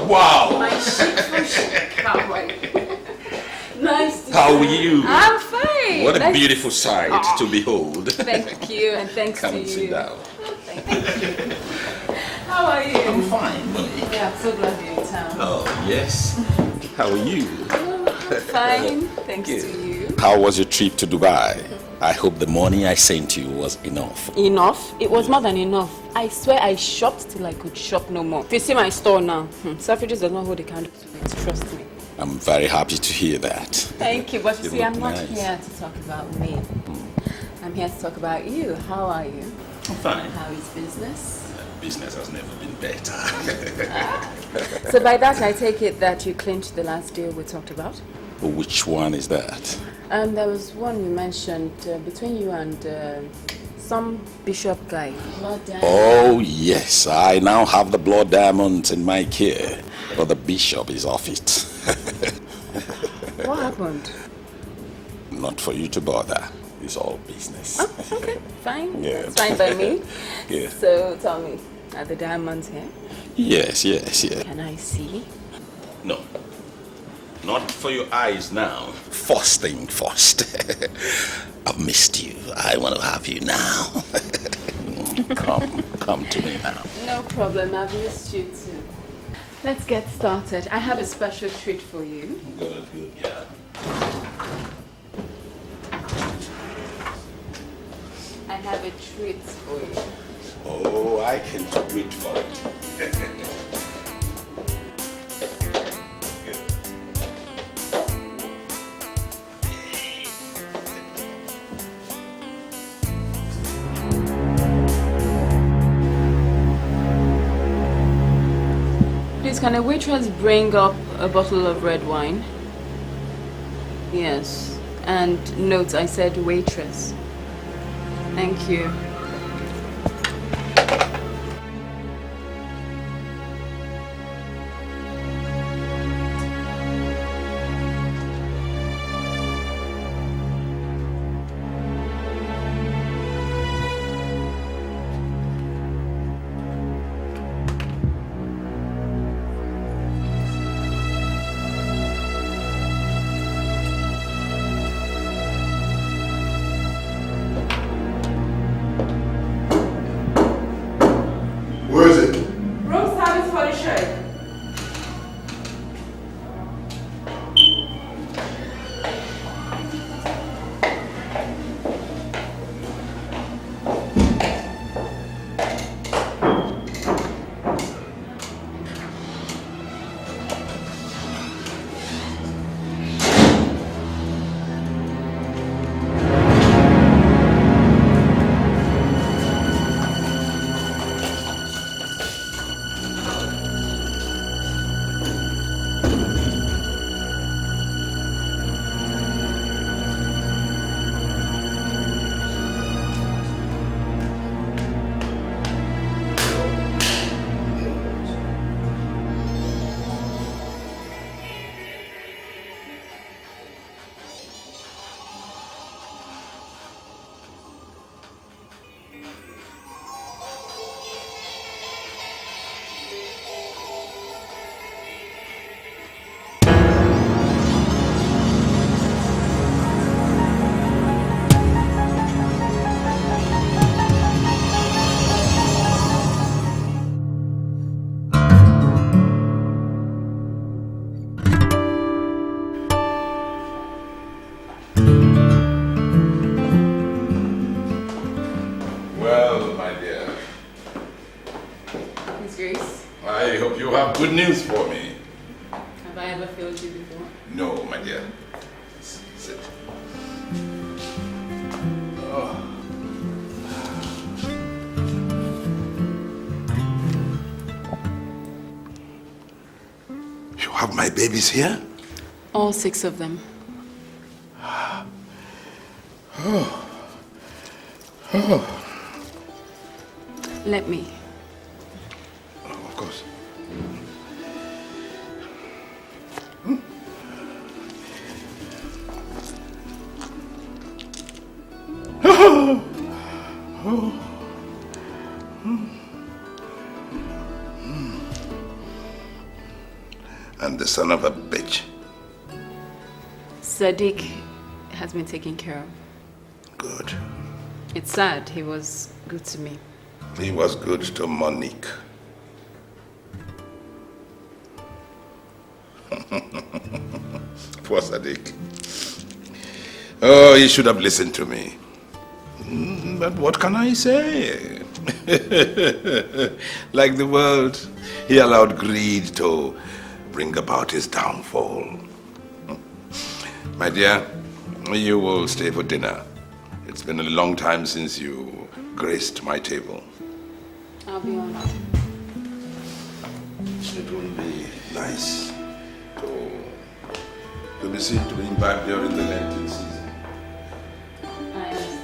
wow. My chic from chic. How are you? Nice to How are you? I'm fine. What a beautiful sight to behold. Thank you, and thanks to you. Come and sit down. Thank you. How are you? I'm fine, buddy. Yeah, I'm so glad you're in town. Oh, yes. How are you? Fine, thanks to you. How was your trip to Dubai? I hope the money I sent you was enough. Enough? It was more than enough. I swear I shopped till I could shop no more. If you see my store now, Selfridges does not hold a candle to it, trust me. I'm very happy to hear that. Thank you, but you see, I'm not nice. here to talk about me. I'm here to talk about you. How are you? I'm fine. How is business? Business has never been better. So by that, I take it that you clinched the last deal we talked about? Which one is that? There was one you mentioned between you and some bishop guy. Oh, yes. I now have the blood diamonds in my care, but the bishop is off it. What happened? Not for you to bother. It's all business. Oh, okay, fine. Yeah. That's fine by me. Yeah. So tell me, are the diamonds here? Yes. Can I see? No. Not for your eyes now. First thing first. I've missed you. I want to have you now. Come to me now. No problem, I've missed you too. Let's get started. I have a special treat for you. Good, yeah. I have a treat for you. Oh, I can't wait for it. Please, can a waitress bring up a bottle of red wine? Yes. And note, I said waitress. Thank you. Good news for me. Have I ever failed you before? No, my dear. Sit. Oh. You have my babies here? All 6 of them. Let me. Oh, of course. And the son of a bitch? Sadiq has been taken care of. Good. It's sad. He was good to me. He was good to Monique. Poor Sadiq. Oh, he should have listened to me. But what can I say? Like the world, he allowed greed to bring about his downfall. My dear, you will stay for dinner. It's been a long time since you graced my table. I'll be on. It will be nice to be seen to imbibe during the Lenten season. I understand.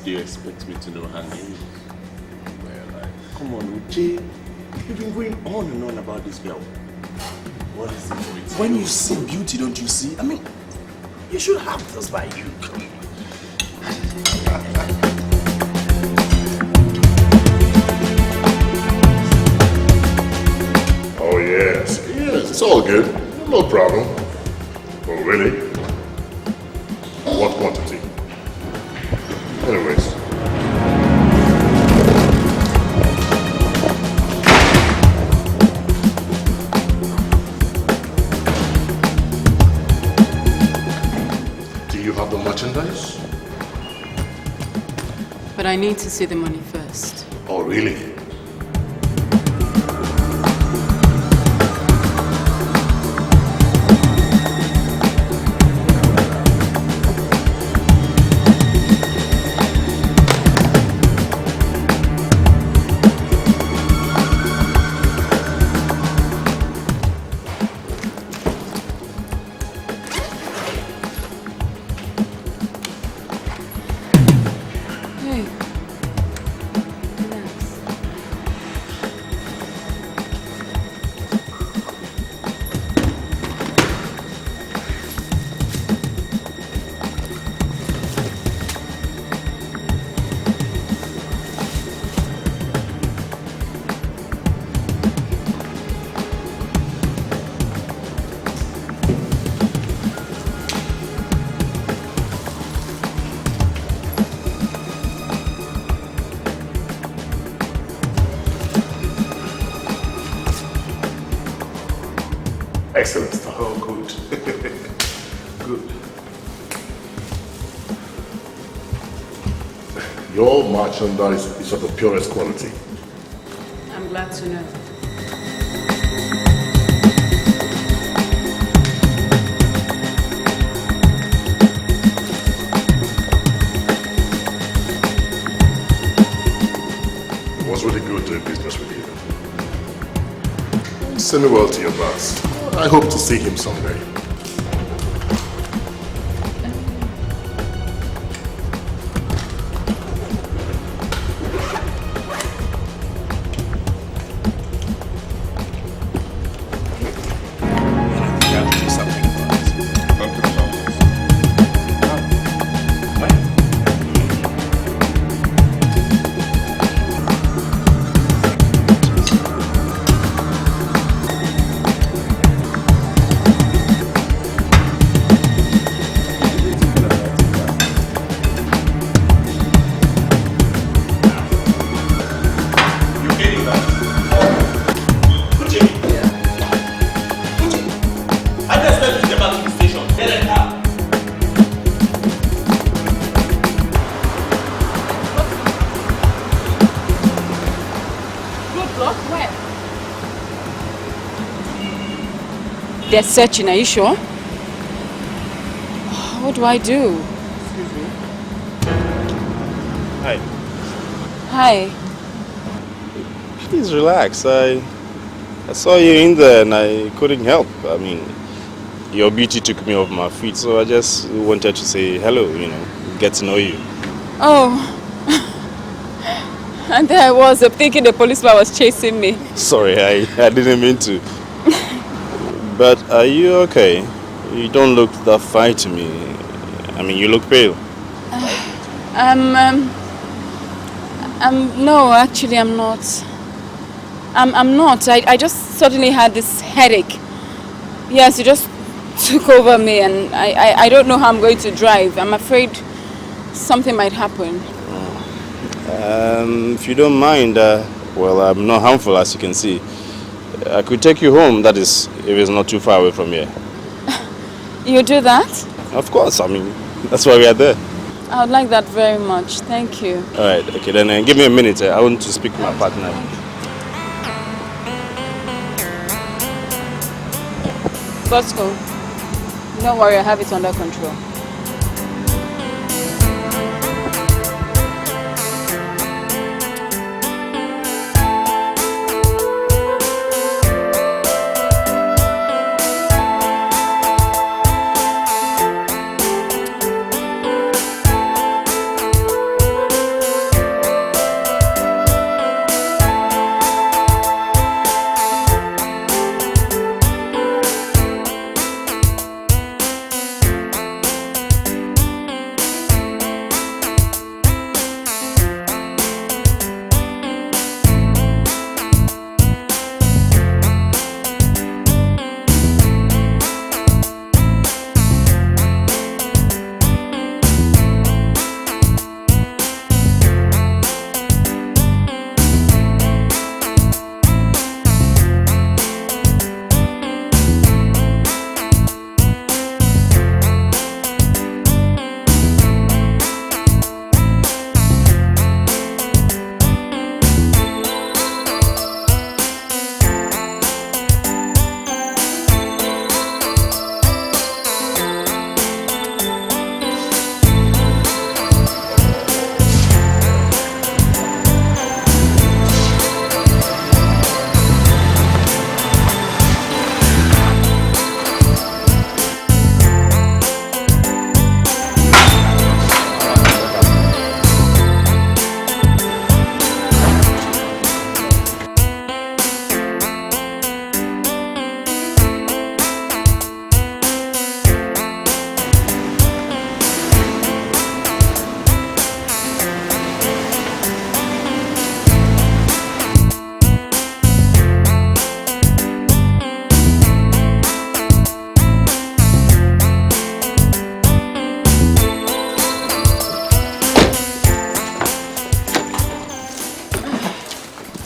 Do you expect me to know her name? Well, come on, Uche. You've been going on and on about this girl. What is it with When you see beauty, don't you see? I mean, you should have this by you. Come on. Oh, yes. Yes, it's all good. No problem. Oh, really? What quantity? Anyways. Do you have the merchandise? But I need to see the money first. Oh, really? Excellent stuff. Oh, good. Good. Your merchandise is of the purest quality. I'm glad to know. It was really good doing business with you. Send me well to your boss. I hope to see him someday. They're searching, are you sure? What do I do? Excuse me. Hi. Hi. Please relax. I saw you in there and I couldn't help. I mean, your beauty took me off my feet, so I just wanted to say hello, you know, get to know you. Oh. And there I was thinking the policeman was chasing me. Sorry, I didn't mean to. But are you okay? You don't look that fine to me. I mean, you look pale. No, actually I'm not. I'm not. I just suddenly had this headache. Yes, it just took over me and I don't know how I'm going to drive. I'm afraid something might happen. If you don't mind, well, I'm not harmful as you can see. I could take you home, that is, if it's not too far away from here. You do that? Of course, I mean, that's why we are there. I would like that very much. Thank you. Alright, okay, then give me a minute. I want to speak to my partner. Bosco, don't worry, I have it under control.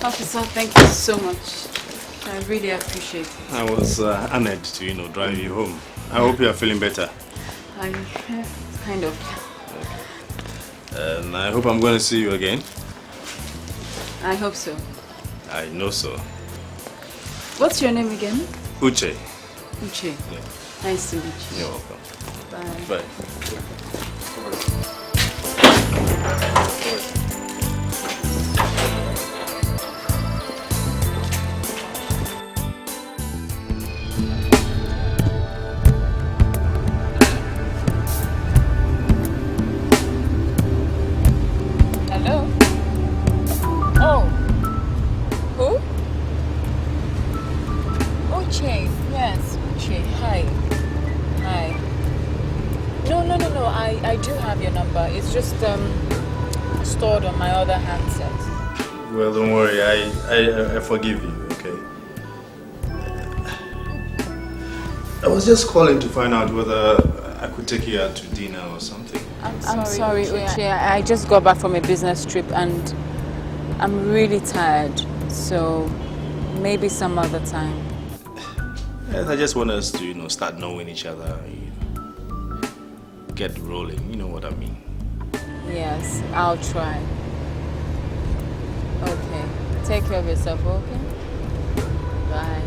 Officer, thank you so much. I really appreciate it. I was honored to, you know, drive you home. I hope you are feeling better. Kind of. Okay. And I hope I'm going to see you again. I hope so. I know so. What's your name again? Uche. Uche. Yeah. Nice to meet you. You're welcome. Bye. Bye. Hello? Oh. Who? Uche. Yes, Uche. Hi. Hi. No. I do have your number. It's just stored on my other handset. Well, don't worry. I forgive you, okay? I was just calling to find out whether I could take you out to dinner or something. I'm sorry, Uche. I just got back from a business trip and I'm really tired. So maybe some other time. Yes, I just want us to, you know, start knowing each other, get rolling, you know what I mean. Yes, I'll try. Okay. Take care of yourself, okay? Bye.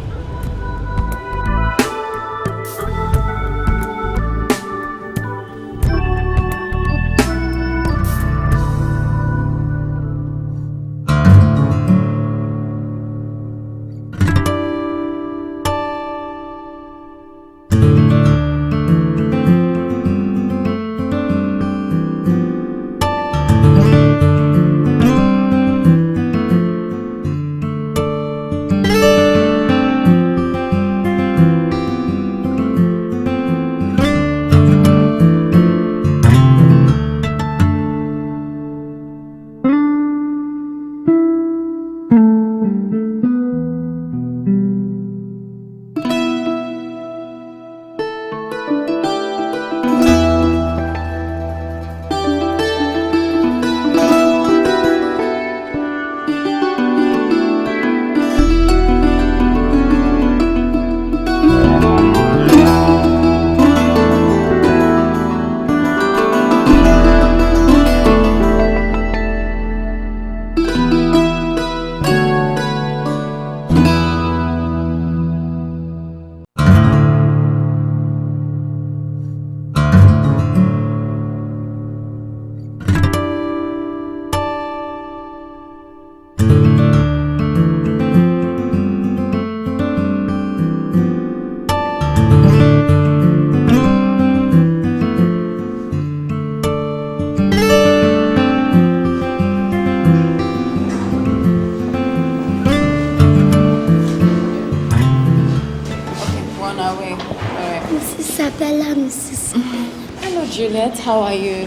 Isabella, Mrs. Isabella. Hello, Juliet. How are you?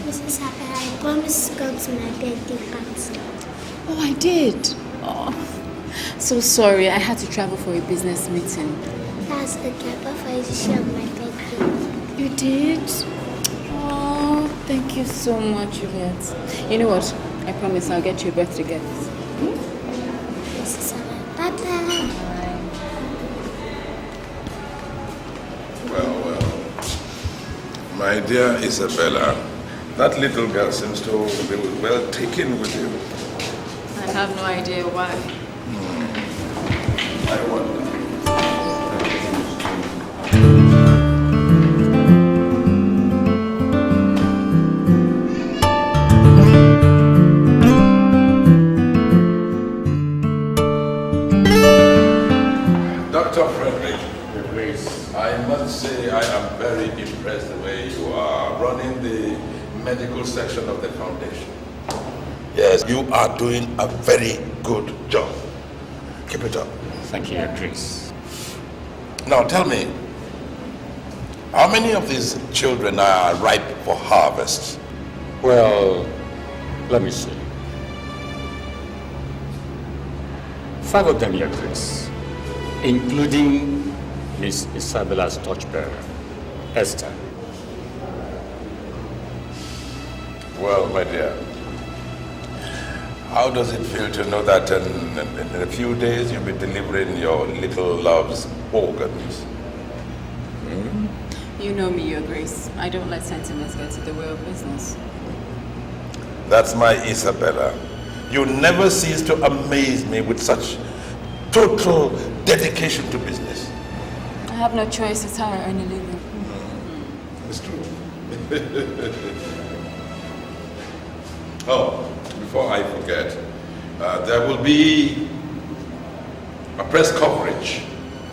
Mrs. Isabella, I promised to come to my birthday party. Oh, I did. Oh, so sorry. I had to travel for a business meeting. That's okay. I bought for you to share my birthday. You did? Oh, thank you so much, Juliet. You know what? I promise I'll get you a birthday gift. Mrs. Isabella, bye-bye. Well, my dear Isabella, that little girl seems to be well taken with you. I have no idea why. I wonder. Dr. Frederick, I must say I am very impressed the way you are running the medical section of the foundation. Yes, you are doing a very good job. Keep it up. Thank you, Your Grace. Now tell me, how many of these children are ripe for harvest? Well, let me see. 5 of them, Your Grace, including Miss Isabella's torchbearer, Esther. Well, my dear, how does it feel to know that in a few days you'll be delivering your little love's organs? You know me, Your Grace. I don't let sentiments get in the way of business. That's my Isabella. You never cease to amaze me with such total dedication to business. I have no choice. It's how I earn a living. It's true. Oh, before I forget, there will be a press coverage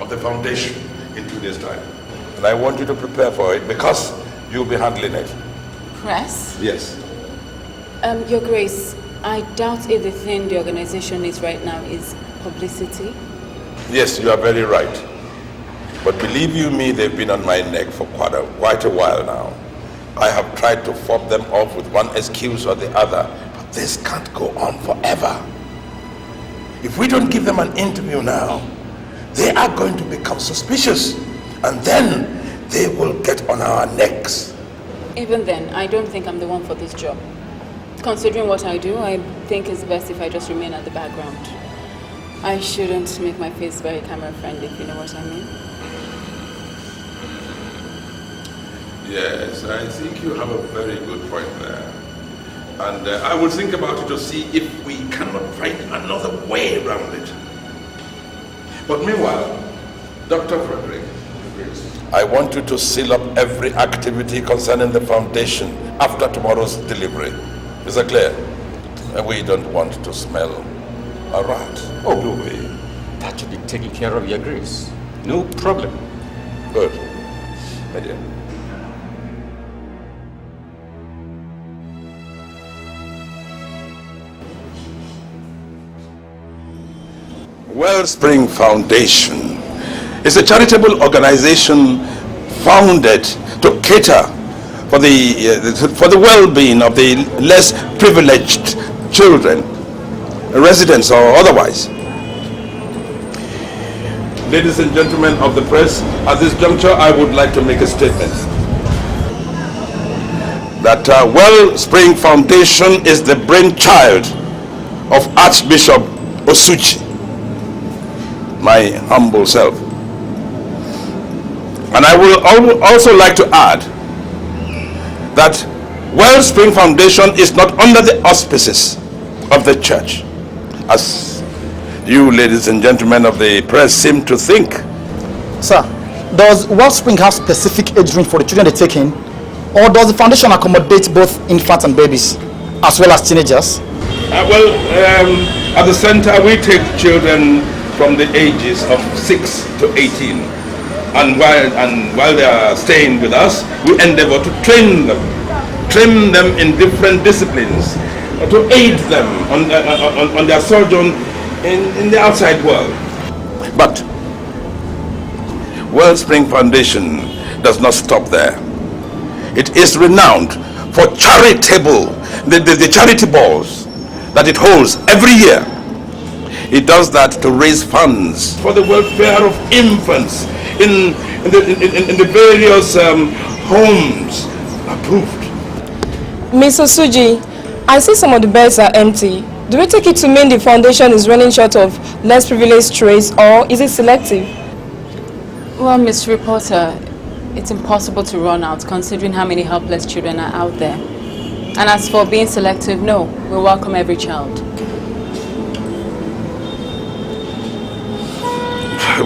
of the foundation in 2 days' time. And I want you to prepare for it because you'll be handling it. Press? Yes. Your Grace, I doubt if the thing the organization needs right now is publicity. Yes, you are very right. But believe you me, they've been on my neck for quite a while now. I have tried to fob them off with one excuse or the other, but this can't go on forever. If we don't give them an interview now, they are going to become suspicious, and then they will get on our necks. Even then, I don't think I'm the one for this job. Considering what I do, I think it's best if I just remain at the background. I shouldn't make my face very camera friendly, if you know what I mean. Yes, I think you have a very good point there. And I will think about it to see if we cannot find another way around it. But meanwhile, Dr. Frederick, I want you to seal up every activity concerning the foundation after tomorrow's delivery. Is that clear? We don't want to smell a rat, or do we? That should be taken care of, Your Grace. No problem. Good. My dear. Wellspring Foundation is a charitable organization founded to cater for the well-being of the less privileged children, residents or otherwise. Ladies and gentlemen of the press, at this juncture I would like to make a statement that Wellspring Foundation is the brainchild of Archbishop Uche, my humble self. And I will also like to add that Wellspring Foundation is not under the auspices of the church, as you ladies and gentlemen of the press seem to think. Sir, does Wellspring have specific age range for the children they take in, or does the foundation accommodate both infants and babies, as well as teenagers? At the center we take children from the ages of 6 to 18. And while they are staying with us, we endeavor to train them in different disciplines, to aid them on their sojourn in the outside world. But Wellspring Foundation does not stop there. It is renowned for the charity balls that it holds every year. It does that to raise funds for the welfare of infants in the various homes approved. Miss Osuji, I see some of the beds are empty. Do we take it to mean the foundation is running short of less privileged strays, or is it selective? Well, Miss Reporter, it's impossible to run out considering how many helpless children are out there. And as for being selective, no, we welcome every child.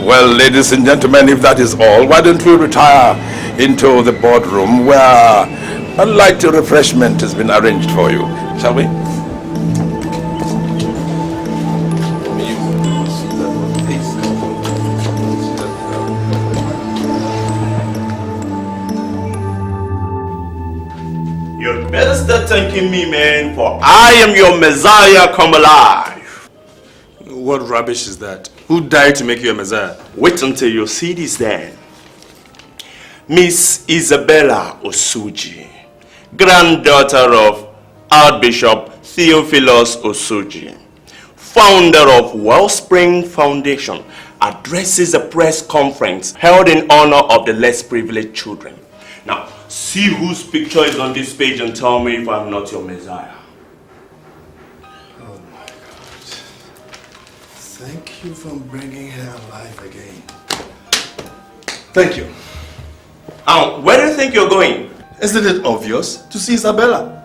Well, ladies and gentlemen, if that is all, why don't we retire into the boardroom where a light refreshment has been arranged for you, shall we? You better start thanking me, man, for I am your Messiah come alive. What rubbish is that? Who died to make you a Messiah? Wait until you see this then. Miss Isabella Osuji, granddaughter of Archbishop Theophilus Osuji, founder of Wellspring Foundation, addresses a press conference held in honor of the less privileged children. Now, see whose picture is on this page and tell me if I'm not your Messiah. Oh my God. Thank you for bringing her alive again. Thank you. Where do you think you're going? Isn't it obvious? To see Isabella.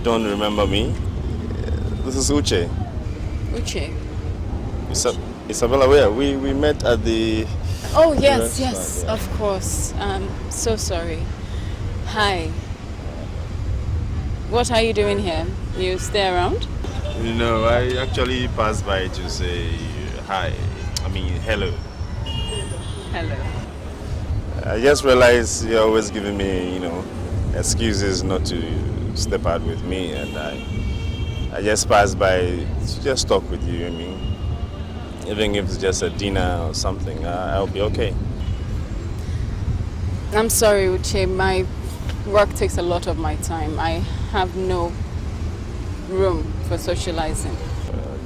Don't remember me? This is Uche. Uche? Isabella, where? We met at the... Oh, yes, yes, yeah. Of course. So sorry. Hi. What are you doing here? You stay around? No, I actually passed by to say hi. I mean, hello. Hello. I just realized you're always giving me, excuses not to step out with me, and I just passed by to just talk with you. I mean, even if it's just a dinner or something, I'll be okay. I'm sorry, Uche. My work takes a lot of my time. I have no room for socializing.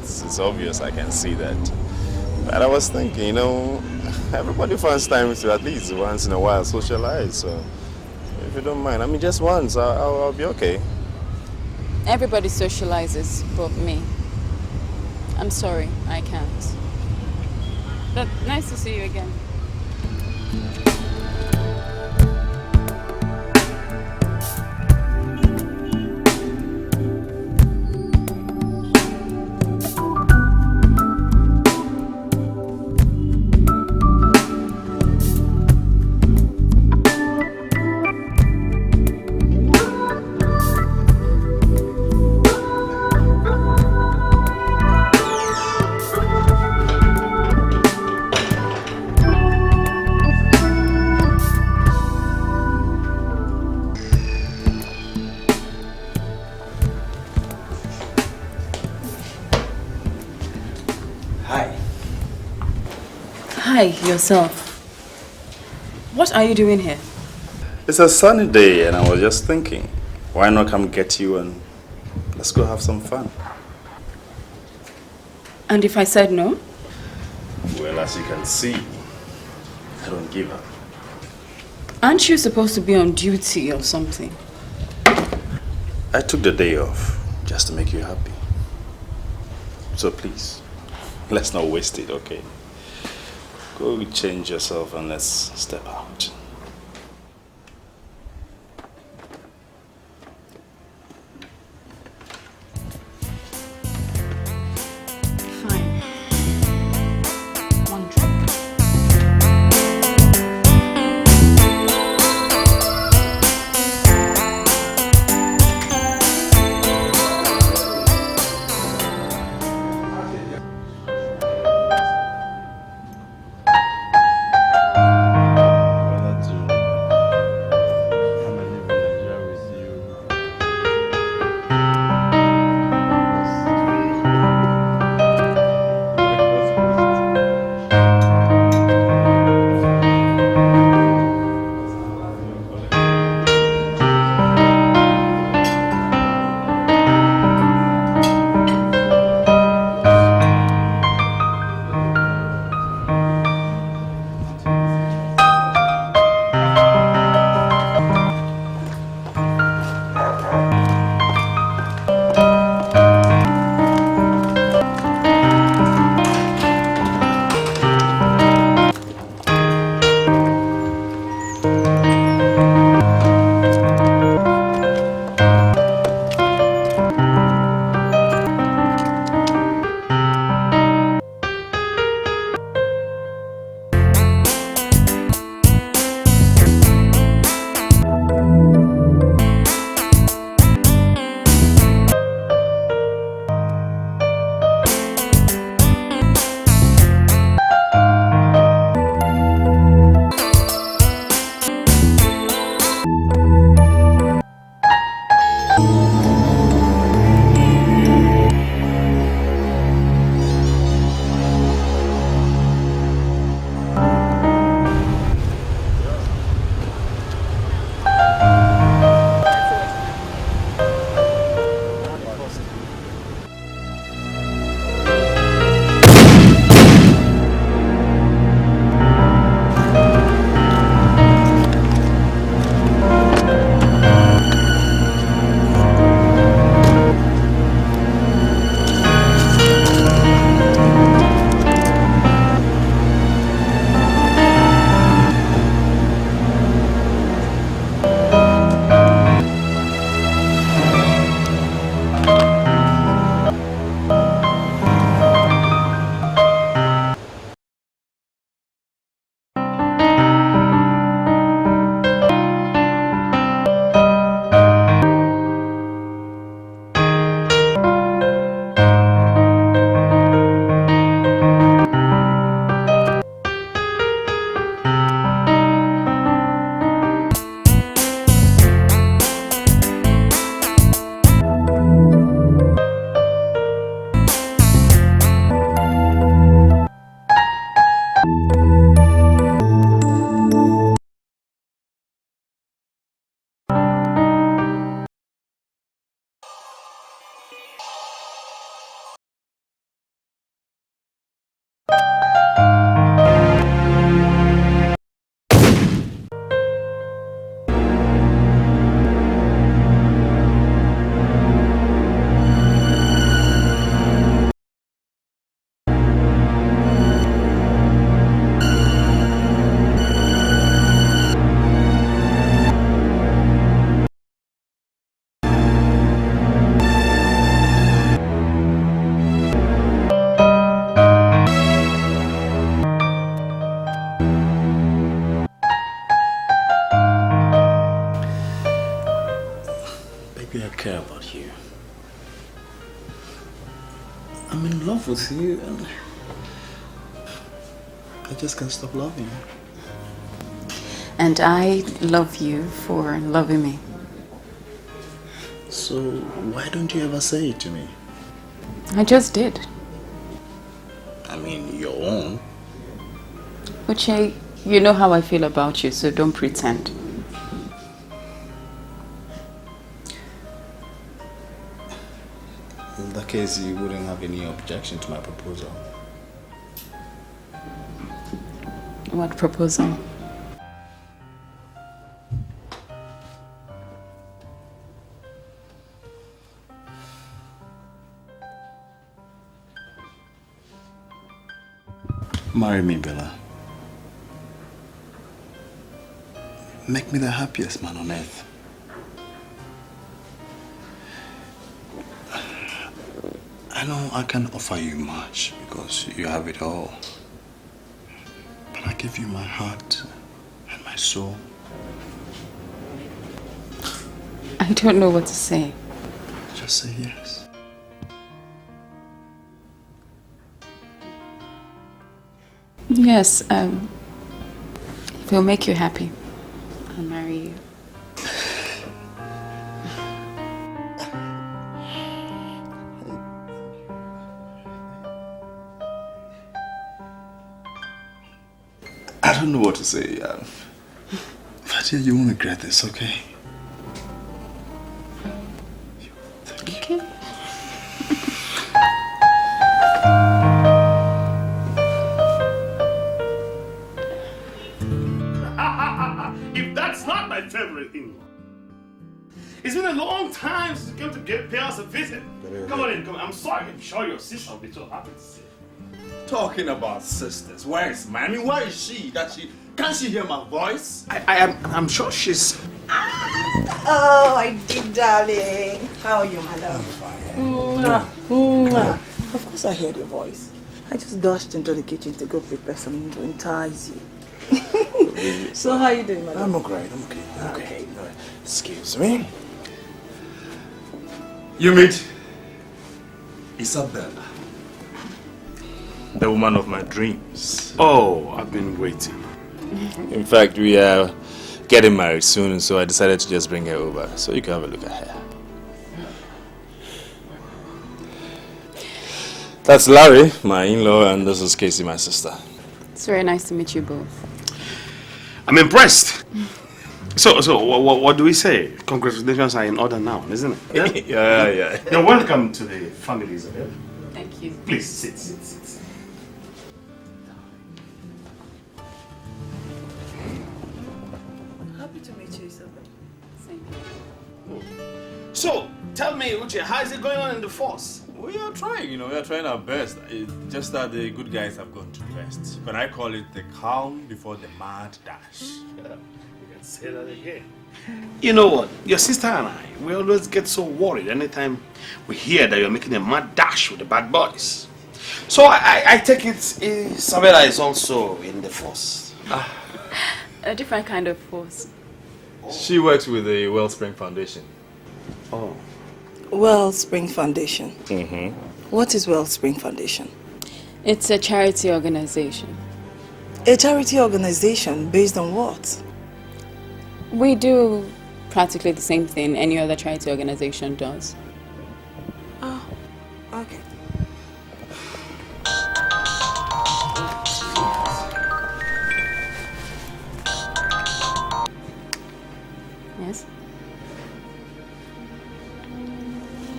It's obvious, I can see that. But I was thinking, everybody finds time to at least once in a while socialize, so if you don't mind, I mean, just once, I'll be okay. Everybody socializes but me. I'm sorry, I can't. But nice to see you again. Hi, yourself. What are you doing here? It's a sunny day and I was just thinking, why not come get you and let's go have some fun. And if I said no? Well, as you can see, I don't give up. Aren't you supposed to be on duty or something? I took the day off just to make you happy. So please, let's not waste it, okay? Go change yourself and let's step out. Fine. One drink. Baby, I care about you. I'm in love with you and I just can't stop loving you. And I love you for loving me. So why don't you ever say it to me? I just did. I mean, your own. Uche, you know how I feel about you, so don't pretend. In that case, you wouldn't have any objection to my proposal. What proposal? Marry me, Bella. make me the happiest man on earth. I know I can't offer you much because you have it all. But I give you my heart and my soul. I don't know what to say. Just say yes. Yes, if it'll make you happy, I'll marry you. I don't know what to say. Fatia, you won't regret this, okay? Okay. If that's not my favorite in-law. It's been a long time since you came to pay us a visit. Come on in, come on. I'm sorry. I'm sure your sister will be so happy to see you. Talking about sisters, where is Mammy? Where is she? Can't she hear my voice? I'm sure she's... Oh, I did, darling. How are you, my love? Of course I heard your voice. I just dashed into the kitchen to go prepare something to entice you. So how are you doing, my love? I'm okay. I'm okay. Okay. Excuse me. You meet Isabella, the woman of my dreams. Oh, I've been waiting. In fact, we are getting married soon, so I decided to just bring her over so you can have a look at her. That's Larry, my in-law, and this is Casey, my sister. It's very nice to meet you both. I'm impressed. So what do we say? Congratulations are in order now, isn't it? Yeah? yeah. You're welcome to the family, Isabella. Thank you. Please sit. Happy to meet you, Isabella. Same here. So, tell me, Uche, how is it going on in the force? We are trying, we are trying our best. It's just that the good guys have gone to rest. But I call it the calm before the mad dash. Yeah, you can say that again. You know what? Your sister and I, we always get so worried anytime we hear that you're making a mad dash with the bad boys. So I take it Isabella is also in the force. A different kind of force. She works with the Wellspring Foundation. Oh. Wellspring Foundation. Mm-hmm. What is Wellspring Foundation? It's a charity organization. A charity organization based on what? We do practically the same thing any other charity organization does. Oh, okay. Yes?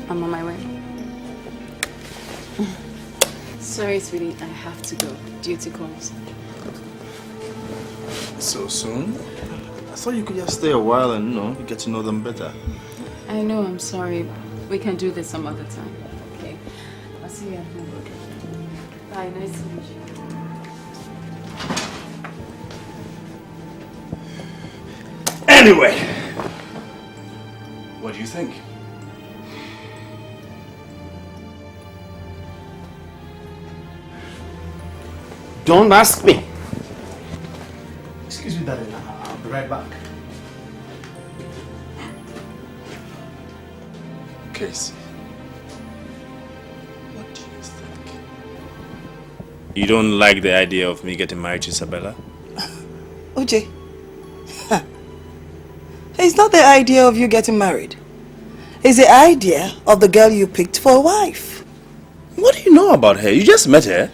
I'm on my way. Sorry, sweetie, I have to go. Duty calls. So soon? I thought you could just stay a while and, get to know them better. I know, I'm sorry. We can do this some other time. Okay. I'll see you at home. Bye, nice to meet you. Anyway, What do you think? don't ask me. Excuse me, darling. I'll be right back. Casey, what do you think? You don't like the idea of me getting married to Isabella? Uche, it's not the idea of you getting married. It's the idea of the girl you picked for a wife. What do you know about her? You just met her.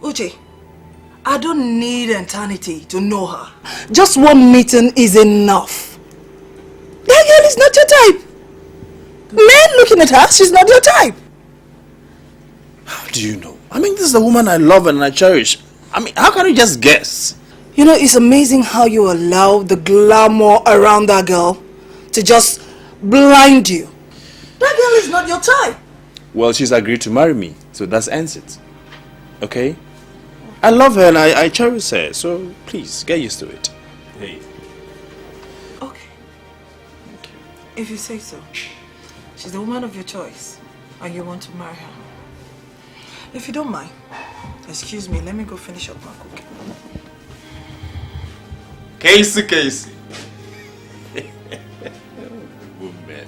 Uche, I don't need eternity to know her. Just one meeting is enough. That girl is not your type. Men looking at her, she's not your type. How do you know? This is the woman I love and I cherish. How can you just guess? You know, it's amazing how you allow the glamour around that girl to just blind you. That girl is not your type. Well, she's agreed to marry me, so that ends it. Okay? I love her and I cherish her, so please, get used to it. Hey. Okay. If you say so. She's the woman of your choice, and you want to marry her. If you don't mind, excuse me, let me go finish up my cooking. Casey. Woman.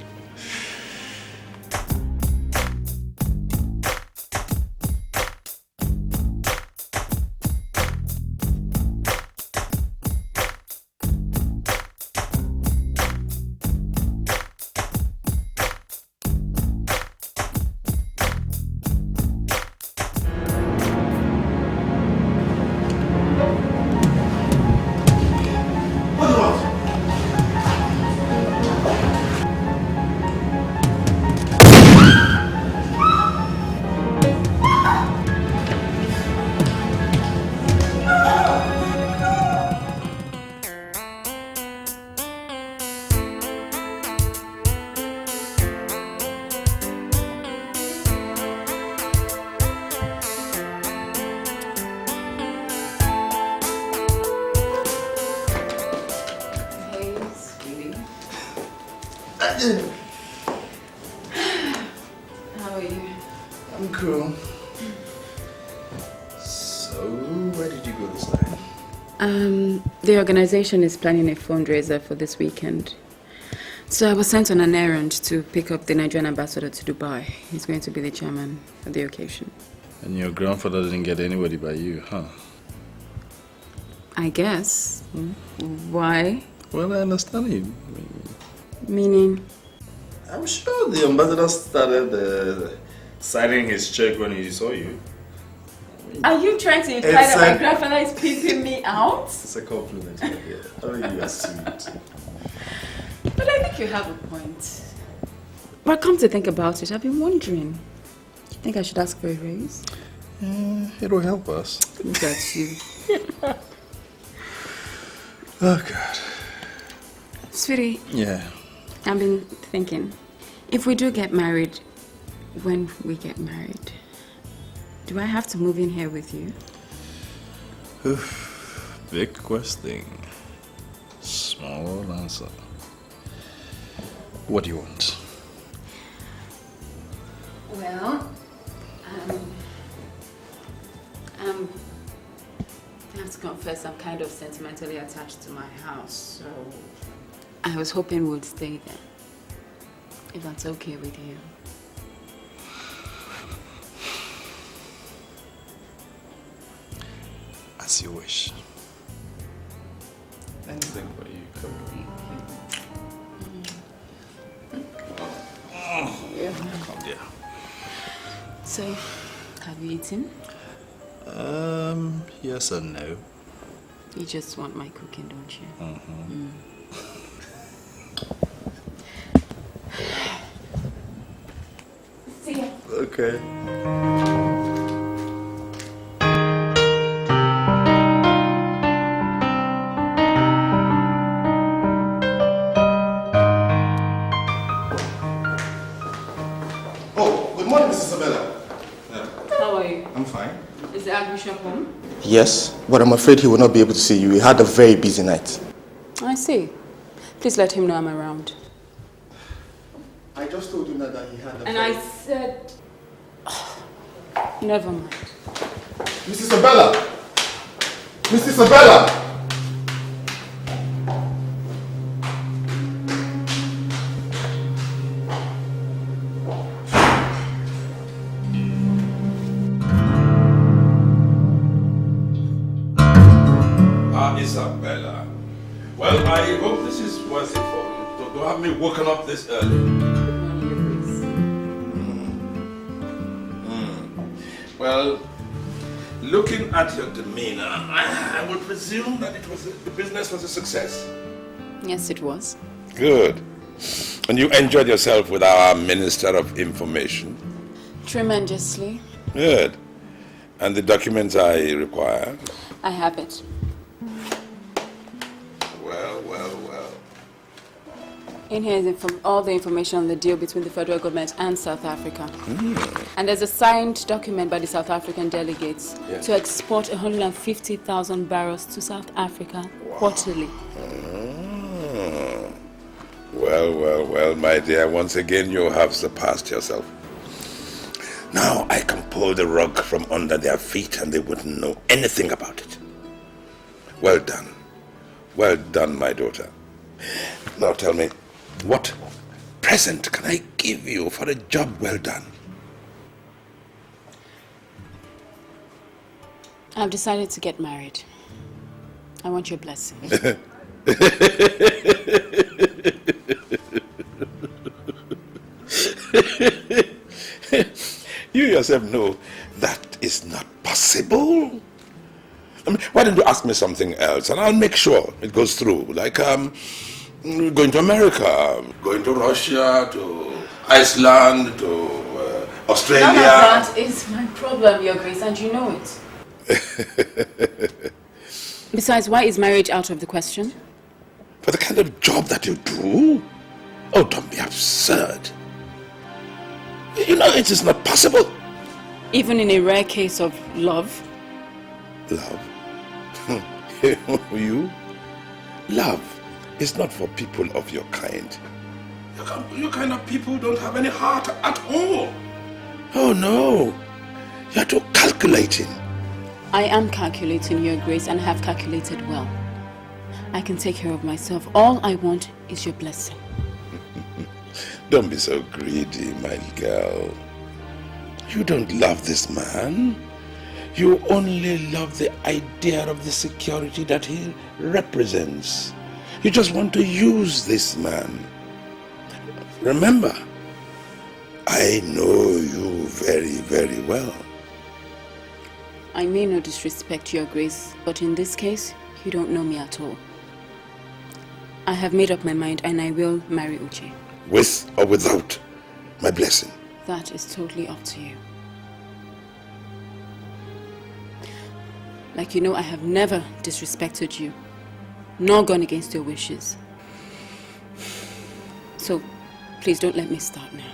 How are you? I'm cool. So, where did you go this time? The organization is planning a fundraiser for this weekend. So I was sent on an errand to pick up the Nigerian ambassador to Dubai. He's going to be the chairman for the occasion. And your grandfather didn't get anybody by you, huh? I guess. Why? Well, I understand you. Meaning? I'm sure the ambassador started signing his check when he saw you. Are you trying to imply that my grandfather is peeping me out? It's a compliment, my dear. I mean, you are sweet. But I think you have a point. But come to think about it, I've been wondering. You think I should ask for a raise? It'll help us. Look at you. Oh, God. Sweetie. Yeah. I've been thinking, if we do get married, when we get married, do I have to move in here with you? Big question. Small answer. What do you want? Well, I have to confess I'm kind of sentimentally attached to my house, so I was hoping we'd stay there, if that's okay with you. As you wish. Anything for you. Come on. Come there. So, have you eaten? Yes and no. You just want my cooking, don't you? See ya. Okay. Good morning, Mrs. Isabella. How are you? I'm fine. Is the Archbishop home? Yes, but I'm afraid he will not be able to see you. He had a very busy night. I see. Please let him know I'm around. I just told him that he had a And I said... Never mind. Mrs. Isabella! Mrs. Isabella! Isabella. Well, I hope this is worth it for you to have me woken up this early. Well, looking at your demeanor, I would presume that the business was a success. Yes, it was. Good. And you enjoyed yourself with our Minister of Information? Tremendously. Good. And the documents I require? I have it. Well. In here is all the information on the deal between the federal government and South Africa. And there's a signed document by the South African delegates to export 150,000 barrels to South Africa quarterly. Well, my dear, once again you have surpassed yourself. Now I can pull the rug from under their feet and they wouldn't know anything about it. Well done. Well done, my daughter. Now tell me, what present can I give you for a job well done? I've decided to get married. I want your blessing. You yourself know that is not possible. I mean, why don't you ask me something else and I'll make sure it goes through. Like going to America, going to Russia, to Iceland, to Australia. None of that is my problem, Your Grace, and you know it. Besides, why is marriage out of the question? For the kind of job that you do? Oh, don't be absurd. You know it is not possible. Even in a rare case of love? Love? You? Love is not for people of your kind. Your kind of people don't have any heart at all. Oh no, you're too calculating. I am calculating, Your Grace, and have calculated well. I can take care of myself. All I want is your blessing. Don't be so greedy, my girl. You don't love this man. You only love the idea of the security that he represents. You just want to use this man. Remember, I know you very, very well. I may not disrespect Your Grace, but in this case, you don't know me at all. I have made up my mind and I will marry Uche. With or without my blessing? That is totally up to you. Like you know, I have never disrespected you, nor gone against your wishes. So, please don't let me start now.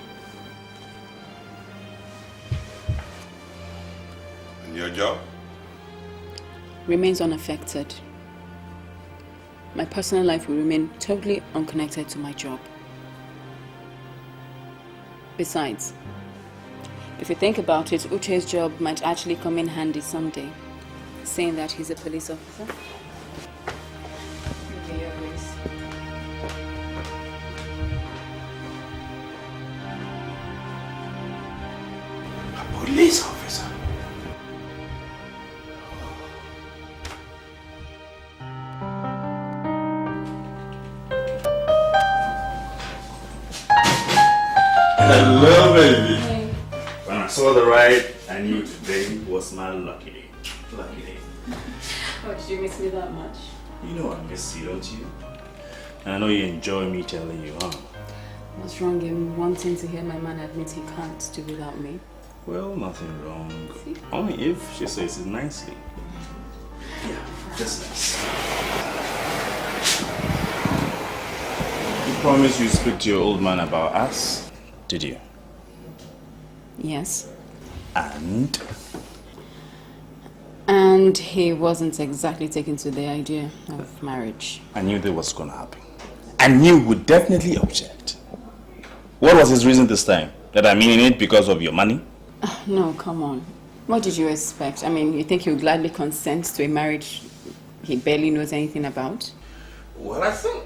And your job? Remains unaffected. My personal life will remain totally unconnected to my job. Besides, if you think about it, Uche's job might actually come in handy someday, saying that he's a police officer. Okay, Your Grace. A police officer? Hello, baby. Hey. When I saw the ride, I knew today was my lucky day. Lucky day. Oh, did you miss me that much? You know I miss you, don't you? And I know you enjoy me telling you, huh? What's wrong in wanting to hear my man admit he can't do without me? Well, nothing wrong. See? Only if she says it nicely. Yeah, just nice. You promised you'd speak to your old man about us, did you? Yes. And? And he wasn't exactly taken to the idea of marriage. I knew that was going to happen. I knew he would definitely object. What was his reason this time? That I'm in it because of your money? No, come on. What did you expect? I mean, you think he would gladly consent to a marriage he barely knows anything about? Well, isn't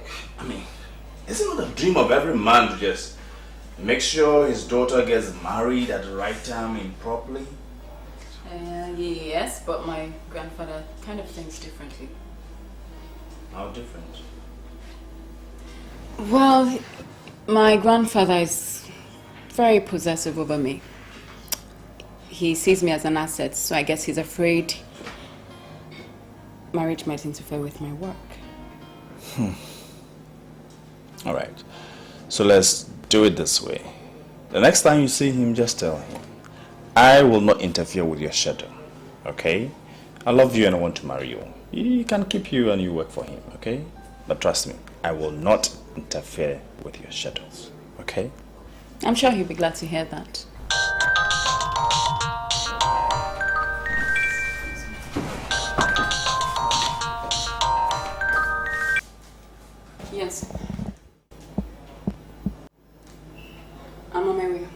it a dream of every man to just make sure his daughter gets married at the right time and properly? Yes, but my grandfather kind of thinks differently. How different? Well, my grandfather is very possessive over me. He sees me as an asset, so I guess he's afraid marriage might interfere with my work. All right. So let's do it this way. The next time you see him, just tell him, I will not interfere with your schedule, okay? I love you and I want to marry you. He can keep you and you work for him, okay? But trust me, I will not interfere with your schedules, okay? I'm sure he'll be glad to hear that. Yes. I'm on my way.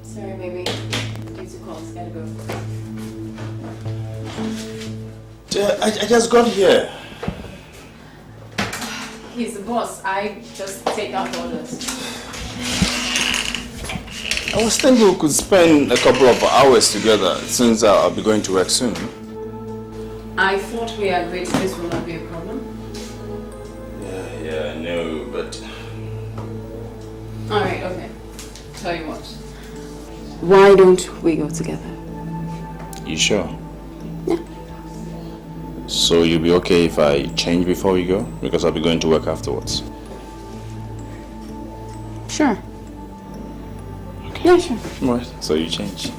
Sorry, baby. Due to calls, gotta go. I just got here. He's the boss. I just take out orders. I was thinking we could spend a couple of hours together since I'll be going to work soon. I thought we agreed this will not be a problem. Yeah, I know, but... Alright, okay. Tell you what. Why don't we go together? You sure? Yeah. So you'll be okay if I change before we go? Because I'll be going to work afterwards. Sure. Okay. Yeah, sure. Right, so you change.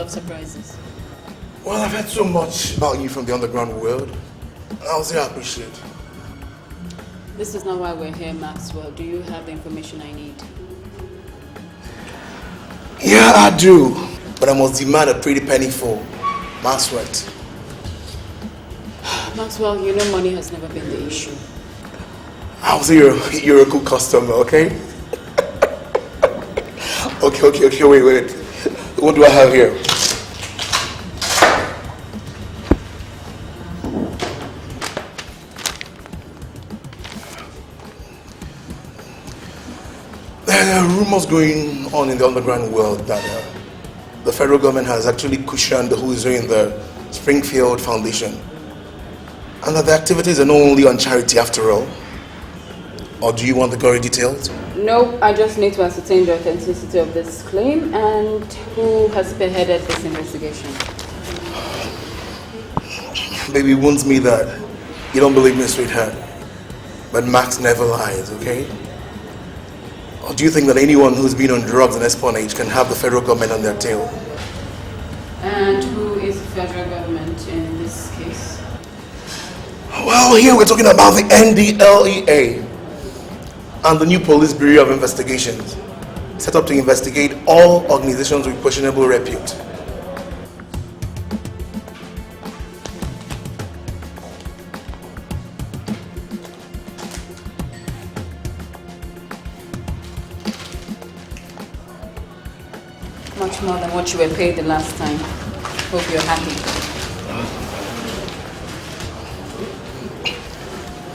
Surprises. Well, I've heard so much about you from the underground world. I'll say I appreciate. This is not why we're here, Maxwell. Do you have the information I need? Yeah, I do. But I must demand a pretty penny for my sweat. Maxwell, you know money has never been the issue. I'll say you're a good customer, okay? Okay, wait. What do I have here? There are rumors going on in the underground world that the federal government has actually cushioned the who is doing the Springfield Foundation, and that the activities are not only on charity after all. Or do you want the gory details? No, I just need to ascertain the authenticity of this claim and who has spearheaded this investigation. Baby, it wounds me that you don't believe me, sweetheart. But Max never lies, okay? Or do you think that anyone who's been on drugs and espionage can have the federal government on their tail? And who is the federal government in this case? Well, here we're talking about the NDLEA and the new Police Bureau of Investigations, set up to investigate all organizations with questionable repute. Much more than what you were paid the last time. Hope you're happy.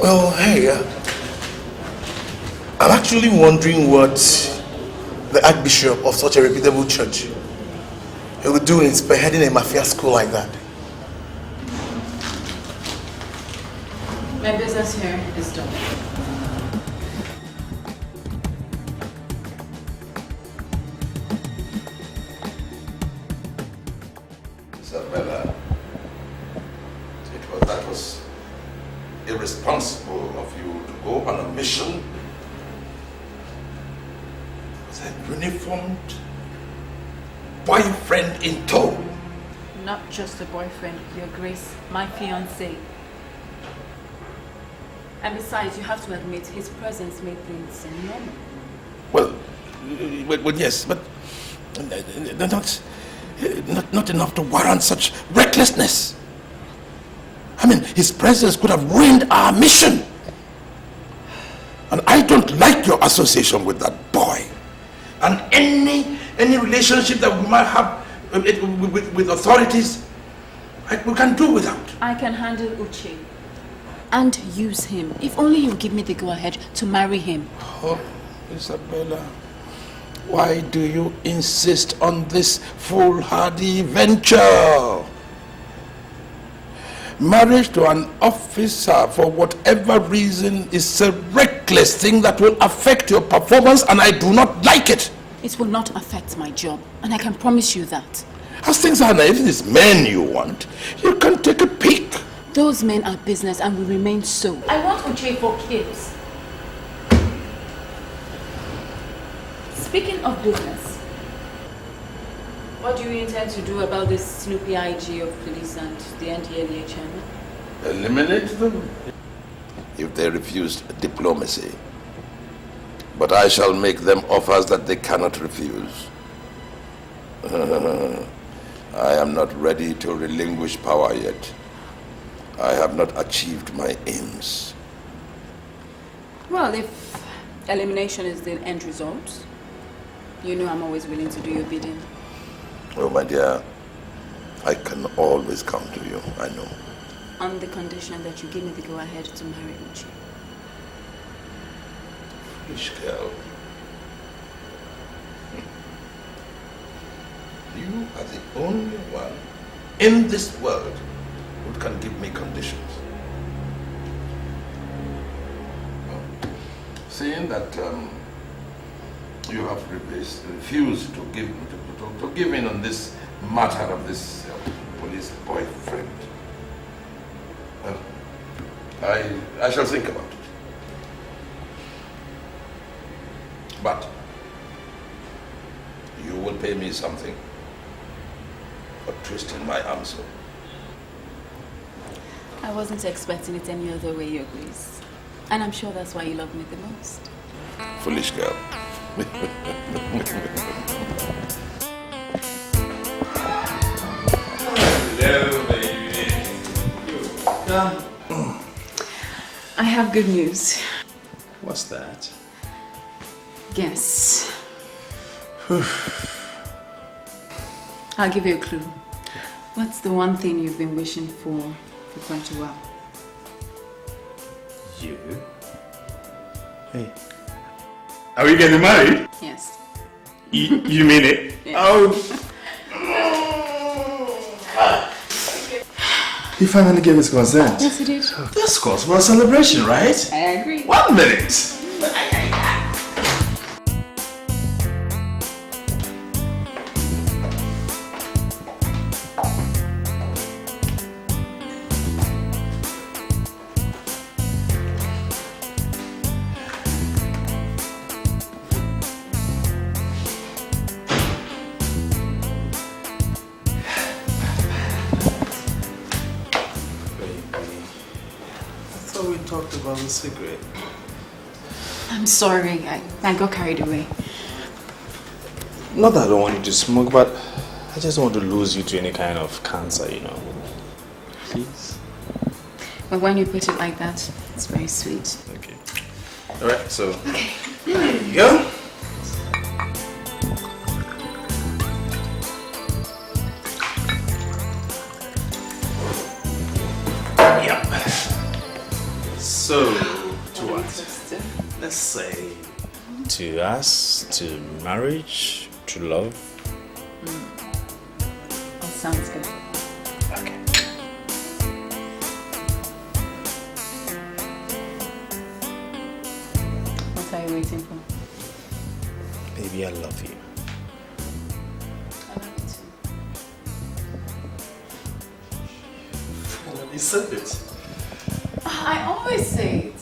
Well, hey, I'm actually wondering what the Archbishop of such a reputable church he would do in spearheading a mafia school like that. My business here is done. Isabella, that was irresponsible of you to go on a mission with a uniformed boyfriend in tow. Not just a boyfriend, Your Grace, my fiancé. And besides, you have to admit, his presence made things seem normal. Well, yes, but not enough to warrant such recklessness. I mean, his presence could have ruined our mission. And I don't like your association with that boy. And any relationship that we might have with authorities, we can do without. I can handle Uche and use him. If only you give me the go-ahead to marry him. Oh, Isabella, why do you insist on this foolhardy venture? Marriage to an officer for whatever reason is a reckless thing that will affect your performance, and I do not like it. It will not affect my job, and I can promise you that. As things are now, if it is men you want, you can take a peek. Those men are business and will remain so. I want Uche for kids. Speaking of business, what do you intend to do about this Snoopy IG of police and the NDLA chairman? Eliminate them if they refuse diplomacy. But I shall make them offers that they cannot refuse. I am not ready to relinquish power yet. I have not achieved my aims. Well, if elimination is the end result, you know I'm always willing to do your bidding. Oh, my dear, I can always come to you, I know. On the condition that you give me the go-ahead to marry Uche. Foolish girl. You are the only one in this world who can give me conditions. Seeing that you have refused to give in on this matter of this police boyfriend, well, I shall think about it. But you will pay me something for twisting my arm so. I wasn't expecting it any other way, Your Grace. And I'm sure that's why you love me the most. Foolish girl. Hello, baby. Come. I have good news. What's that? Guess. I'll give you a clue. What's the one thing you've been wishing for quite a while? You? Hey. Are we getting married? Yes. You mean it? Yes. Oh. He finally gave his consent. Yes, he did. This calls for a celebration, right? I agree. 1 minute. About the cigarette. I'm sorry, I got carried away. Not that I don't want you to smoke, but I just don't want to lose you to any kind of cancer, you know. Please. But when you put it like that, it's very sweet. Okay. Alright, so okay. There you go. So, to what? Let's say to us, to marriage, to love. That sounds good. Okay. What are you waiting for? Baby, I love you. I love you too. Well, you said it. I always say it.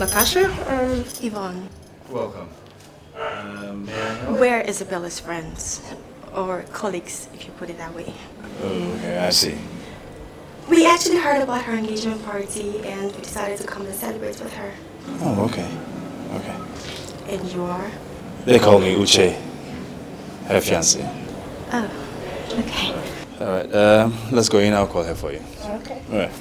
Natasha, Yvonne. Welcome. May I help? We're Isabella's friends, or colleagues, if you put it that way. Oh, okay, I see. We actually heard about her engagement party and we decided to come and celebrate with her. Oh, okay. Okay. And you are? They call me Uche, her fiancé. Oh, okay. All right, let's go in. I'll call her for you. Okay. All right.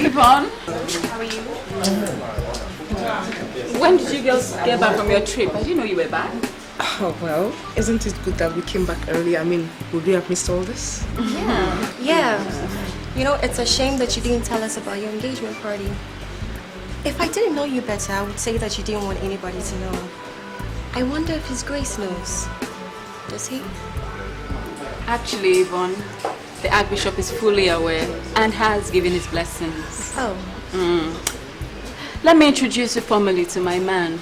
Yvonne. How are you? When did you girls get back from your trip? I didn't know you were back. Oh, well, isn't it good that we came back early? I mean, would we have missed all this? Yeah. You know, it's a shame that you didn't tell us about your engagement party. If I didn't know you better, I would say that you didn't want anybody to know. I wonder if His Grace knows. Does he? Actually, Yvonne, the Archbishop is fully aware and has given his blessings. Oh. Let me introduce you formally to my man.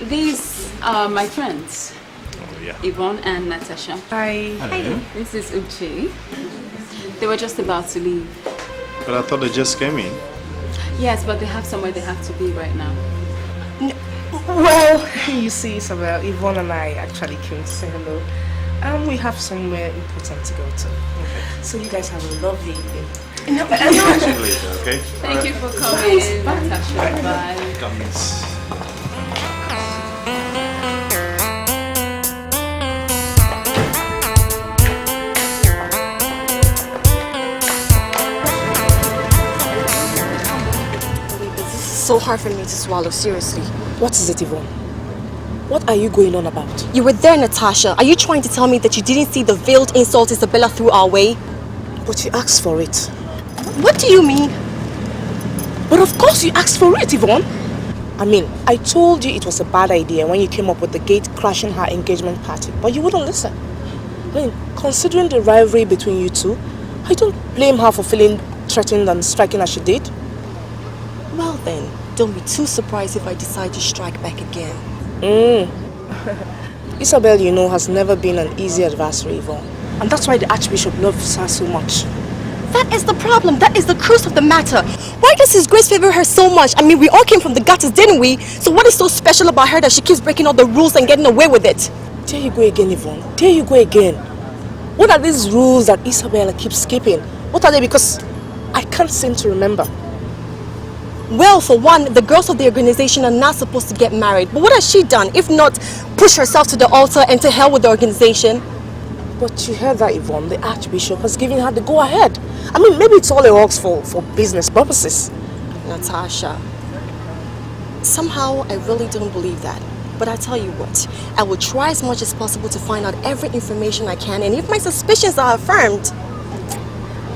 These are my friends, Yvonne and Natasha. Hi. Hello. This is Uche. They were just about to leave. But I thought they just came in. Yes, but they have somewhere they have to be right now. Well, you see, Isabel, Yvonne and I actually came to say hello. And we have somewhere important to go to. Okay. So you guys have a lovely evening. No. Later, okay? Thank you for coming, Natasha. Bye. Come, miss. So hard for me to swallow, seriously. What is it, Yvonne? What are you going on about? You were there, Natasha. Are you trying to tell me that you didn't see the veiled insult Isabella threw our way? But you asked for it. What do you mean? But of course you asked for it, Yvonne. I mean, I told you it was a bad idea when you came up with the gate crashing her engagement party, but you wouldn't listen. I mean, considering the rivalry between you two, I don't blame her for feeling threatened and striking as she did. Well then, don't be too surprised if I decide to strike back again. Isabel, you know, has never been an easy adversary, Yvonne. And that's why the Archbishop loves her so much. That is the problem. That is the crux of the matter. Why does His Grace favor her so much? I mean, we all came from the gutters, didn't we? So what is so special about her that she keeps breaking all the rules and getting away with it? There you go again, Yvonne. There you go again. What are these rules that Isabella keeps skipping? What are they? Because I can't seem to remember. Well, for one, the girls of the organization are not supposed to get married. But what has she done, if not push herself to the altar and to hell with the organization? But you heard that, Yvonne. The Archbishop has given her the go-ahead. I mean, maybe it's all a hoax for business purposes. Natasha, somehow I really don't believe that. But I tell you what, I will try as much as possible to find out every information I can. And if my suspicions are affirmed,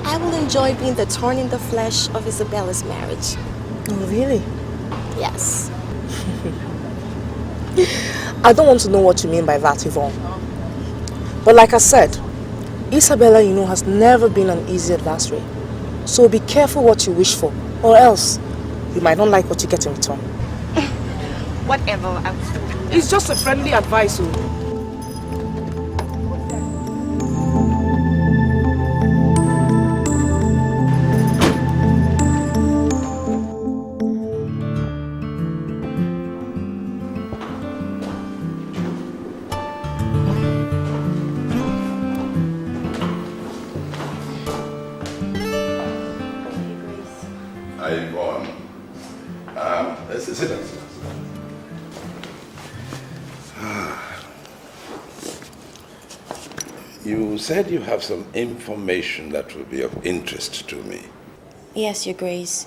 I will enjoy being the thorn in the flesh of Isabella's marriage. Oh, really? Yes. I don't want to know what you mean by that, Yvonne. But like I said, Isabella, you know, has never been an easy adversary. So be careful what you wish for, or else you might not like what you get in return. Whatever. It's just a friendly advice. Sit down. You said you have some information that will be of interest to me. Yes, Your Grace.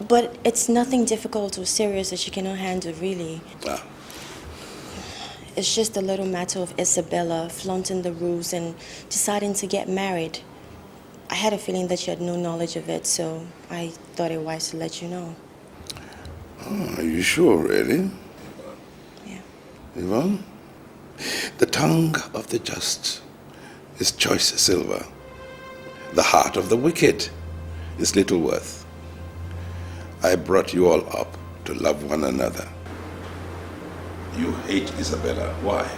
But it's nothing difficult or serious that you cannot handle, really. Ah. It's just a little matter of Isabella flaunting the rules and deciding to get married. I had a feeling that you had no knowledge of it, so I thought it wise to let you know. Oh, are you sure, really? Yeah. Yvonne? The tongue of the just is choice silver. The heart of the wicked is little worth. I brought you all up to love one another. You hate Isabella. Why?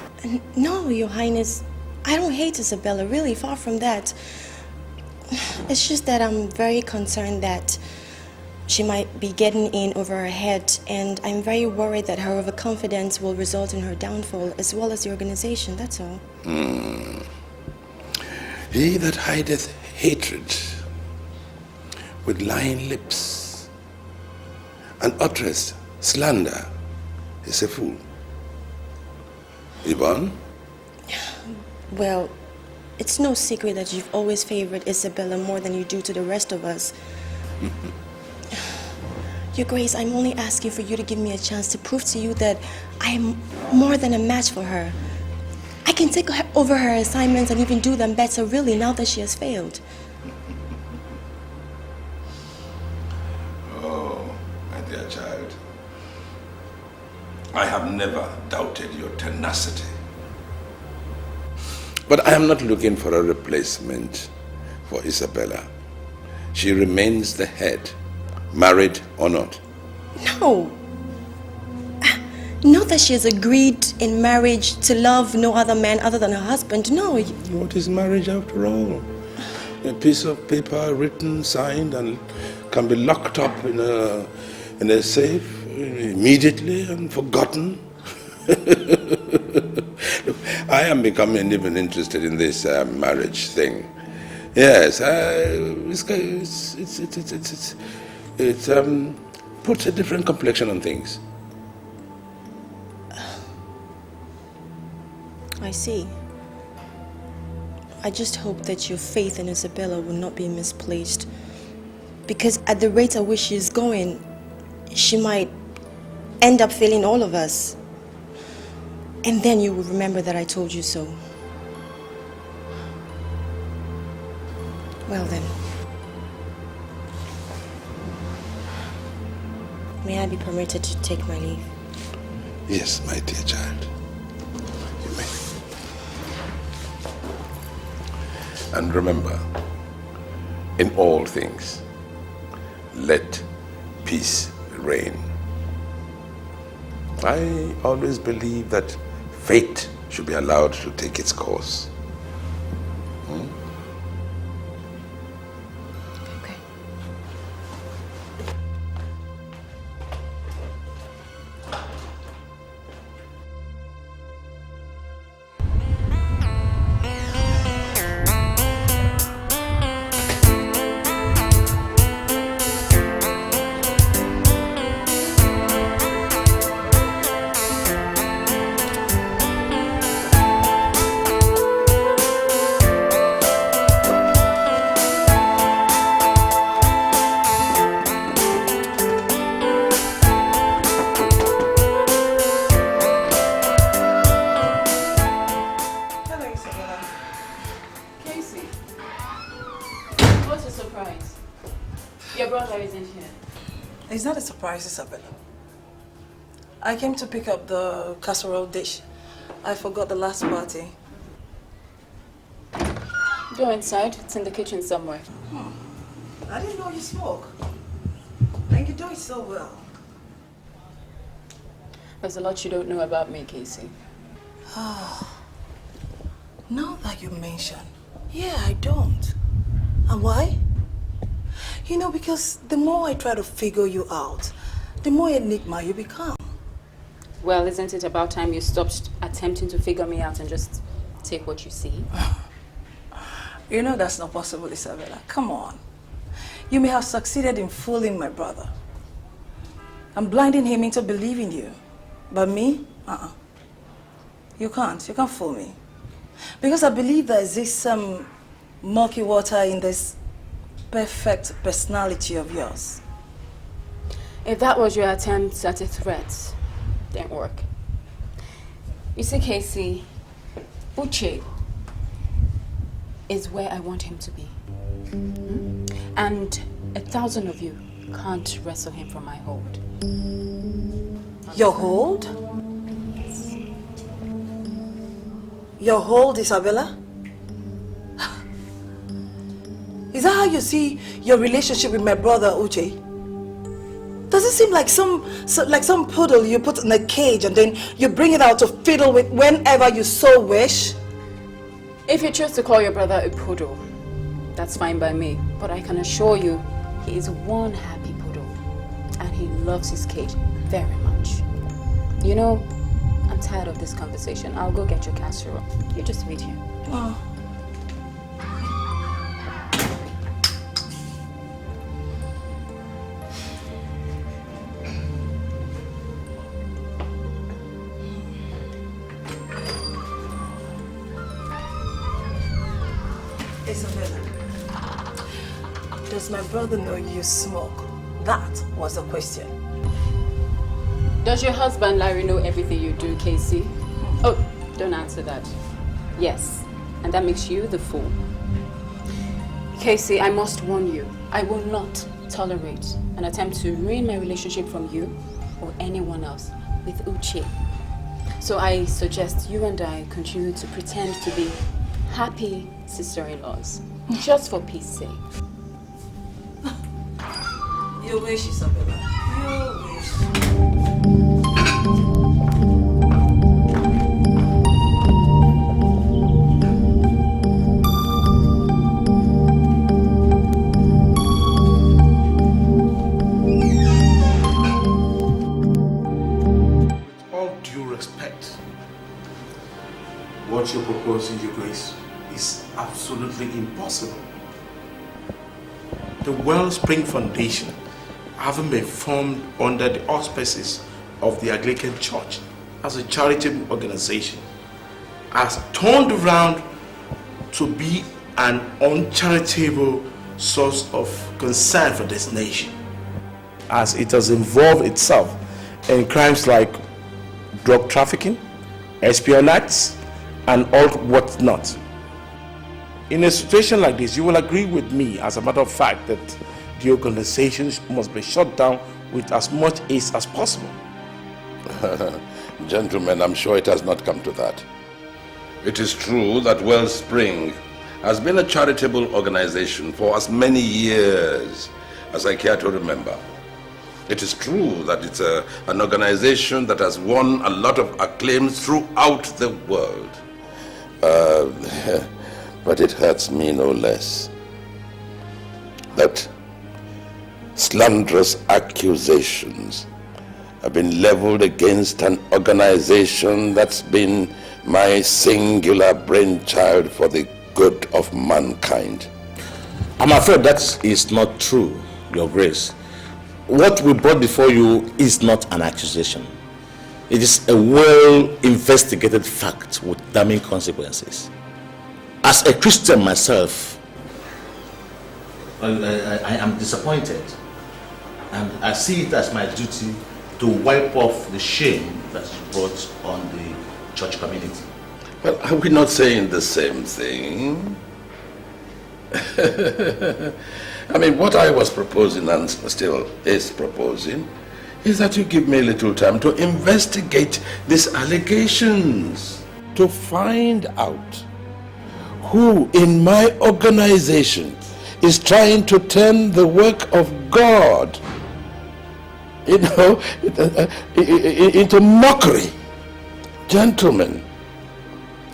No, Your Highness. I don't hate Isabella, really, far from that. It's just that I'm very concerned that she might be getting in over her head, and I'm very worried that her overconfidence will result in her downfall, as well as the organization, that's all. He that hideth hatred with lying lips and uttereth slander is a fool. Yvonne? Well, it's no secret that you've always favored Isabella more than you do to the rest of us. Your Grace, I'm only asking for you to give me a chance to prove to you that I am more than a match for her. I can take over her assignments and even do them better, really, now that she has failed. Oh, my dear child. I have never doubted your tenacity. But I am not looking for a replacement for Isabella. She remains the head, married or not. No. Not that she has agreed in marriage to love no other man other than her husband, no. What is marriage after all? A piece of paper written, signed, and can be locked up in a safe immediately and forgotten. Look, I am becoming even interested in this marriage thing. Yes, it puts a different complexion on things. I see. I just hope that your faith in Isabella will not be misplaced. Because at the rate at which she's going, she might end up failing all of us. And then you will remember that I told you so. Well then. May I be permitted to take my leave? Yes, my dear child. You may. And remember, in all things, let peace reign. I always believe that fate should be allowed to take its course. Isabella. I came to pick up the casserole dish. I forgot the last party. Go inside. It's in the kitchen somewhere. I didn't know you smoke. And you do it so well. There's a lot you don't know about me, Casey. Now that you mention, yeah, I don't. And why? You know, because the more I try to figure you out, the more enigma you become. Well, isn't it about time you stopped attempting to figure me out and just take what you see? You know that's not possible, Isabella. Come on. You may have succeeded in fooling my brother. I'm blinding him into believing you. But me? You can't fool me. Because I believe there is this murky water in this perfect personality of yours. If that was your attempt at a threat, didn't work. You see, Casey, Uche is where I want him to be. And 1,000 of you can't wrestle him from my hold. Your hold? Yes. Your hold, Isabella? Is that how you see your relationship with my brother, Uche? Does it seem like some poodle you put in a cage and then you bring it out to fiddle with whenever you so wish? If you choose to call your brother a poodle, that's fine by me. But I can assure you, he is one happy poodle. And he loves his cage very much. You know, I'm tired of this conversation. I'll go get your casserole. You just wait here. Oh. Isabella, does my brother know you smoke? That was the question. Does your husband Larry know everything you do, Casey? Oh, don't answer that. Yes, and that makes you the fool. Casey, I must warn you, I will not tolerate an attempt to ruin my relationship from you or anyone else with Uche. So I suggest you and I continue to pretend to be happy sister-in-laws, just for peace sake. You wish, Isabella. You wish. With all due respect, what you're proposing, Your Grace, is absolutely impossible. The Wellspring Foundation, having been formed under the auspices of the Anglican Church as a charitable organization, has turned around to be an uncharitable source of concern for this nation, as it has involved itself in crimes like drug trafficking, espionage, and all whatnot. In a situation like this, you will agree with me, as a matter of fact, that the organization must be shut down with as much haste as possible. Gentlemen, I'm sure it has not come to that. It is true that Wellspring has been a charitable organization for as many years as I care to remember. It is true that it's an organization that has won a lot of acclaims throughout the world. But it hurts me no less that slanderous accusations have been leveled against an organization that's been my singular brainchild for the good of mankind. I'm afraid that is not true, Your Grace. What we brought before you is not an accusation. It is a well-investigated fact with damning consequences. As a Christian myself, I am disappointed, and I see it as my duty to wipe off the shame that is brought on the church community. Well, are we not saying the same thing? I mean, what I was proposing and still is proposing is that you give me a little time to investigate these allegations, to find out who in my organization is trying to turn the work of God, into mockery. Gentlemen,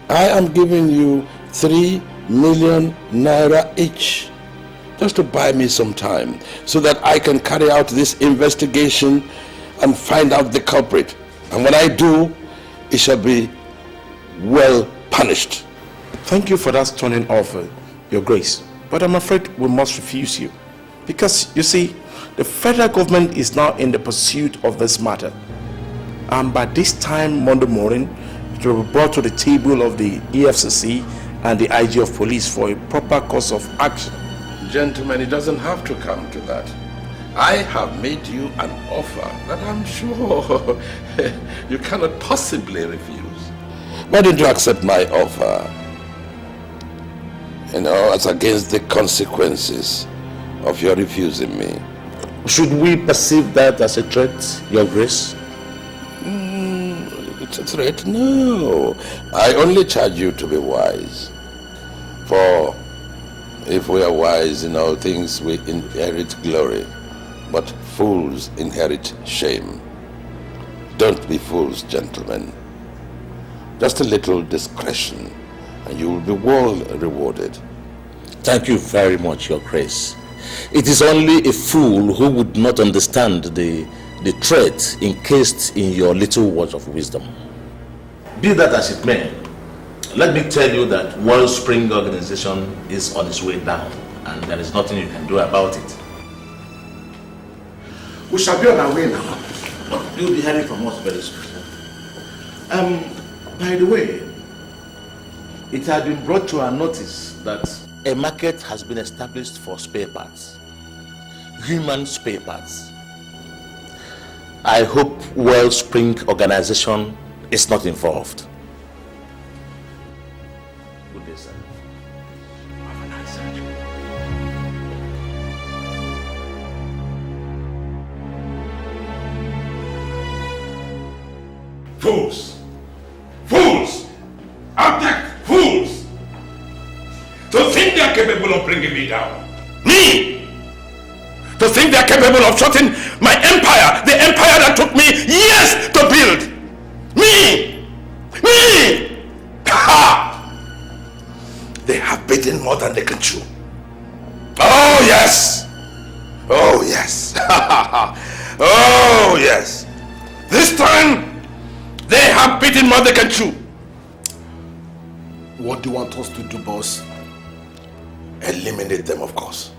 I am giving you 3 million naira each, just to buy me some time, so that I can carry out this investigation and find out the culprit. And when I do, it shall be well punished. Thank you for that stunning offer, Your Grace. But I'm afraid we must refuse you. Because, you see, the federal government is now in the pursuit of this matter. And by this time Monday morning, it will be brought to the table of the EFCC and the IG of police for a proper course of action. Gentlemen, it doesn't have to come to that. I have made you an offer that I'm sure you cannot possibly refuse. Why didn't you accept my offer? As against the consequences of your refusing me. Should we perceive that as a threat, Your Grace? threat? No. I only charge you to be wise. For if we are wise in all things, we inherit glory. But fools inherit shame. Don't be fools, gentlemen. Just a little discretion, and you will be well rewarded. Thank you very much, Your Grace. It is only a fool who would not understand the threat encased in your little words of wisdom. Be that as it may, let me tell you that Wellspring Organization is on its way down, and there is nothing you can do about it. We shall be on our way now. You'll be hearing from us very soon. By the way, it had been brought to our notice that a market has been established for spare parts. Human spare parts. I hope Wellspring Organization is not involved. Good day, sir. Have a nice day. Fools! Fools! Abject fools! To think they are capable of bringing me down. Me! To think they are capable of shutting my empire, the empire that took me years to build. Me! Me! Ha! They have bitten more than they can chew. Oh yes! Oh yes! Oh yes! This time, they have bitten more than they can chew. What do you want us to do, boss? Eliminate them, of course.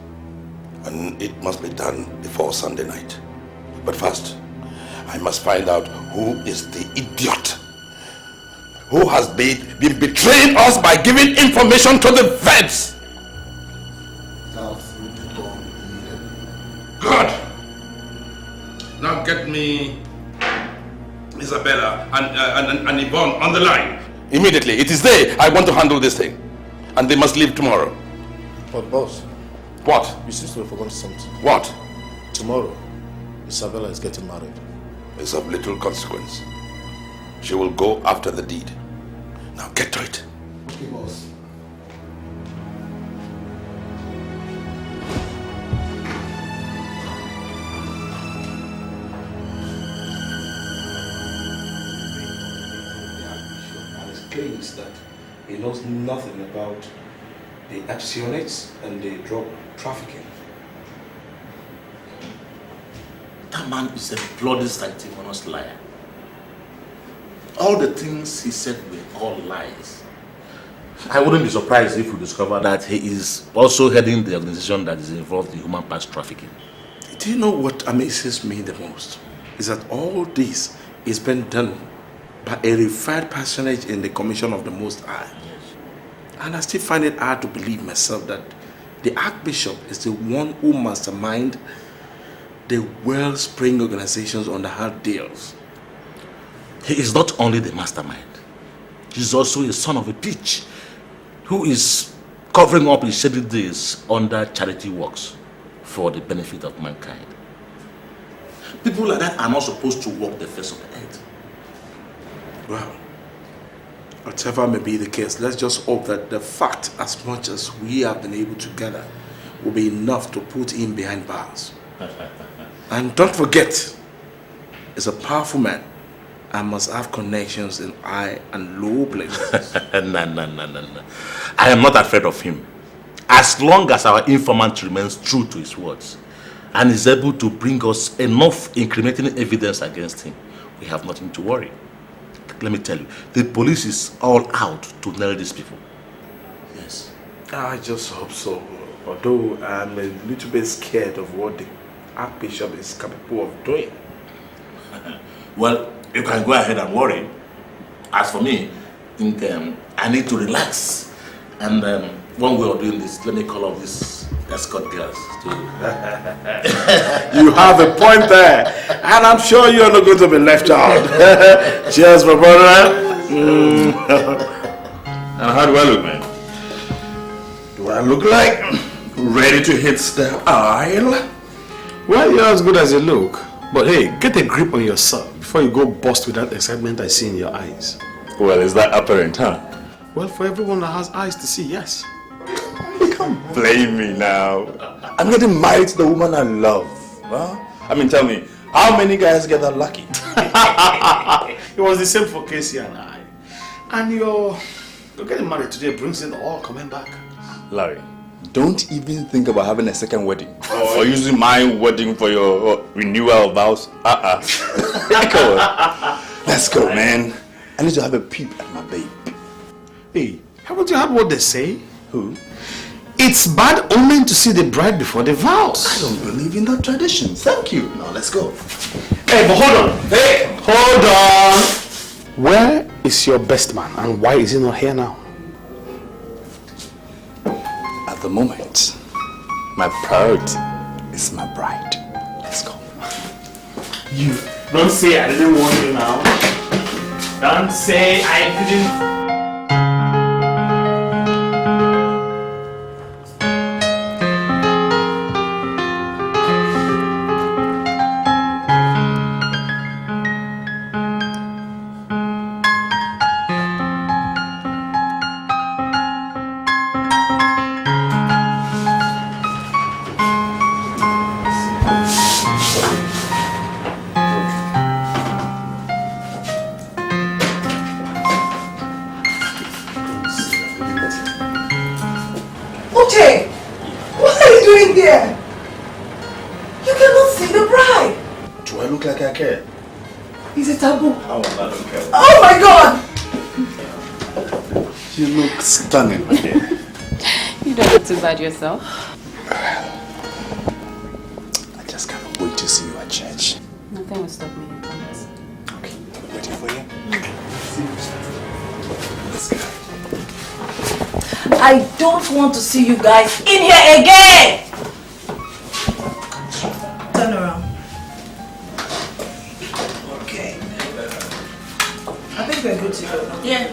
And it must be done before Sunday night. But first, I must find out who is the idiot who has been betraying us by giving information to the vets. Good. Now get me Isabella and Yvonne on the line. Immediately. It is they I want to handle this thing. And they must leave tomorrow. But boss. What? You seem to have forgotten something. What? Tomorrow, Isabella is getting married. It's of little consequence. She will go after the deed. Now get to it. Okay, boss. Claims that he knows nothing about the actionates and the drug trafficking. That man is a bloody sanctimonious liar. All the things he said were all lies. I wouldn't be surprised if we discover that he is also heading the organization that is involved in human parts trafficking. Do you know what amazes me the most? Is that all this is being done by a revered personage in the Commission of the Most High. Yes. And I still find it hard to believe myself that the Archbishop is the one who masterminds the Wellspring organizations on the hard deals. He is not only the mastermind, he is also a son of a bitch who is covering up his shady days under charity works for the benefit of mankind. People like that are not supposed to walk the face of the earth. Well, whatever may be the case, let's just hope that the fact, as much as we have been able to gather, will be enough to put him behind bars. And don't forget, he's a powerful man and must have connections in high and low places. No. I am not afraid of him. As long as our informant remains true to his words and is able to bring us enough incriminating evidence against him, we have nothing to worry. Let me tell you, the police is all out to nail these people. Yes. I just hope so. Although I'm a little bit scared of what the Archbishop is capable of doing. Well, you can go ahead and worry. As for me, I think I need to relax. And when we are doing this, let me call up these escort girls too. You have a point there. And I'm sure you're not going to be left out. Cheers, my brother. And how do I look, man? Do I look like ready to hit the aisle? Well, you're as good as you look. But hey, get a grip on yourself Before you go bust with that excitement I see in your eyes. Well, is that apparent, huh? Well, for everyone that has eyes to see, yes. You can't blame me now. I'm getting married to the woman I love. Huh? I mean, tell me, how many guys get that lucky? It was the same for Casey and I. And you're getting married today brings it all coming back. Larry, don't even think about having a second wedding. Or using my wedding for your renewal vows. Come on. Let's go, man. I need to have a peep at my babe. Hey, haven't you heard what they say? Who? It's bad omen to see the bride before the vows. I don't believe in that tradition. Thank you. Now let's go. Hey, but hold on. Hey, hold on. Where is your best man and why is he not here now? At the moment, my priority is my bride. Let's go. You don't say I didn't want you now. Don't say I didn't. Uche! What are you doing there? You cannot see the bride! Do I look like I care? Is it taboo? I don't care. Oh my god! You look stunning, my dear. You don't look too bad yourself. I just can't wait to see you at church. Nothing will stop me, I promise. Okay, I'll be waiting for you. Let's go. I don't want to see you guys in here again! Turn around. Okay. I think we're good to go now. Yeah.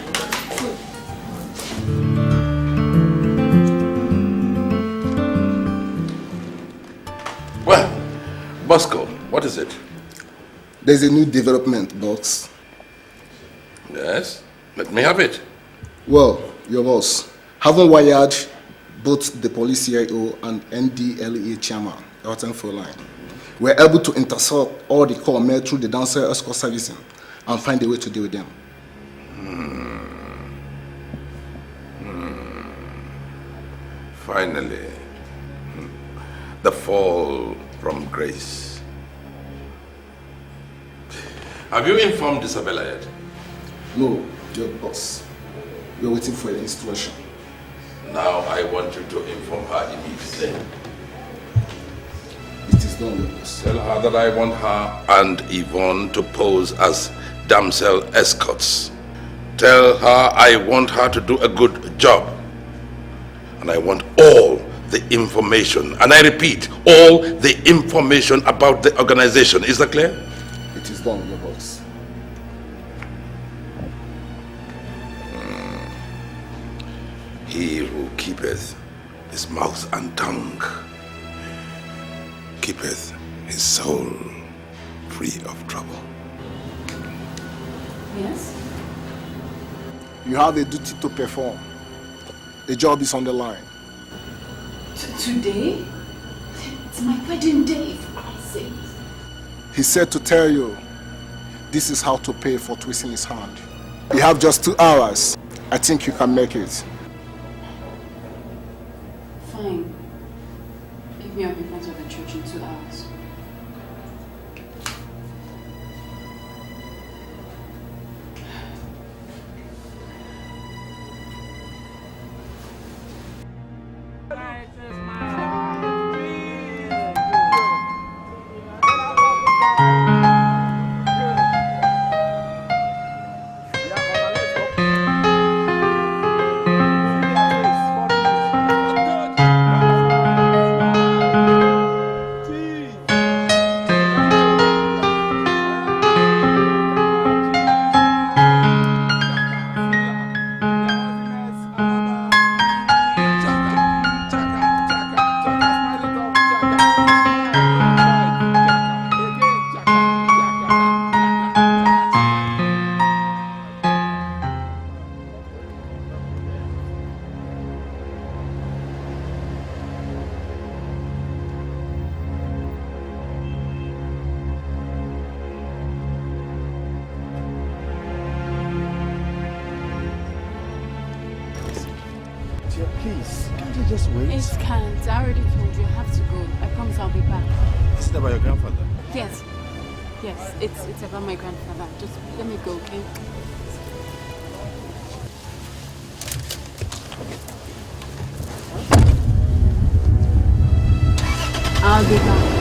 Well, Bosco, what is it? There's a new development, boss. Yes? Let me have it. Well, your boss, having wired both the police CIO and NDLEA chairman, Elton line, we're able to intercept all the call made through the downstairs escort servicing and find a way to deal with them. Finally, the fall from grace. Have you informed Isabella yet? No, your boss. We're waiting for your instruction. Now I want you to inform her immediately. It is done, your boss. Tell her that I want her and Yvonne to pose as damsel escorts. Tell her I want her to do a good job. And I want all the information, and I repeat, all the information about the organization. Is that clear? It is done, your boss. He who keepeth his mouth and tongue keepeth his soul free of trouble. Yes? You have a duty to perform. The job is on the line. Today? It's my wedding day, for Christ's sake. He said to tell you, this is how to pay for twisting his hand. You have just 2 hours. I think you can make it. Fine. Pick me up in front of the church in 2 hours. Cynthia, please, can't you just wait? It can't. I already told you I have to go. I promise I'll be back. Is it about your grandfather? Yes. Yes, it's about my grandfather. Just let me go, okay? I'll be back.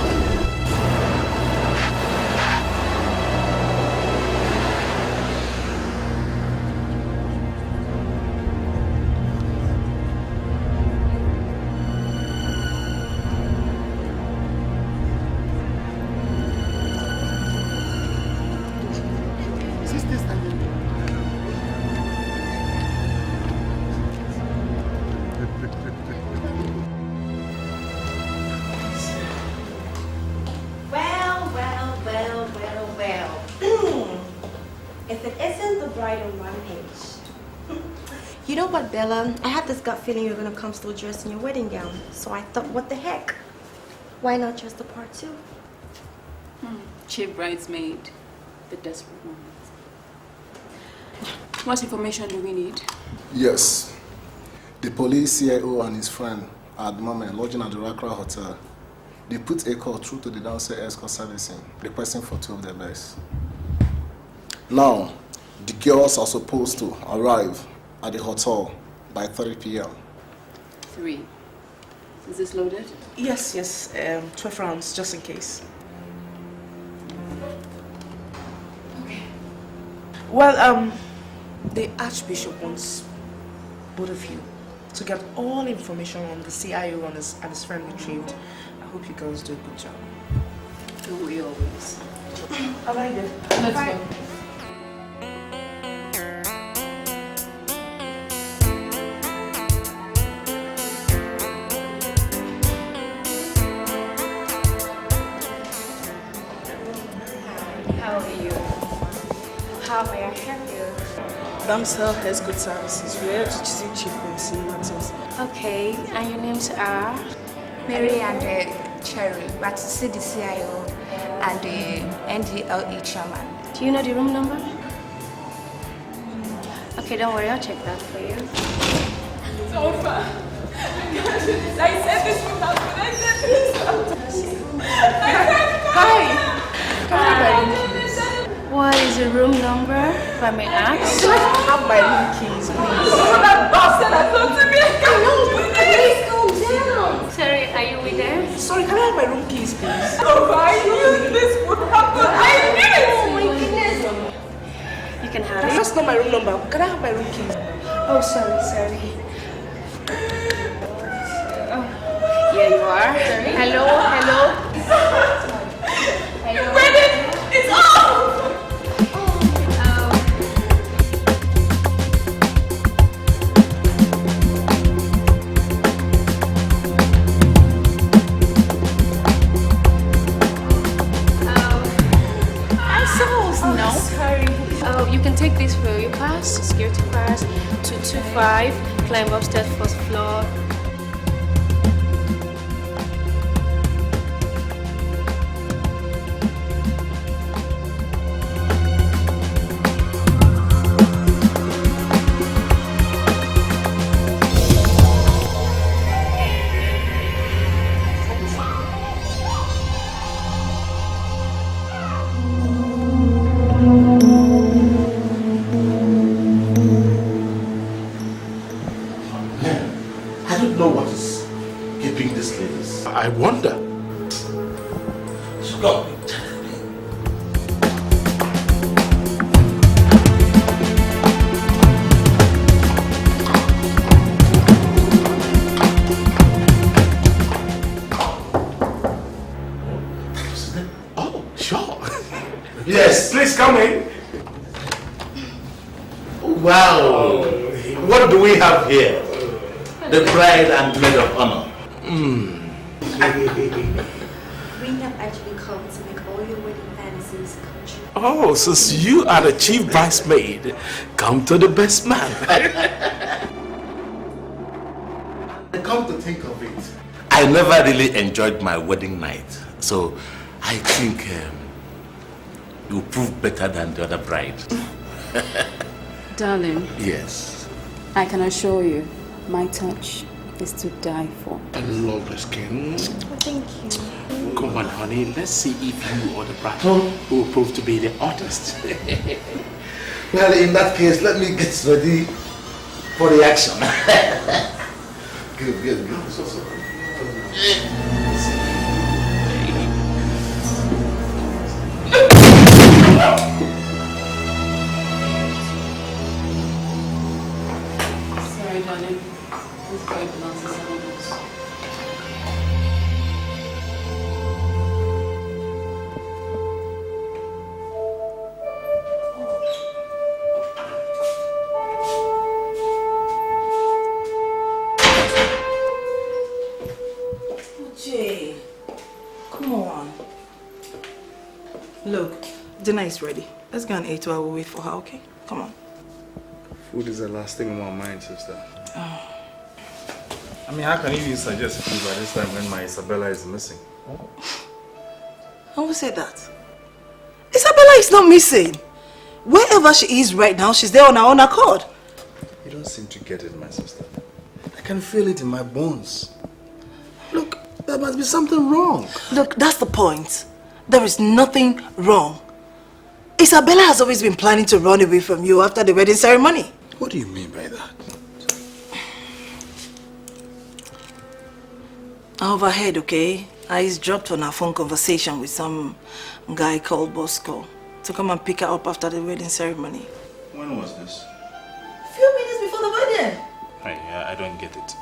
Bella, I had this gut feeling you were gonna come still dressed in your wedding gown. So I thought, what the heck? Why not dress the part too? Cheap bridesmaid, the desperate moment. What information do we need? Yes. The police CIO and his friend are at the moment lodging at the Rakra Hotel. They put a call through to the downstairs escort servicing, requesting for 2 of their best. Now, the girls are supposed to arrive at the hotel by 3 p.m. 3. Is this loaded? Yes, 12 rounds, just in case. Okay. Well, the Archbishop wants both of you to get all information on the CIO and his friend retrieved. I hope you girls do a good job. Don't we always? I like it. Let's go. How may I help you? Damsel has good services. We are choosing cheap in matters. Okay, and your names are? Mary and Cherry. But to see the CIO and the NDLE chairman. Do you know the room number? Okay, don't worry, I'll check that for you. So far. I said this from now. I said this. Hi. What is the room number, if I may ask? Can I have my room keys, please? Oh, that bastard has come to me. Please calm down. Sorry, are you with them? Sorry, can I have my room keys, please? Oh, I knew this would happen. I knew it. Oh my goodness. You can have it. That's not my room number. Can I have my room keys? Oh, sorry. Oh, here you are. Hello. Your wedding is off! No. Sorry. Oh, you can take this for your pass, security pass, 225, climb upstairs, first floor. I wonder. Stop. Oh, sure. Yes. Please come in. Wow. What do we have here? The bride and maid of honor. We have actually come to make all your wedding fantasies come true. Oh, since you are the chief bridesmaid, come to the best man. Come to think of it, I never really enjoyed my wedding night, so I think you prove better than the other bride. Darling. Yes. I can assure you, My touch is to die for. I love the skin. Thank you. Come on, honey. Let's see if you or the bride will prove to be the artist. Well, in that case, let me get ready for the action. Good. Sorry, darling. This boy belongs to someone else. Uche, come on. Look, dinner is ready. Let's go and eat while we wait for her, okay? Come on. Food is the last thing on my mind, sister. I mean, how can you even suggest food by this time when my Isabella is missing? And who said that? Isabella is not missing. Wherever she is right now, she's there on her own accord. You don't seem to get it, my sister. I can feel it in my bones. Look, there must be something wrong. Look, that's the point. There is nothing wrong. Isabella has always been planning to run away from you after the wedding ceremony. What do you mean by that? I overheard, okay? I dropped on her phone conversation with some guy called Bosco to come and pick her up after the wedding ceremony. When was this? A few minutes before the wedding. I don't get it.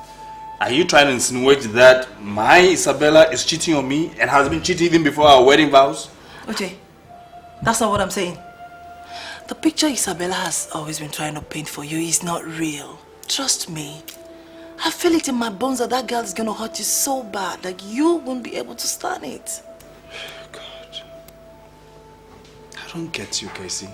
Are you trying to insinuate that my Isabella is cheating on me and has been cheating even before our wedding vows? Uche, that's not what I'm saying. The picture Isabella has always been trying to paint for you is not real. Trust me. I feel it in my bones that girl is going to hurt you so bad that you won't be able to stand it. God. I don't get you, Casey.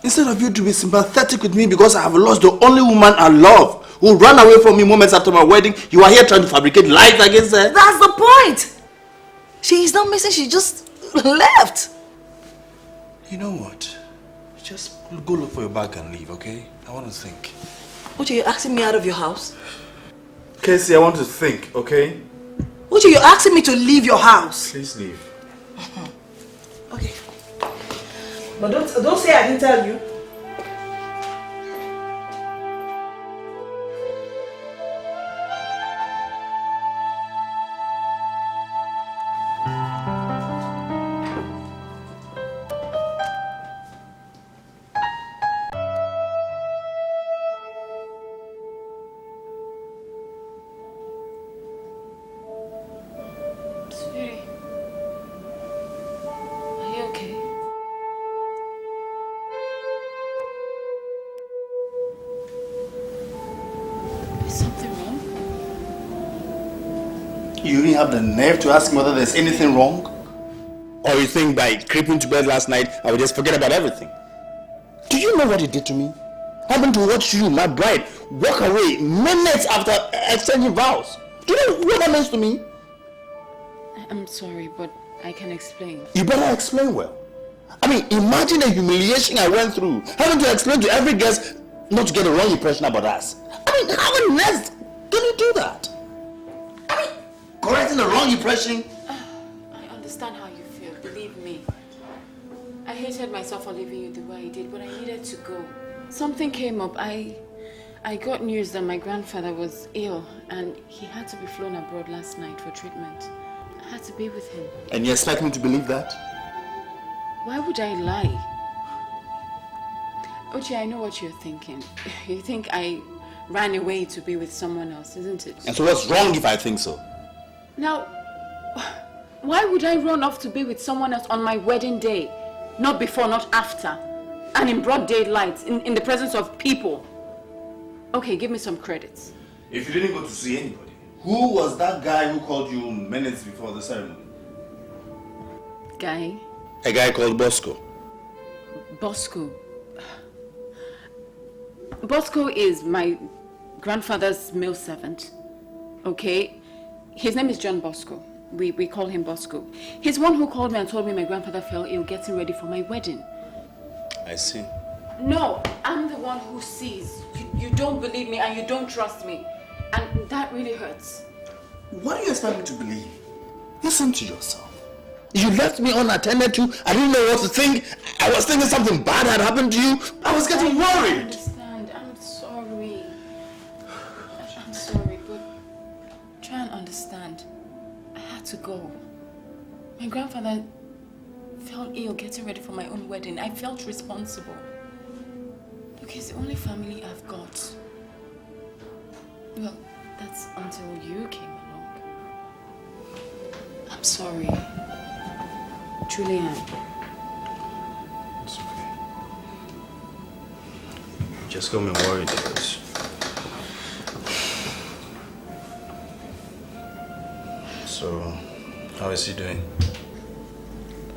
Instead of you to be sympathetic with me because I have lost the only woman I love who ran away from me moments after my wedding, you are here trying to fabricate lies against her. That's the point! She is not missing, she just left. You know what? Just go look for your bag and leave, okay? I want to think. Uche, you're asking me out of your house? Casey, I want to think, okay? Uche, you're asking me to leave your house? Please leave. Okay. But don't say I didn't tell you. You even have the nerve to ask me whether there's anything wrong? Or you think by creeping to bed last night, I would just forget about everything? Do you know what it did to me? Having to watch you, my bride, walk away minutes after exchanging vows. Do you know what that means to me? I'm sorry, but I can explain. You better explain well. I mean, imagine the humiliation I went through, having to explain to every guest not to get the wrong impression about us. I mean, how on earth can you do that? I mean, correcting the wrong impression. I understand how you feel, believe me. I hated myself for leaving you the way I did, but I needed to go. Something came up. I got news that my grandfather was ill and he had to be flown abroad last night for treatment. I had to be with him. And you expect me to believe that? Why would I lie? Uche, I know what you're thinking. You think I ran away to be with someone else, isn't it? And so what's wrong if I think so? Now, why would I run off to be with someone else on my wedding day? Not before, not after. And in broad daylight, in the presence of people. Okay, give me some credits. If you didn't go to see anybody, who was that guy who called you minutes before the ceremony? Guy? A guy called Bosco. Bosco. Bosco is my grandfather's male servant. Okay? His name is John Bosco. We call him Bosco. He's one who called me and told me my grandfather fell ill getting ready for my wedding. I see. No, I'm the one who sees. You don't believe me and you don't trust me. And that really hurts. What do you expect me to believe? Listen to yourself. You left me unattended to. I didn't know what to think. I was thinking something bad had happened to you. I was getting worried. I understand. I'm sorry. I'm sorry, but try and understand. I had to go. My grandfather fell ill getting ready for my own wedding. I felt responsible. Look, he's the only family I've got. Well, that's until you came along. I'm sorry. Truly am. It's okay. You just got me worried because... So, how is he doing?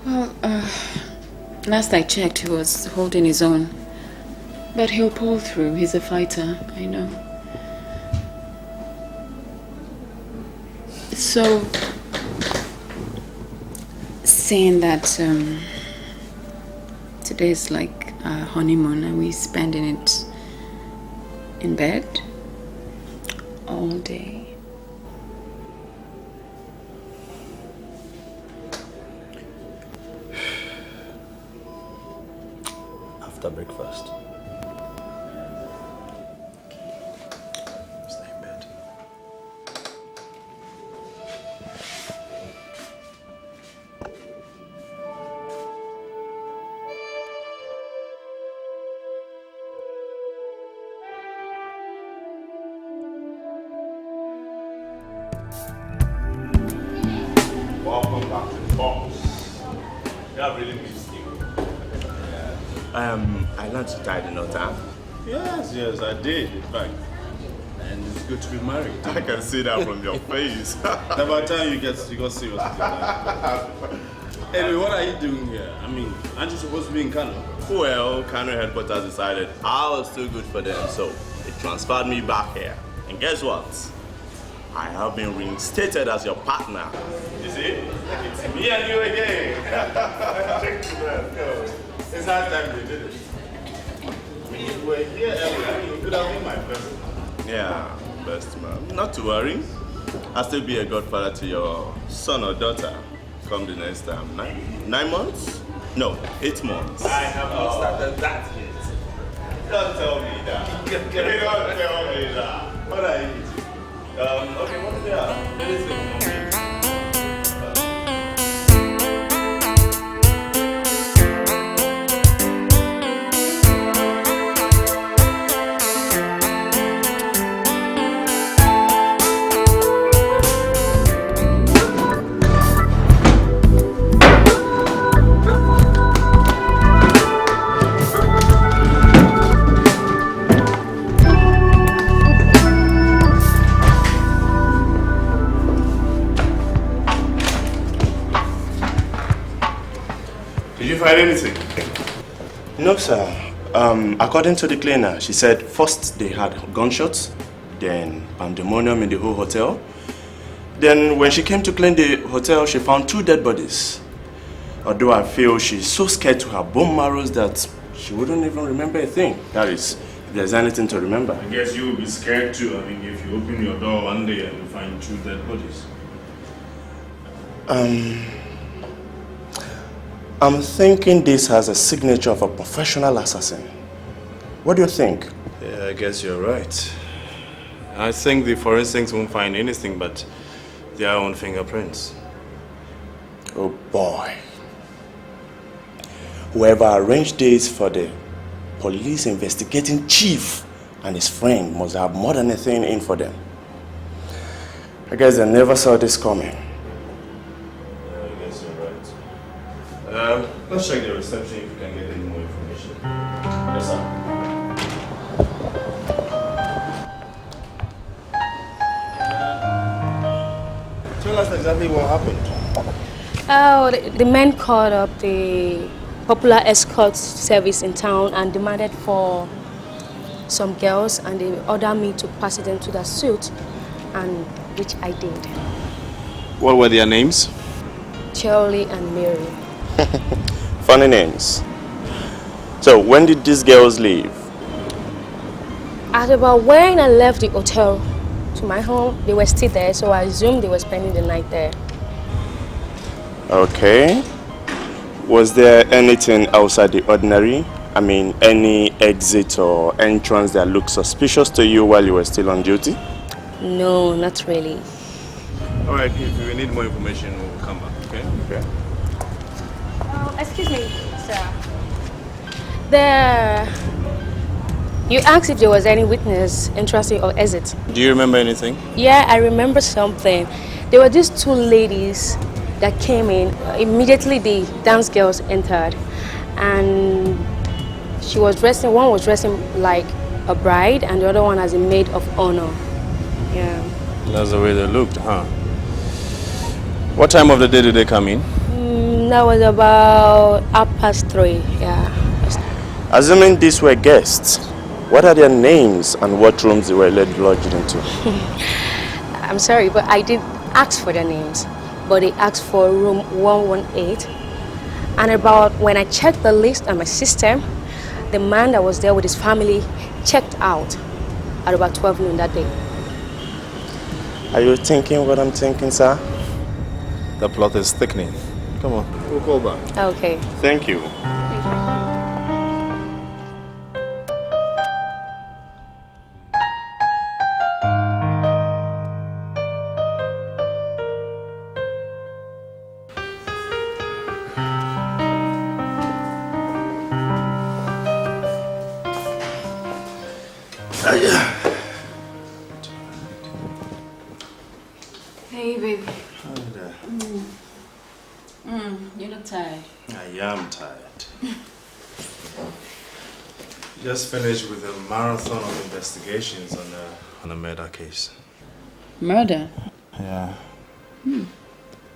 Well, last I checked, he was holding his own. But he'll pull through. He's a fighter, I know. So, saying that today is like our honeymoon and we're spending it in bed all day. After breakfast. Welcome back to the box. Yeah, I really missed you. I learned to tie the knot, huh? Yes, I did, in fact. And it's good to be married. I can see that from your face. About time you got serious with that. Anyway, what are you doing here? I mean, aren't you supposed to be in Kano? Well, Kano headquarters decided I was too good for them, so they transferred me back here. And guess what? I have been reinstated as your partner. You see? It's me and you again. It's hard time we did it. When you were here earlier, you could have been my person. Yeah, best man. Not to worry. I'll still be a godfather to your son or daughter come the next time. 9 months? No, 8 months. I have not started that yet. Don't tell me that. Don't tell me that. What are you eating? Okay, what is that? Let me see. Find anything? No, sir. According to the cleaner, she said first they had gunshots, then pandemonium in the whole hotel. Then when she came to clean the hotel, she found 2 dead bodies. Although I feel she's so scared to her bone marrows that she wouldn't even remember a thing. That is, if there's anything to remember. I guess you will be scared too. I mean, if you open your door one day and you find 2 dead bodies. I'm thinking this has a signature of a professional assassin. What do you think? Yeah, I guess you're right. I think the forensics won't find anything but their own fingerprints. Oh boy. Whoever arranged this for the police investigating chief and his friend must have more than a thing in for them. I guess they never saw this coming. Let's check the reception if we can get any more information. Yes, sir. Tell us exactly what happened. Oh, the men called up the popular escort service in town and demanded for some girls, and they ordered me to pass them to the suite, and which I did. What were their names? Charlie and Mary. Funny names. So when did these girls leave? At about when I left the hotel to my home, they were still there, so I assumed they were spending the night there. Okay. Was there anything outside the ordinary? I mean, any exit or entrance that looked suspicious to you while you were still on duty? No, not really. All right, if we need more information, we'll come back, okay? Okay. Excuse me, sir. You asked if there was any witness interested or exit. Do you remember anything? Yeah, I remember something. There were these two ladies that came in. Immediately the dance girls entered, and one was dressing like a bride and the other one as a maid of honor. Yeah. That's the way they looked, huh? What time of the day did they come in? That was about 3:30, yeah. Assuming these were guests, what are their names and what rooms they were lodged into? I'm sorry, but I did ask for their names, but they asked for room 118. And about when I checked the list on my system, the man that was there with his family checked out at about 12 noon that day. Are you thinking what I'm thinking, sir? The plot is thickening. Come on, we'll call back. Okay. Thank you. Hey, baby. Hi there. You look tired. I am tired. Just finished with a marathon of investigations on a murder case. Murder? Yeah.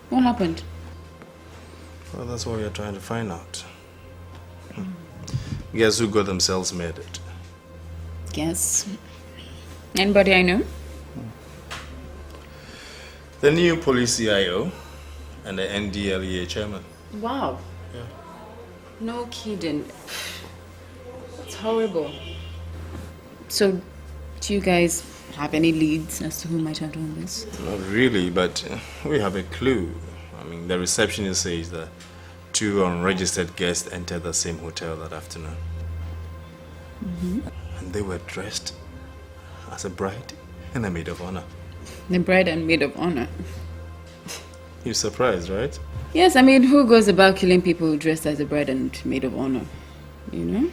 What happened? Well, that's what we are trying to find out. Guess who got themselves murdered? Guess. Anybody I know? The new police CIO and the NDLEA chairman. Wow. Yeah. No kidding. It's horrible. So, do you guys have any leads as to who might have done this? Not really, but we have a clue. I mean, the receptionist says that 2 unregistered guests entered the same hotel that afternoon. And they were dressed as a bride and a maid of honor. The bride and maid of honor. You're surprised, right? Yes, I mean, who goes about killing people dressed as a bride and maid of honor? You know?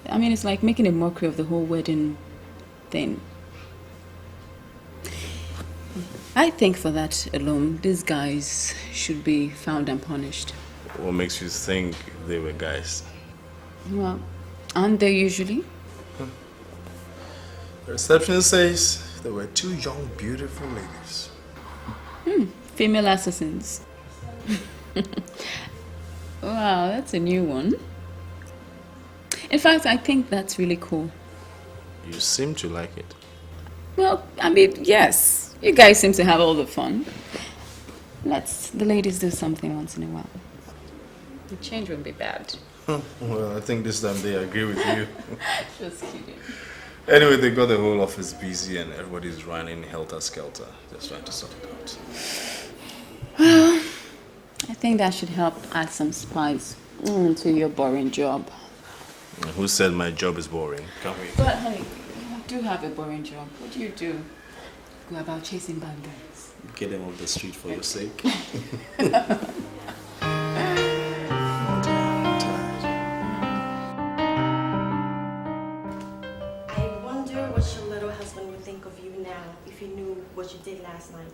I mean, it's like making a mockery of the whole wedding thing. I think for that alone, these guys should be found and punished. What makes you think they were guys? Well, aren't they usually? The receptionist says there were 2 young, beautiful ladies. Female assassins. Wow, that's a new one. In fact, I think that's really cool. You seem to like it. Well, I mean, yes. You guys seem to have all the fun. Let's the ladies do something once in a while. The change won't be bad. Well, I think this time they agree with you. Just kidding. Anyway, they got the whole office busy and everybody's running helter-skelter. Just trying to sort it out. Well, I think that should help add some spice to your boring job. Who said my job is boring? Can't we? But honey, you do have a boring job. What do you do? Go about chasing bad guys. Get them off the street for your sake. I wonder what your little husband would think of you now if he knew what you did last night.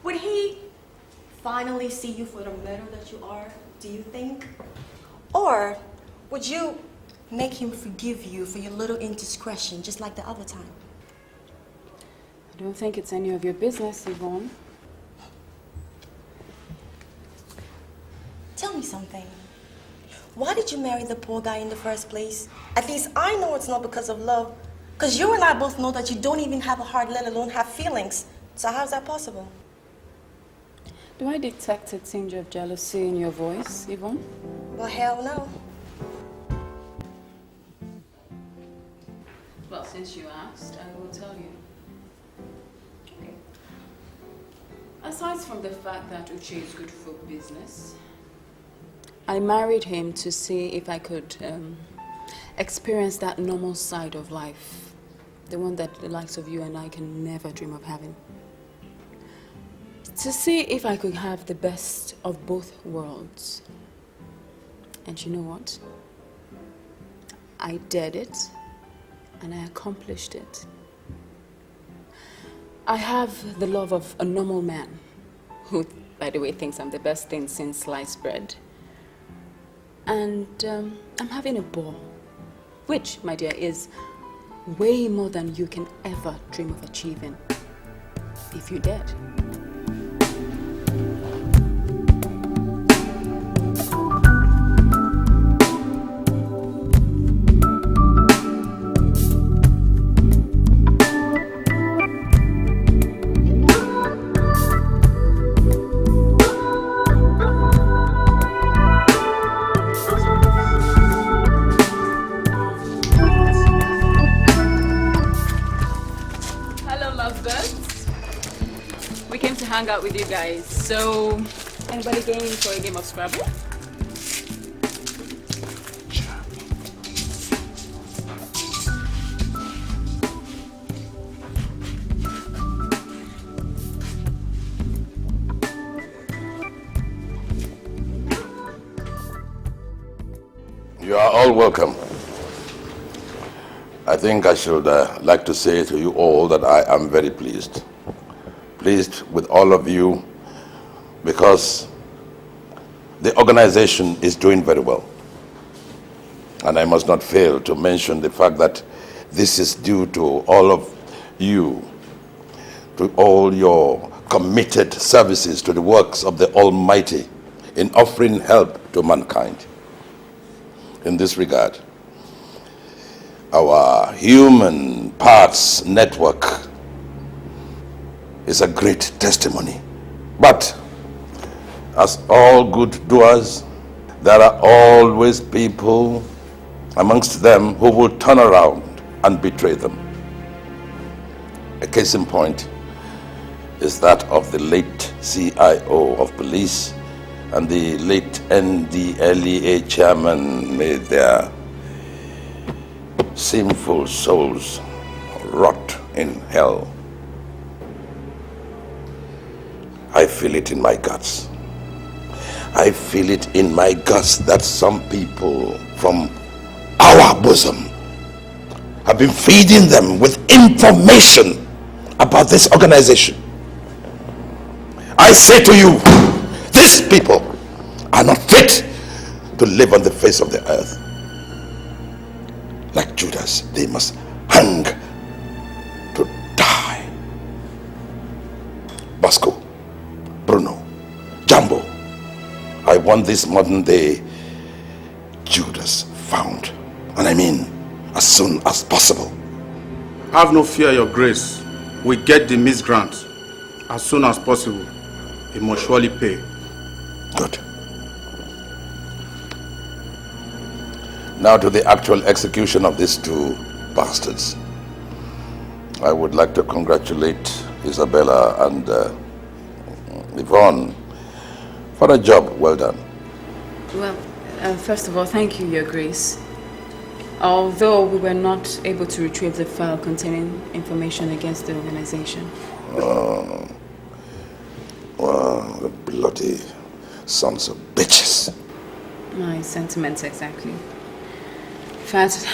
Would he finally see you for the murderer that you are, do you think? Or would you make him forgive you for your little indiscretion, just like the other time? I don't think it's any of your business, Yvonne. Tell me something. Why did you marry the poor guy in the first place? At least I know it's not because of love. Because you and I both know that you don't even have a heart, let alone have feelings. So how's that possible? Do I detect a tinge of jealousy in your voice, Yvonne? Well, hell no. Well, since you asked, I will tell you. Okay. Aside from the fact that Uche is good for business, I married him to see if I could experience that normal side of life. The one that the likes of you and I can never dream of having. To see if I could have the best of both worlds. And you know what? I did it, and I accomplished it. I have the love of a normal man, who, by the way, thinks I'm the best thing since sliced bread. And I'm having a ball, which, my dear, is way more than you can ever dream of achieving, if you dared. Hang out with you guys. So, anybody game for a game of Scrabble? You are all welcome. I think I should like to say to you all that I am very pleased. Pleased with all of you because the organization is doing very well. And I must not fail to mention the fact that this is due to all of you, to all your committed services to the works of the Almighty in offering help to mankind. In this regard, our human parts network is a great testimony. But as all good doers, there are always people amongst them who will turn around and betray them. A case in point is that of the late CIO of police and the late NDLEA chairman. May their sinful souls rot in hell. I feel it in my guts. I feel it in my guts that some people from our bosom have been feeding them with information about this organization. I say to you, these people are not fit to live on the face of the earth. Like Judas, they must hang to die. Bosco, Bruno, Jumbo, I want this modern day Judas found. And I mean, as soon as possible. Have no fear, Your Grace. We get the misgrant as soon as possible. He must surely pay. Good. Now to the actual execution of these two bastards. I would like to congratulate Isabella and Yvonne for a job well done. Well, first of all, thank you, Your Grace. Although we were not able to retrieve the file containing information against the organization. Oh, well, the bloody sons of bitches. My sentiments exactly. In fact,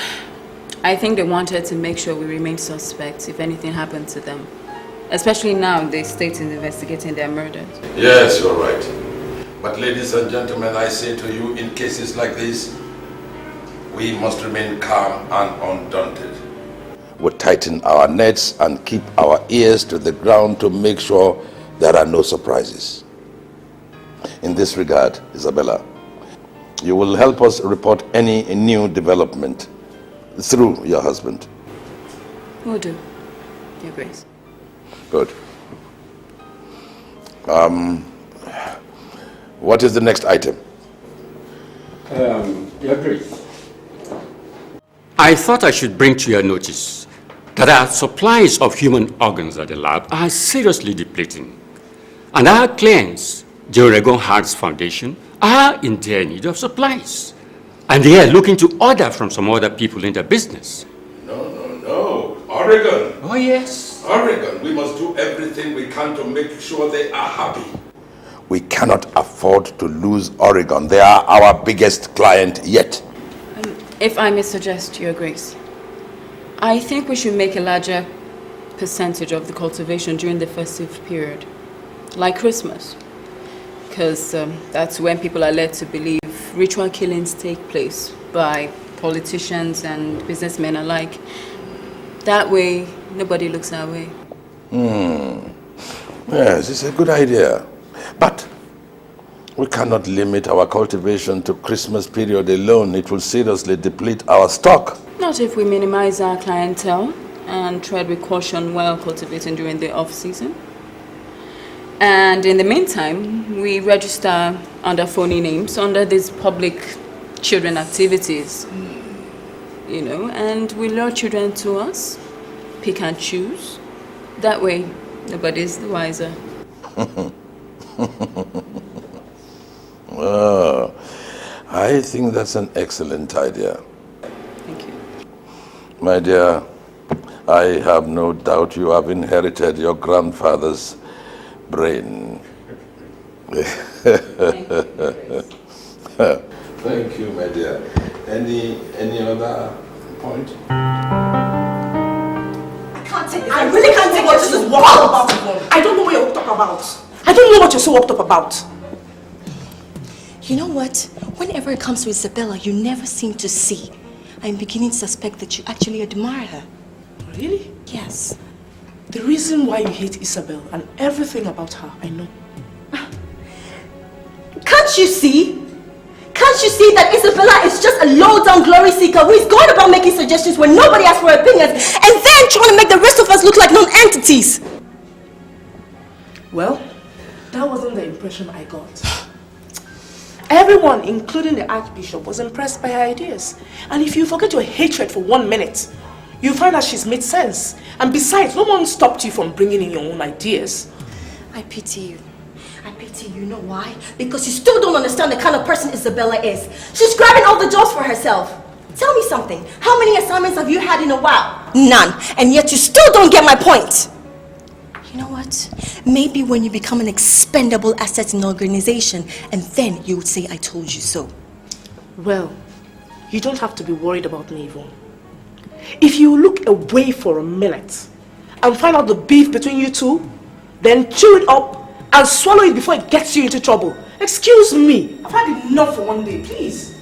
I think they wanted to make sure we remain suspects if anything happened to them. Especially now the state is investigating their murders. Yes, you're right. But ladies and gentlemen, I say to you, in cases like this, we must remain calm and undaunted. We tighten our nets and keep our ears to the ground to make sure there are no surprises. In this regard, Isabella, you will help us report any new development through your husband. Will do, Your Grace. Good. What is the next item? Your Grace, I thought I should bring to your notice that our supplies of human organs at the lab are seriously depleting. And our clients, the Oregon Hearts Foundation, are in their need of supplies. And they are looking to order from some other people in the business. No. Oregon. Oh, yes. Oregon. We must do everything we can to make sure they are happy. We cannot afford to lose Oregon. They are our biggest client yet. If I may suggest, Your Grace, I think we should make a larger percentage of the cultivation during the festive period, like Christmas. Because that's when people are led to believe ritual killings take place by politicians and businessmen alike. That way, nobody looks our way. Yes, it's a good idea. But we cannot limit our cultivation to Christmas period alone. It will seriously deplete our stock. Not if we minimize our clientele and tread with caution while cultivating during the off-season. And in the meantime, we register under phony names under these public children activities, you know, and we lure children to us, pick and choose. That way, nobody's the wiser. Oh, I think that's an excellent idea. Thank you. My dear, I have no doubt you have inherited your grandfather's brain. Thank you, my dear. Any other point? I can't take this. I really can't take what this is all about. I don't know what you're worked up about. I don't know what you're so worked up about. You know what? Whenever it comes to Isabella, you never seem to see. I'm beginning to suspect that you actually admire her. Really? Yes. The reason why you hate Isabel and everything about her, I know. Can't you see? Can't you see that Isabella is just a low-down glory seeker who is going about making suggestions when nobody asks for opinions and then trying to make the rest of us look like non-entities? Well, that wasn't the impression I got. Everyone, including the Archbishop, was impressed by her ideas. And if you forget your hatred for 1 minute, you find that she's made sense. And besides, no one stopped you from bringing in your own ideas. I pity you. I pity you. You know why? Because you still don't understand the kind of person Isabella is. She's grabbing all the jobs for herself. Tell me something. How many assignments have you had in a while? None. And yet you still don't get my point. You know what? Maybe when you become an expendable asset in the organization, and then you would say, I told you so. Well, you don't have to be worried about me, Yvonne. If you look away for a minute and find out the beef between you two, then chew it up and swallow it before it gets you into trouble. Excuse me. I've had enough for one day, please.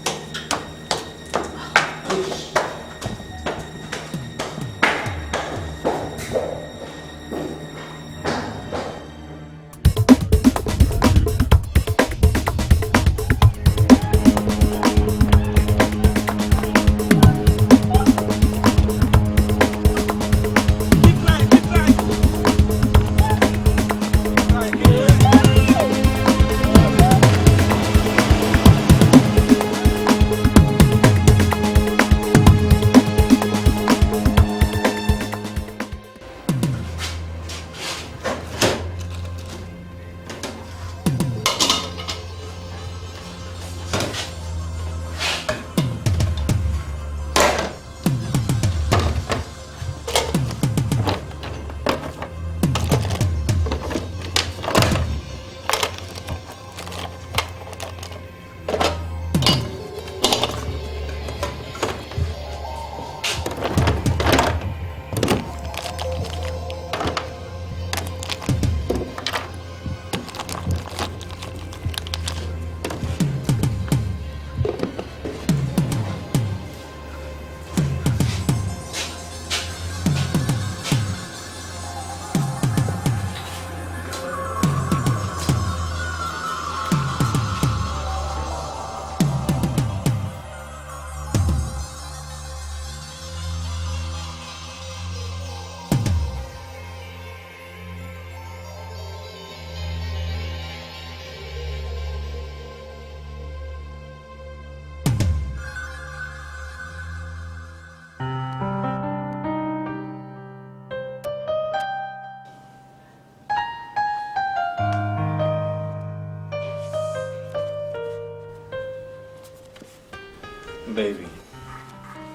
Baby,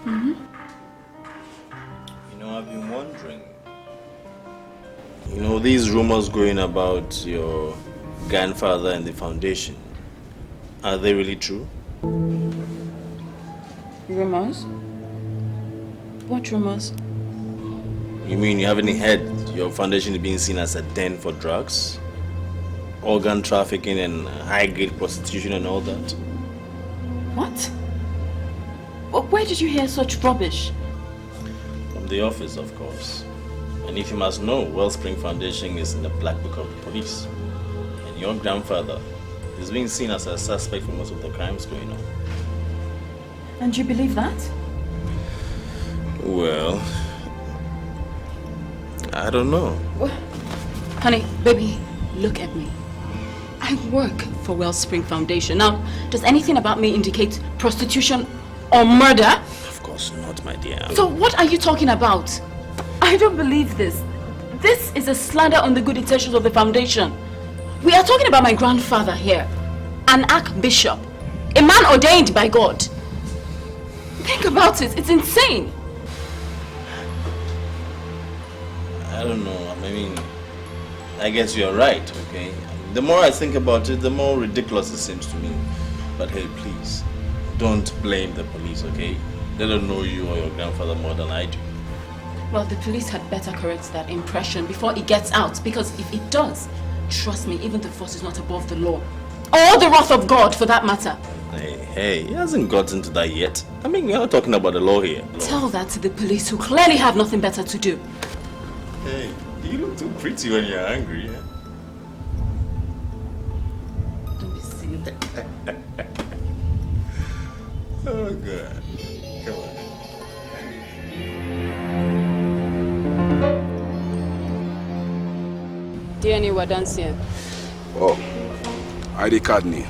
Mm-hmm. you know, I've been wondering. You know, these rumors going about your grandfather and the foundation, are they really true? Rumors? What rumors? You mean you haven't heard your foundation is being seen as a den for drugs? Organ trafficking and high-grade prostitution and all that? What? Where did you hear such rubbish? From the office, of course. And if you must know, Wellspring Foundation is in the black book of the police. And your grandfather is being seen as a suspect for most of the crimes going on. And you believe that? Well, I don't know. Honey, baby, look at me. I work for Wellspring Foundation. Now, does anything about me indicate prostitution or murder? Of course not, my dear. So what are you talking about? I don't believe this. This is a slander on the good intentions of the foundation. We are talking about my grandfather here, an archbishop, a man ordained by God. Think about it, it's insane. I don't know. I mean, I guess you're right, okay? The more I think about it, the more ridiculous it seems to me. But hey, please, don't blame the police, okay? They don't know you or your grandfather more than I do. Well, the police had better correct that impression before it gets out, because if it does, trust me, even the force is not above the law. Or the wrath of God, for that matter. Hey, he hasn't gotten to that yet. I mean, we're not talking about the law here. Tell that to the police, who clearly have nothing better to do. Hey, you look too pretty when you're angry, yeah? Don't be silly. Oh, God. Come on. DNA Wadansia. Oh, ID card ni.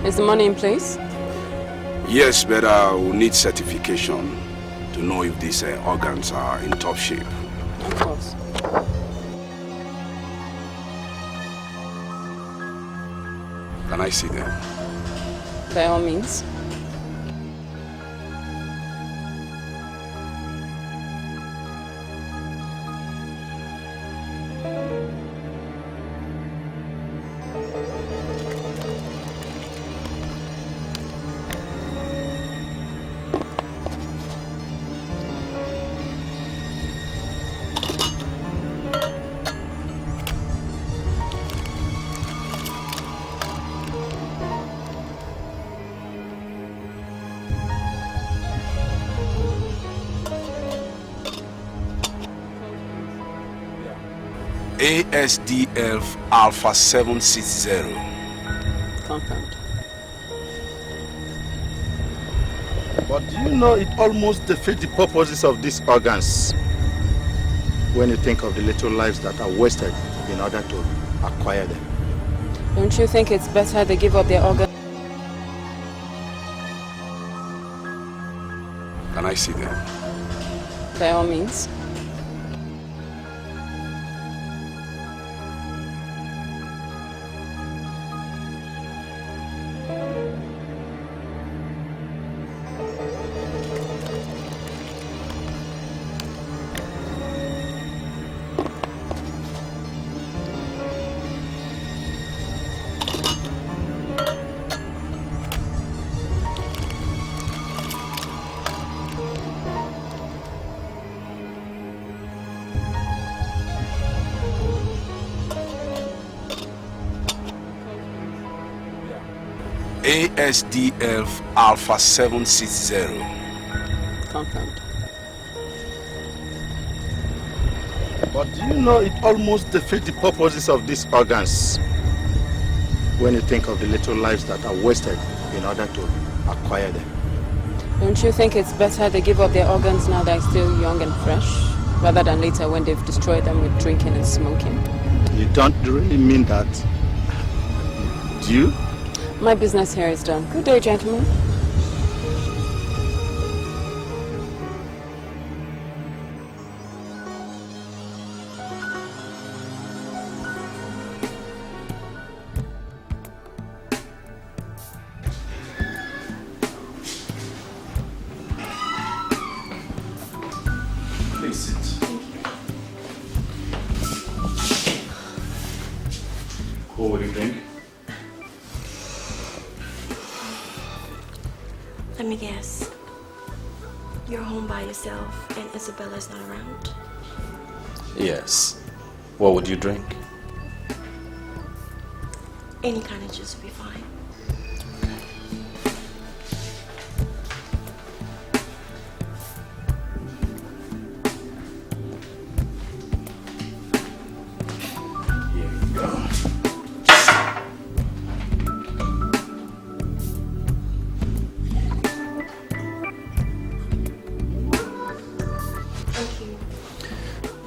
Is the money in place? Yes, but I will need certification to know if these organs are in top shape. Of course. Can I see them? By all means. ASDF Alpha 760. Confirmed. But do you know it almost defeats the purposes of these organs when you think of the little lives that are wasted in order to acquire them? Don't you think it's better they give up their organ? Can I see them? By all means. ASDF Alpha 760. Confirmed. But do you know it almost defeats the purposes of these organs when you think of the little lives that are wasted in order to acquire them? Don't you think it's better they give up their organs now they're still young and fresh, rather than later when they've destroyed them with drinking and smoking? You don't really mean that, do you? My business here is done. Good day, gentlemen. Let me guess. You're home by yourself and Isabella's not around? Yes. What would you drink? Any kind of juice would be fine.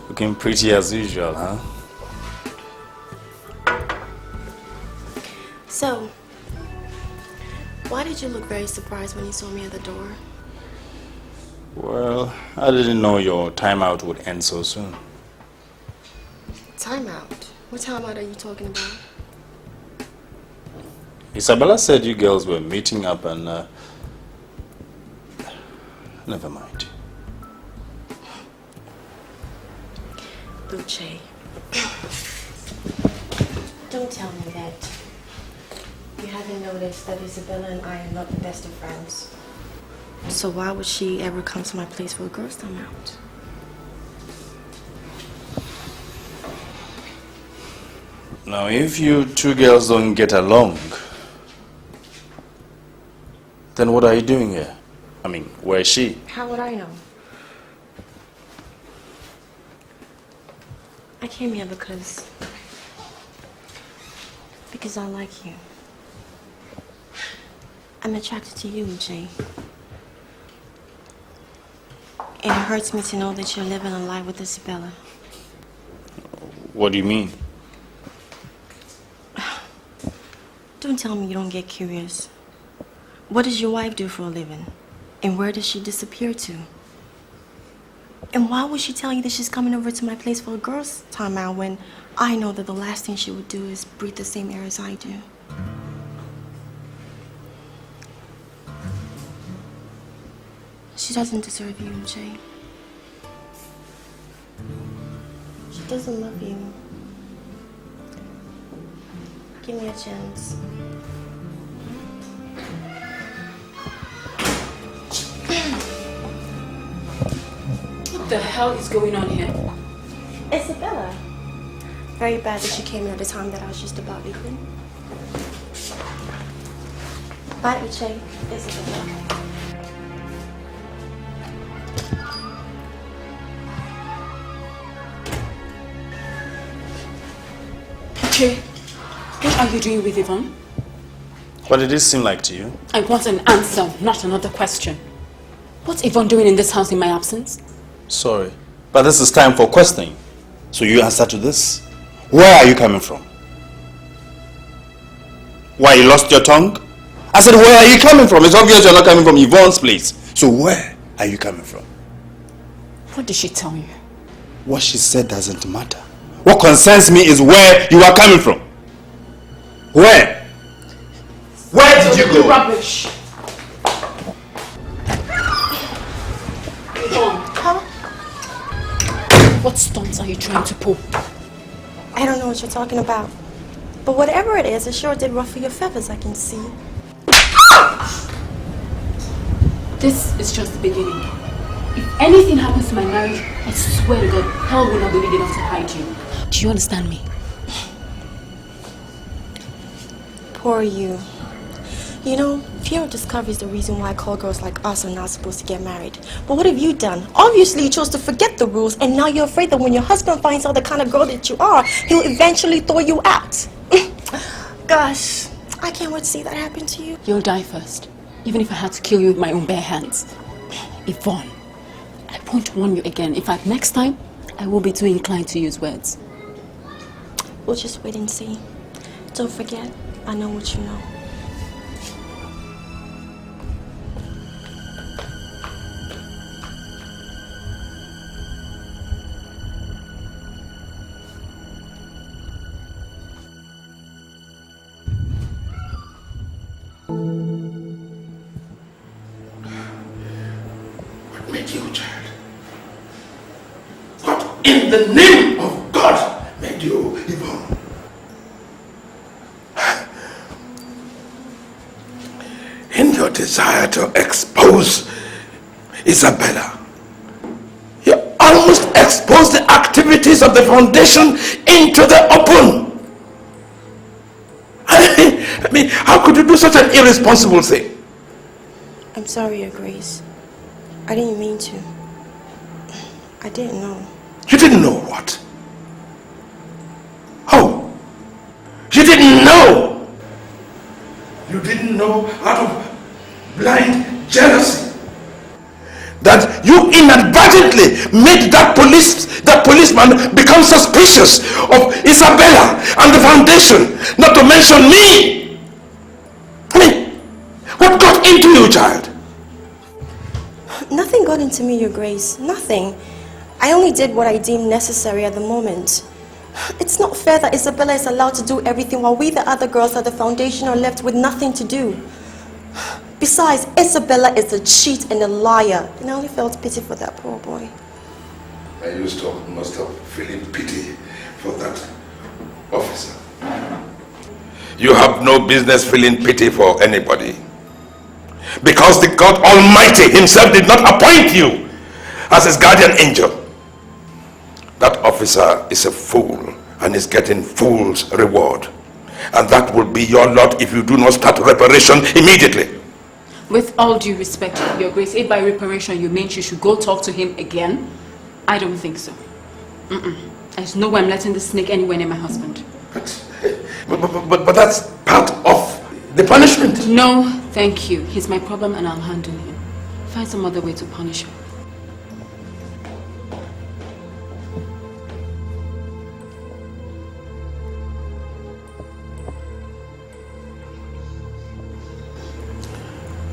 Looking pretty as usual, huh? So, why did you look very surprised when you saw me at the door? Well, I didn't know your timeout would end so soon. Timeout? What timeout are you talking about? Isabella said you girls were meeting up and never mind. Uche, don't tell me that you haven't noticed that Isabella and I are not the best of friends. So why would she ever come to my place for a girls' time out? Now, if you two girls don't get along, then what are you doing here? I mean, where is she? How would I know? I came here because I like you. I'm attracted to you, Uche. And it hurts me to know that you're living a lie with Isabella. What do you mean? Don't tell me you don't get curious. What does your wife do for a living? And where does she disappear to? And why would she tell you that she's coming over to my place for a girls' time out when I know that the last thing she would do is breathe the same air as I do? She doesn't deserve you, Uche. She doesn't love you. Give me a chance. What the hell is going on here? Isabella. Very bad that she came in at the time that I was just about leaving. Bye, Uche. Isabella. Uche, what are you doing with Yvonne? What did it seem like to you? I want an answer, not another question. What's Yvonne doing in this house in my absence? Sorry, but this is time for questioning. So you answer to this. Where are you coming from? Why, you lost your tongue? I said, where are you coming from? It's obvious you're not coming from Yvonne's place. So where are you coming from? What did she tell you? What she said doesn't matter. What concerns me is where you are coming from. Where? Where did you go? Rubbish. What stunts are you trying to pull? I don't know what you're talking about. But whatever it is, it sure did ruffle your feathers, I can see. This is just the beginning. If anything happens to my marriage, I swear to God, hell will not be big enough to hide you. Do you understand me? Poor you. You know, fear of discovery is the reason why call girls like us are not supposed to get married. But what have you done? Obviously, you chose to forget the rules, and now you're afraid that when your husband finds out the kind of girl that you are, he'll eventually throw you out. Gosh, I can't wait to see that happen to you. You'll die first, even if I had to kill you with my own bare hands. Yvonne, I won't warn you again. In fact, next time, I will be too inclined to use words. We'll just wait and see. Don't forget, I know what you know. In the name of God, made you Yvonne. In the your desire to expose Isabella. You almost exposed the activities of the foundation into the open. I mean, how could you do such an irresponsible thing? I'm sorry, Your Grace. I didn't mean to. I didn't know. You didn't know what? Oh, you didn't know? You didn't know out of blind jealousy that you inadvertently made that policeman become suspicious of Isabella and the foundation, not to mention me. I mean, what got into you, child? Nothing got into me, Your Grace. Nothing. I only did what I deemed necessary at the moment. It's not fair that Isabella is allowed to do everything while we, the other girls at the foundation, are left with nothing to do. Besides, Isabella is a cheat and a liar, and I only felt pity for that poor boy. I must have feeling pity for that officer. You have no business feeling pity for anybody, because the God Almighty himself did not appoint you as his guardian angel. That officer is a fool and is getting fool's reward, and that will be your lot if you do not start reparation immediately. With all due respect, Your Grace, if by reparation you mean you should go talk to him again, I don't think so. There's no way I'm letting this snake anywhere near my husband. But that's part of the punishment. No, thank you. He's my problem and I'll handle him. Find some other way to punish him.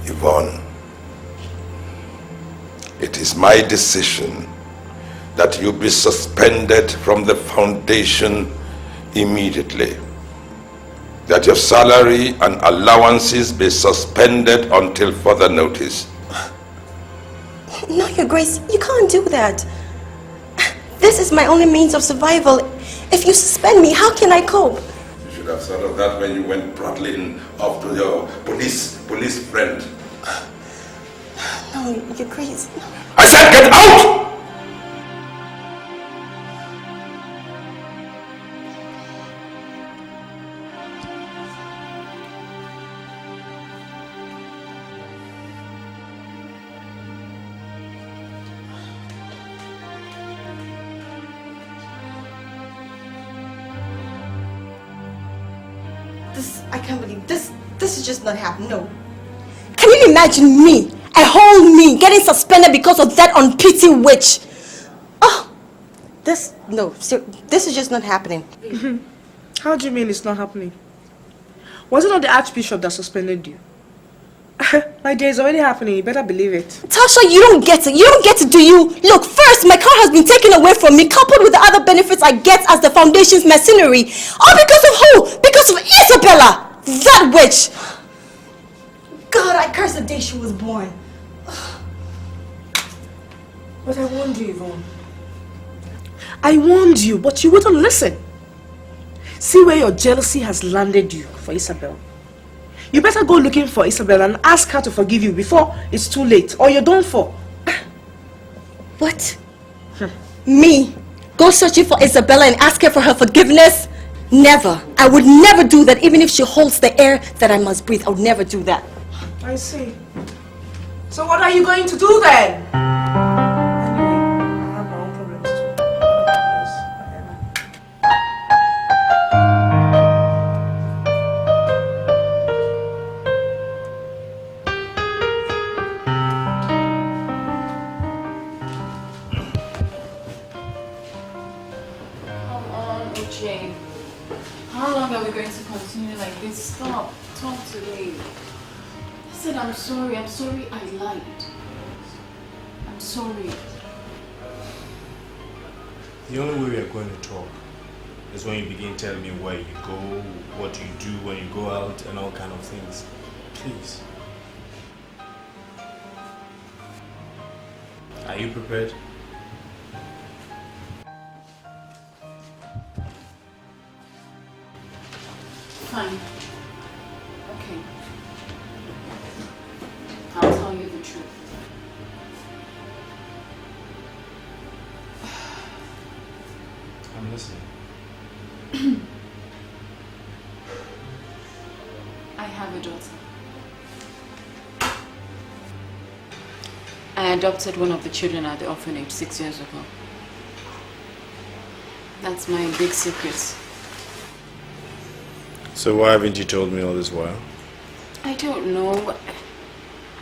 Yvonne, it is my decision that you be suspended from the foundation immediately. That your salary and allowances be suspended until further notice. No, Your Grace, you can't do that. This is my only means of survival. If you suspend me, how can I cope? You should have thought of that when you went prattling off to your police friend. No, Your Grace. I said get out! I can't believe this. This is just not happening. No. Can you imagine me, a whole me, getting suspended because of that unpity witch? Oh, this is just not happening. How do you mean it's not happening? Was it not the Archbishop that suspended you? My day is already happening. You better believe it. Tasha, you don't get it. You don't get it, do you? Look, first, my car has been taken away from me, coupled with the other benefits I get as the foundation's mercenary. All because of who? Because of Isabella! That witch! God, I curse the day she was born. But I warned you, Yvonne. I warned you, but you wouldn't listen. See where your jealousy has landed you for Isabel. You better go looking for Isabel and ask her to forgive you before it's too late, or you're done for. What? Me? Go searching for Isabella and ask her for her forgiveness? Never. I would never do that, even if she holds the air that I must breathe. I would never do that. I see. So what are you going to do then? Uche, how long are we going to continue like this? Stop. Talk to me. I said I'm sorry I lied. I'm sorry. The only way we are going to talk is when you begin telling me where you go, what you do when you go out, and all kind of things. Please. Are you prepared? Fine. Okay. I adopted one of the children at the orphanage 6 years ago. That's my big secret. So why haven't you told me all this while? I don't know.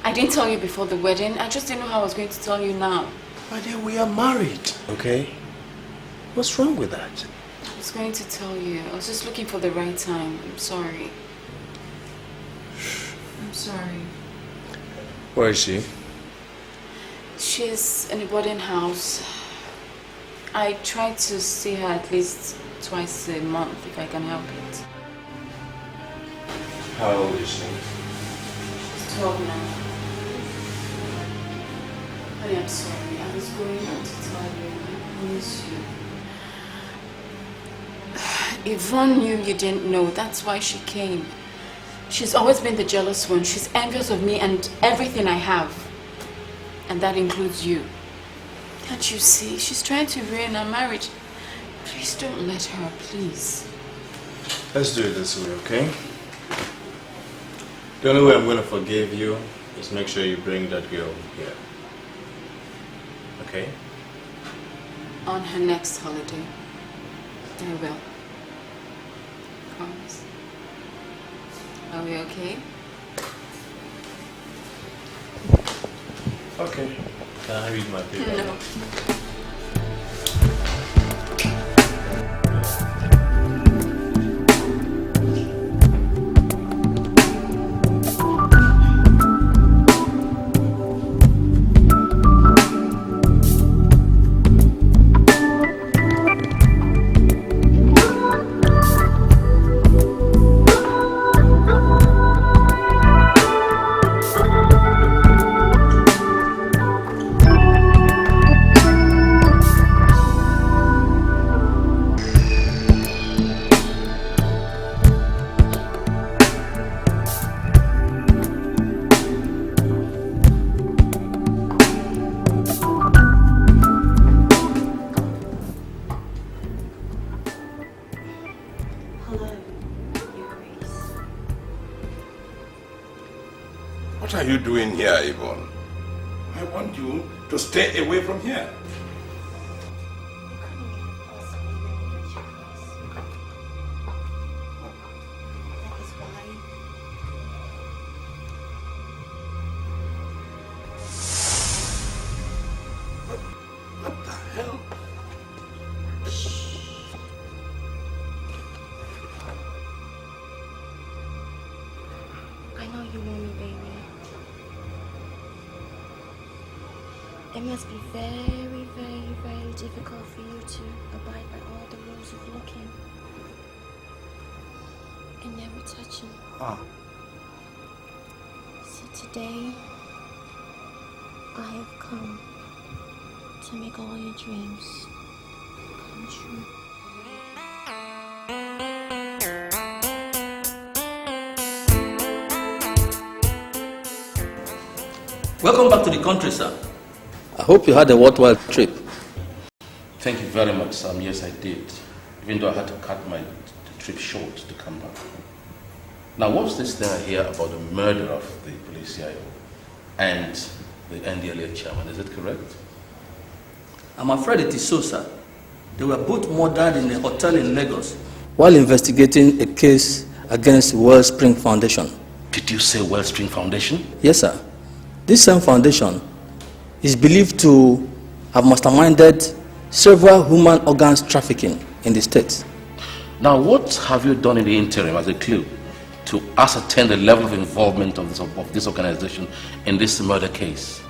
I didn't tell you before the wedding. I just didn't know how I was going to tell you now. My dear, we are married, okay? What's wrong with that? I was going to tell you. I was just looking for the right time. I'm sorry. I'm sorry. Where is she? She's in a boarding house. I try to see her at least twice a month if I can help it. How old is she? She's 12 now. Honey, I'm sorry. I was going to tell you. I promise you. Yvonne knew you didn't know. That's why she came. She's always been the jealous one. She's envious of me and everything I have. And that includes you. Can't you see? She's trying to ruin our marriage. Please don't let her, please. Let's do it this way, okay? The only way I'm going to forgive you is make sure you bring that girl here. Okay? On her next holiday. I will. Promise. Are we okay? Okay. Can I read my paper? No. What are you doing here, Yvonne? I want you to stay away from here. What the hell? I know you want me, baby. It must be very, very, very difficult for you to abide by all the rules of looking and never touching. So today, I have come to make all your dreams come true. Welcome back to the country, sir. I hope you had a worthwhile trip. Thank you very much, Sam. Yes, I did. Even though I had to cut my trip short to come back. Now, what's this thing I hear about the murder of the police CIO and the NDLA chairman? Is it correct? I'm afraid it is so, sir. They were both murdered in a hotel in Lagos while investigating a case against Wellspring Foundation. Did you say Wellspring Foundation? Yes, sir. This same foundation is believed to have masterminded several human organs trafficking in the state. Now, what have you done in the interim as a clue to ascertain the level of involvement of this organization in this murder case?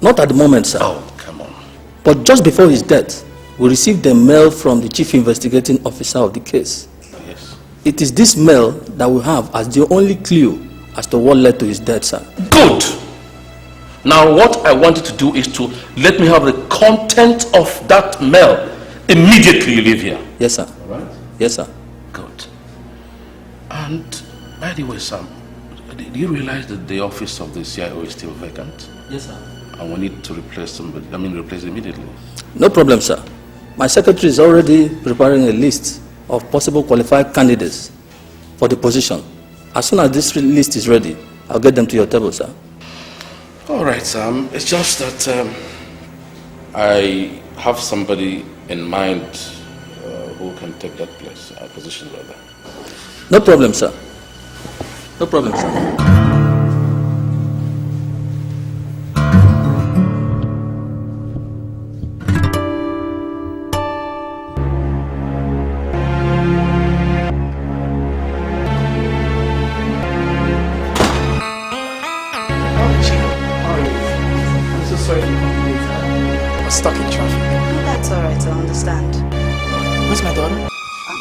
Not at the moment, sir. Oh, come on. But just before his death, we received a mail from the chief investigating officer of the case. Yes. It is this mail that we have as the only clue as to what led to his death, sir. Good! Now, what I want you to do is to let me have the content of that mail immediately you leave here. Yes, sir. All right? Yes, sir. Good. And, by the way, Sam, do you realize that the office of the CIO is still vacant? Yes, sir. And we need to replace somebody, replace immediately. No problem, sir. My secretary is already preparing a list of possible qualified candidates for the position. As soon as this list is ready, I'll get them to your table, sir. All right, Sam. It's just that I have somebody in mind who can take that place, position rather. No problem, sir. No problem, sir.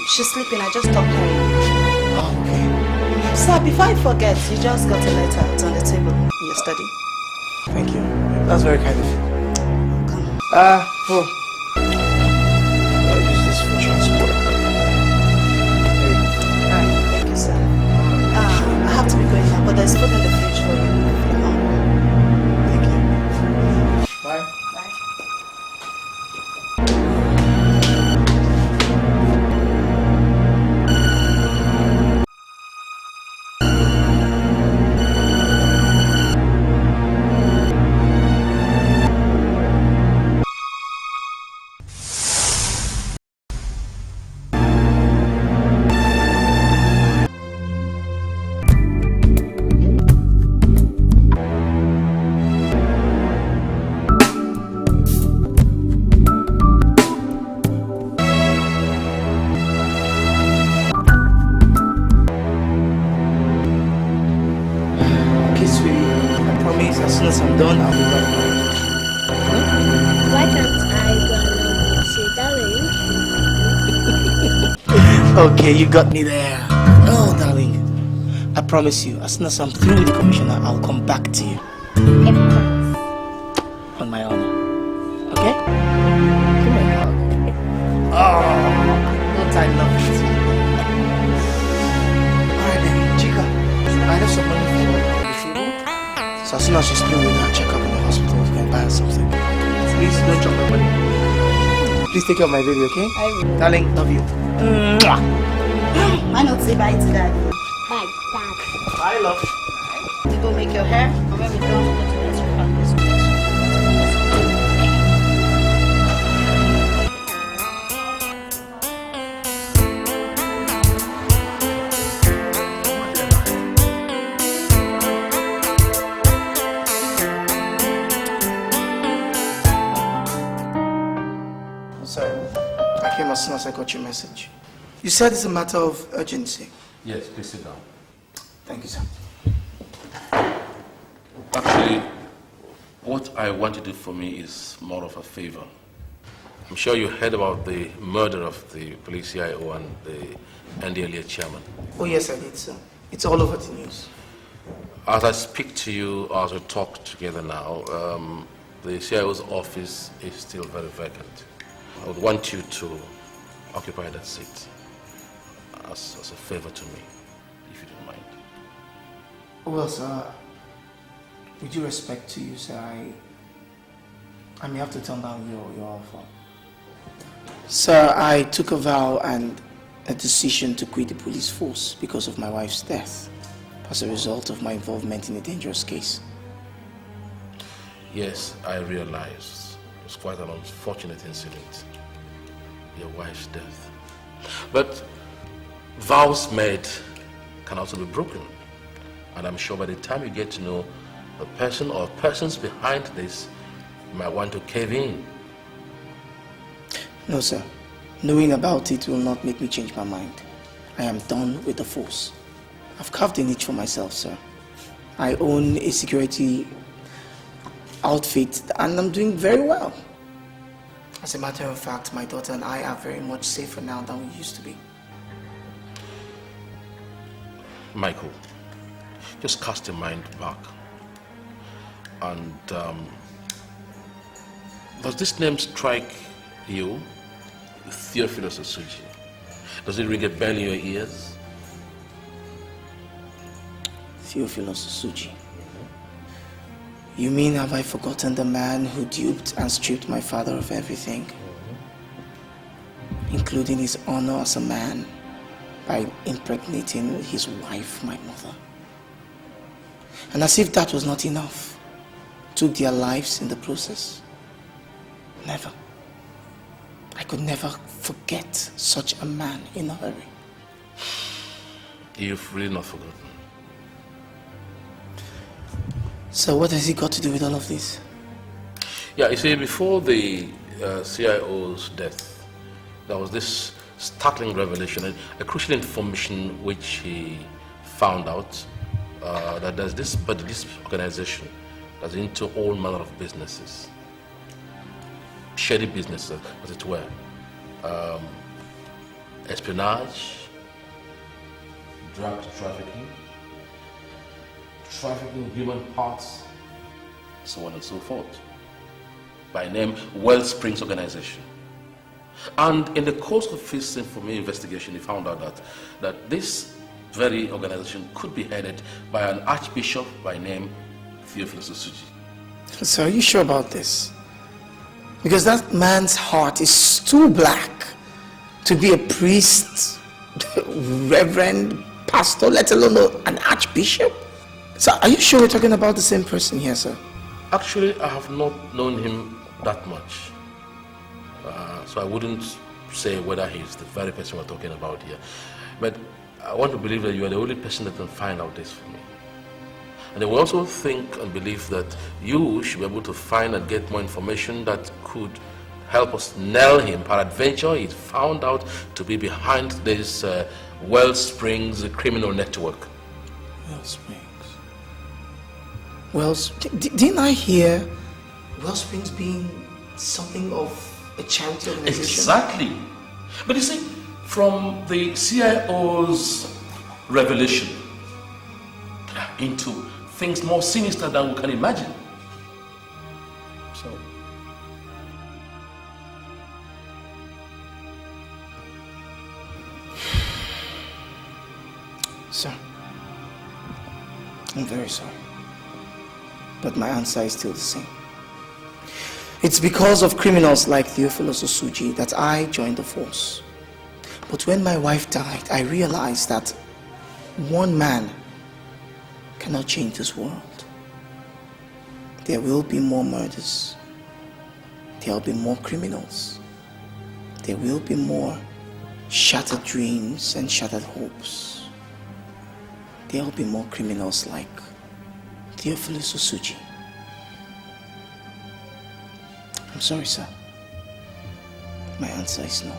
She's sleeping, I just talked her in. Oh, okay. Sir, before I forget, you just got a letter. It's on the table in your study. Thank you. That's very kind of you. Welcome. I'll use this for transport. Alright, thank you, sir. I have to be going now, but there's food in the fridge for you if you're hungry. Thank you. Bye. Okay, you got me there. Oh, darling. I promise you, as soon as I'm through with the commissioner, I'll come back to you. On my honor. Okay? Give me a hug. Oh, don't I love it? Alright then, Chica. I have some money for the food. So as soon as she's through with her checkup in the hospital, you can buy her something. Please don't drop my money. Please take care of my baby, okay? I will. Darling, love you. Why not say bye to daddy? Bye, Dad. Bye, love. You go make your hair, and when we don't go to the restaurant, let's go. As soon as I got your message. You said it's a matter of urgency. Yes, please sit down. Thank you, sir. Actually, what I want you to do for me is more of a favor. I'm sure you heard about the murder of the police CIO and the NDLA chairman. Oh, yes, I did, sir. It's all over the news. As I speak to you, as we talk together now, the CIO's office is still very vacant. I would want you to occupy that seat as a favor to me, if you don't mind. Well, sir, with due respect to you, sir, I may have to turn down your offer. Sir, I took a vow and a decision to quit the police force because of my wife's death as a result of my involvement in a dangerous case. Yes, I realize it was quite an unfortunate incident, your wife's death. But vows made can also be broken. And I'm sure by the time you get to know the person or persons behind this, you might want to cave in. No, sir. Knowing about it will not make me change my mind. I am done with the force. I've carved a niche for myself, sir. I own a security outfit and I'm doing very well. As a matter of fact, my daughter and I are very much safer now than we used to be. Michael, just cast your mind back. And does this name strike you? Theophilus Osuji. Does it ring a bell in your ears? Theophilus Osuji. You mean, have I forgotten the man who duped and stripped my father of everything? Including his honor as a man by impregnating his wife, my mother. And as if that was not enough, took their lives in the process. Never. I could never forget such a man in a hurry. You've really not forgotten. So what has he got to do with all of this? Yeah, you see, before the CIO's death, there was this startling revelation, a crucial information which he found out that there's this organization that's into all manner of businesses, shady businesses, as it were, espionage, drug trafficking, trafficking human parts, so on and so forth, by name Wellsprings Organization. And in the course of his investigation, he found out that this very organization could be headed by an archbishop by name Theophilus Osuji. So are you sure about this? Because that man's heart is too black to be a priest, reverend, pastor, let alone an archbishop. So are you sure we're talking about the same person here, sir? Actually, I have not known him that much. So I wouldn't say whether he's the very person we're talking about here. But I want to believe that you are the only person that can find out this for me. And I will also think and believe that you should be able to find and get more information that could help us nail him. Peradventure, he's found out to be behind this Wellsprings criminal network. Wellsprings. Didn't I hear Wellsprings being something of a charity organization? Exactly. But you see, from the CIO's revelation into things more sinister than we can imagine. So, sir, I'm very sorry, but my answer is still the same. It's because of criminals like Theophilus Osuji that I joined the force. But when my wife died, I realized that one man cannot change this world. There will be more murders. There will be more criminals. There will be more shattered dreams and shattered hopes. There will be more criminals like Theophilus Osuji. I'm sorry, sir. My answer is no.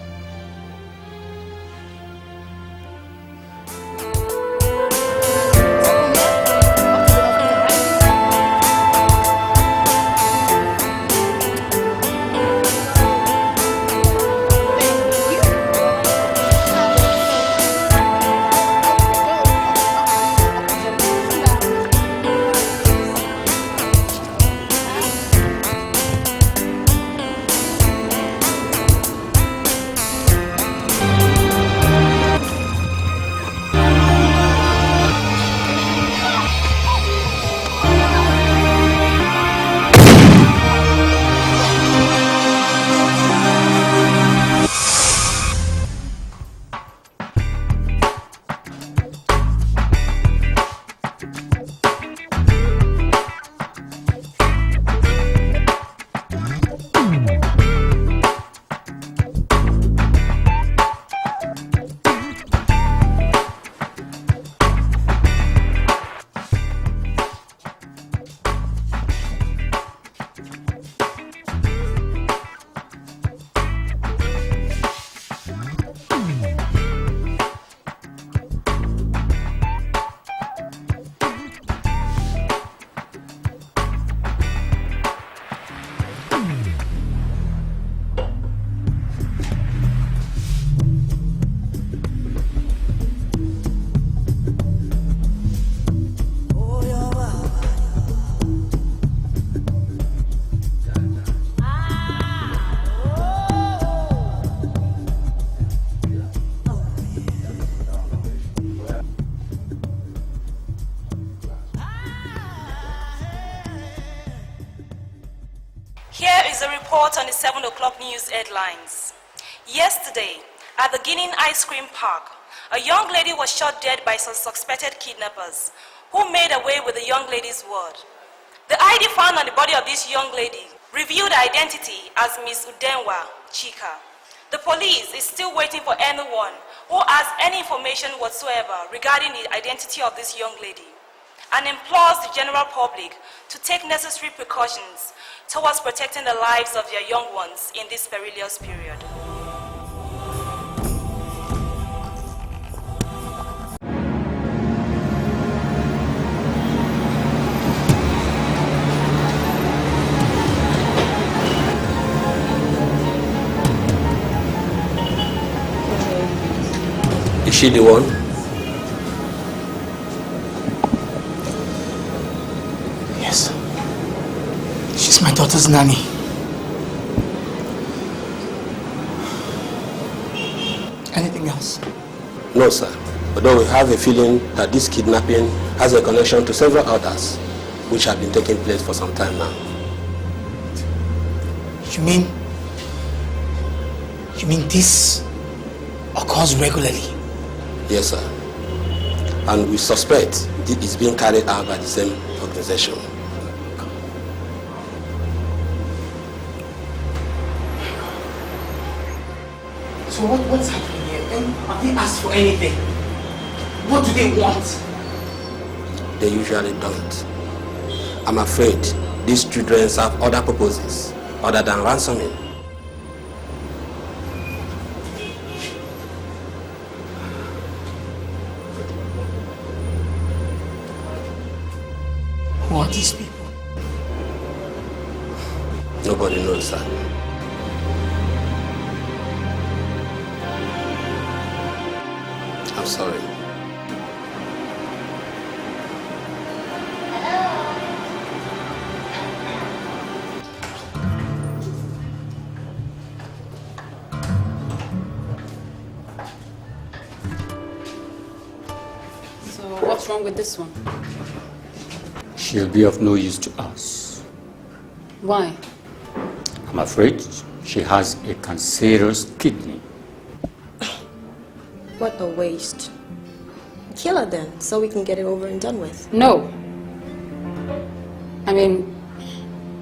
On the 7 o'clock news headlines. Yesterday, at the Guinea Ice Cream Park, a young lady was shot dead by some suspected kidnappers who made away with the young lady's word. The The ID found on the body of this young lady revealed her identity as Miss Udenwa Chika. The police is still waiting for anyone who has any information whatsoever regarding the identity of this young lady, and implores the general public to take necessary precautions towards protecting the lives of their young ones in this perilous period. Is she the one? Yes. She's my daughter's nanny. Anything else? No, sir. Although we have a feeling that this kidnapping has a connection to several others, which have been taking place for some time now. You mean this occurs regularly? Yes, sir. And we suspect it is being carried out by the same organization. So what's happening here? Have they asked for anything? What do they want? They usually don't. I'm afraid these children have other purposes other than ransoming. Who are these people? Nobody knows, sir. I'm sorry. So what's wrong with this one? She'll be of no use to us. Why? I'm afraid she has a cancerous kidney. What a waste. Kill her then, so we can get it over and done with. No. I mean,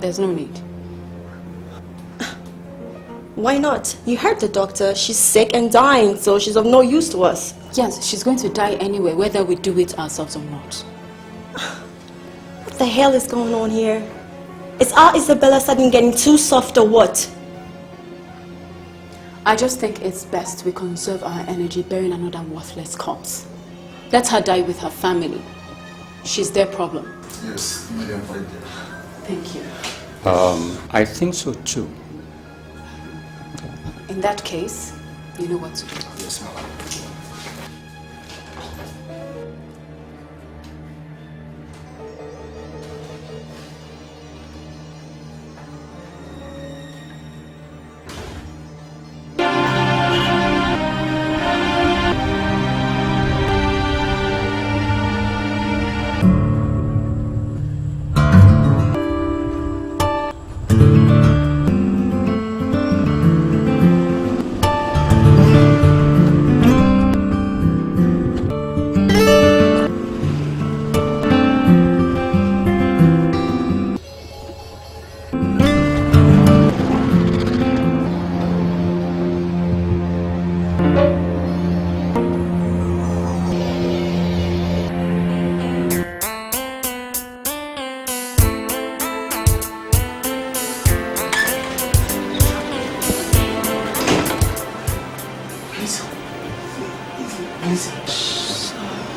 there's no need. Why not? You heard the doctor. She's sick and dying, so she's of no use to us. Yes, she's going to die anyway, whether we do it ourselves or not. What the hell is going on here? Is our Isabella suddenly getting too soft or what? I just think it's best we conserve our energy burying another worthless corpse. Let her die with her family. She's their problem. Yes, Madam. Thank you. I think so too. In that case, you know what to do. Yes, madam.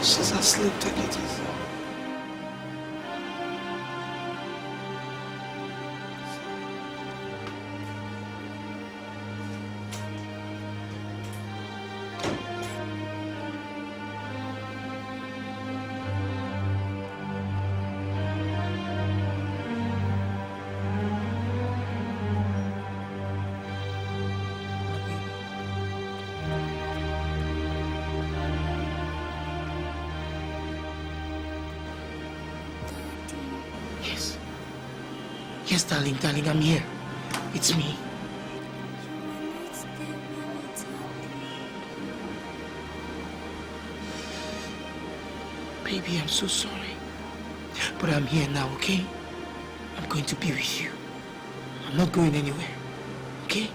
She's asleep, take it easy. Yes, darling, I'm here. It's me. Baby, I'm so sorry. But I'm here now, okay? I'm going to be with you. I'm not going anywhere. Okay?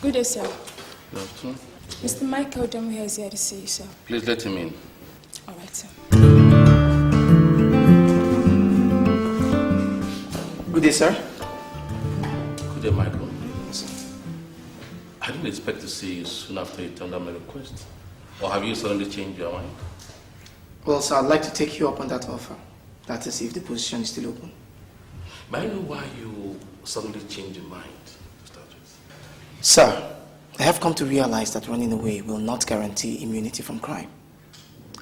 Good day, sir. Good afternoon. Mr. Michael Demuher is here to see you, sir. Please let him in. All right, sir. Good day, sir. Good day, Michael. I didn't expect to see you soon after you turned down my request. Or have you suddenly changed your mind? Well, sir, I'd like to take you up on that offer. That is, if the position is still open. May I know why you suddenly changed your mind to start with? Sir, I have come to realize that running away will not guarantee immunity from crime.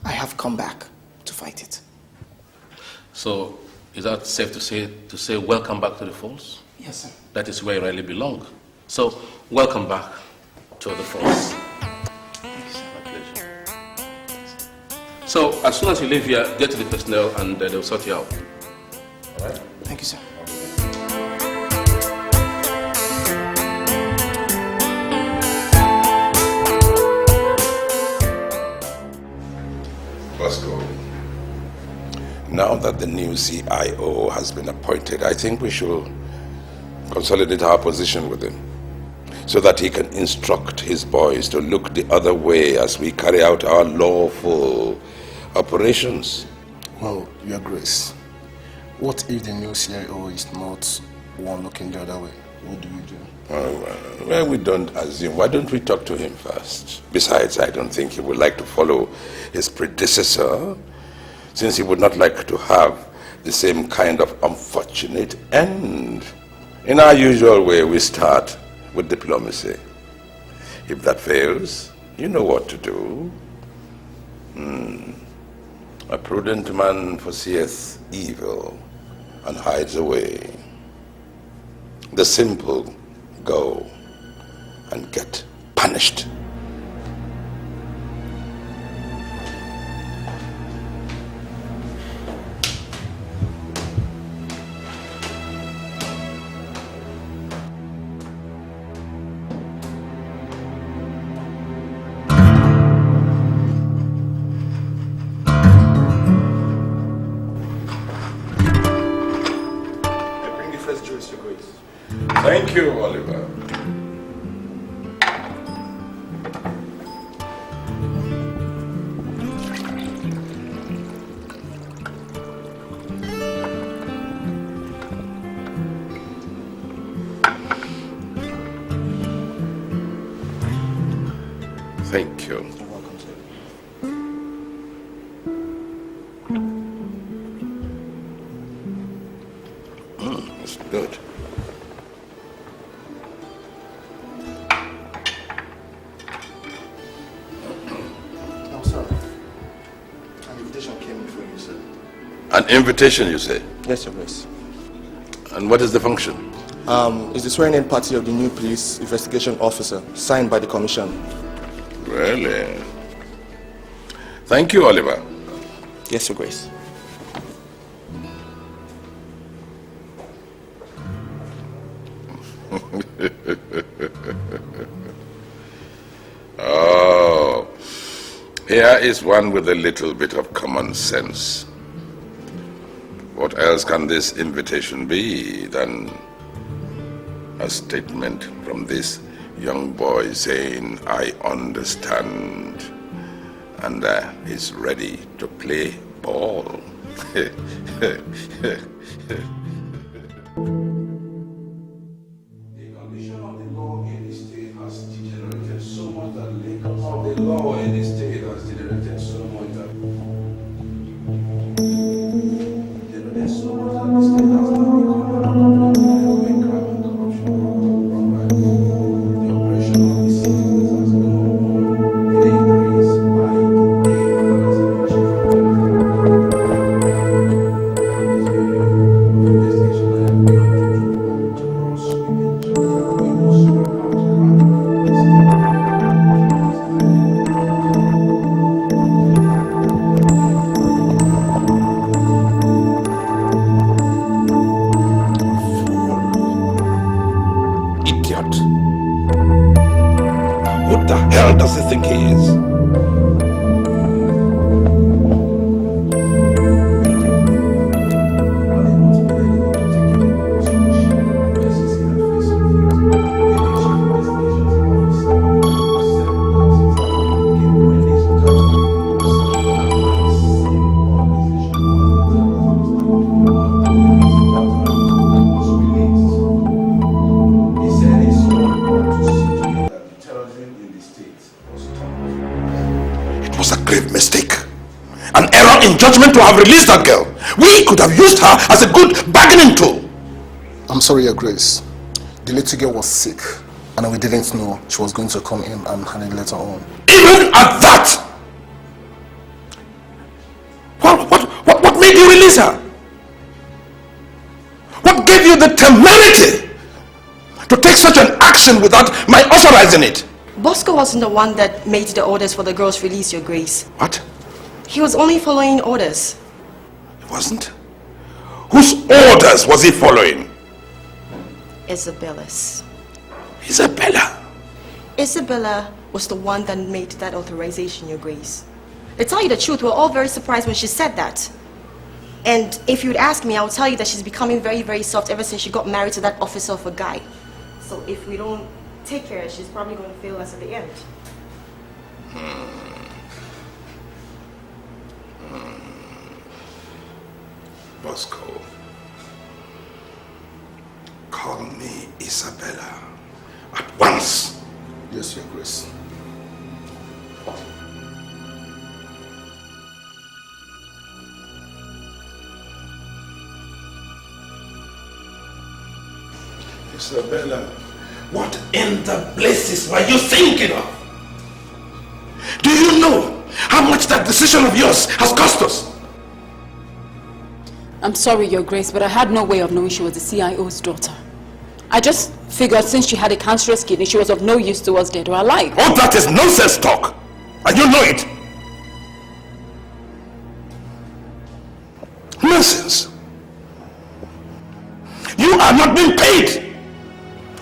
I have come back to fight it. So, is that safe to say welcome back to the force? Yes, sir. That is where you really belong. So, welcome back to the force. My pleasure. So, as soon as you leave here, get to the personnel and they'll sort you out. All right? Thank you, sir. Let's go. Now that the new CIO has been appointed, I think we should consolidate our position with him so that he can instruct his boys to look the other way as we carry out our lawful operations. Well, Your Grace, what if the new CIO is not one looking the other way? What do we do? Well, we don't assume. Why don't we talk to him first? Besides, I don't think he would like to follow his predecessor, since he would not like to have the same kind of unfortunate end. In our usual way, we start with diplomacy. If that fails, you know what to do. A prudent man foreseeth evil and hides away. The simple go and get punished. Thank you, Oliver. Thank you. You're welcome, sir. It's good. No, sir. An invitation came in for you, sir. An invitation, you say? Yes, Your Grace. And what is the function? It's the swearing-in party of the new police investigation officer, signed by the commission. Really? Thank you, Oliver. Yes, Your Grace. Oh, here is one with a little bit of common sense. What else can this invitation be than a statement from this young boy saying, I understand, and is ready to play ball. error in judgment to have released that girl. We could have used her as a good bargaining tool. I'm sorry, Your Grace. The little girl was sick, and we didn't know she was going to come in and hand it later on. Even at that! What made you release her? What gave you the temerity to take such an action without my authorizing it? Bosco wasn't the one that made the orders for the girl's release, Your Grace. What? He was only following orders. He wasn't? Whose orders was he following? Isabella's. Isabella? Isabella was the one that made that authorization, Your Grace. To tell you the truth, we're all very surprised when she said that. And if you'd ask me, I would tell you that she's becoming very, very soft ever since she got married to that officer of a guy. So if we don't take care, she's probably going to fail us at the end. Bosco, call me Isabella at once. Yes, Your Grace. Isabella, what in the blazes were you thinking of? Do you know how much that decision of yours has cost us? I'm sorry, Your Grace, but I had no way of knowing she was the CIO's daughter. I just figured since she had a cancerous kidney, she was of no use to us, dead or alive. All that is nonsense talk, and you know it. Nonsense. You are not being paid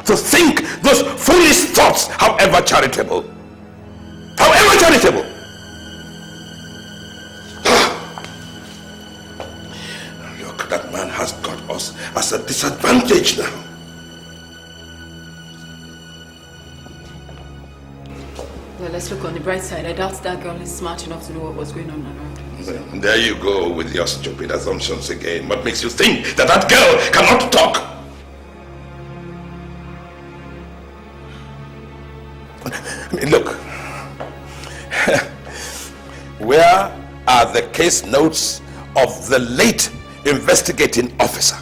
to think those foolish thoughts, however charitable. However charitable. Look, that man has got us as a disadvantage now. Well, let's look on the bright side. I doubt that girl is smart enough to know what was going on around. There you go with your stupid assumptions again. What makes you think that that girl cannot talk? Look, where are the case notes of the late investigating officer?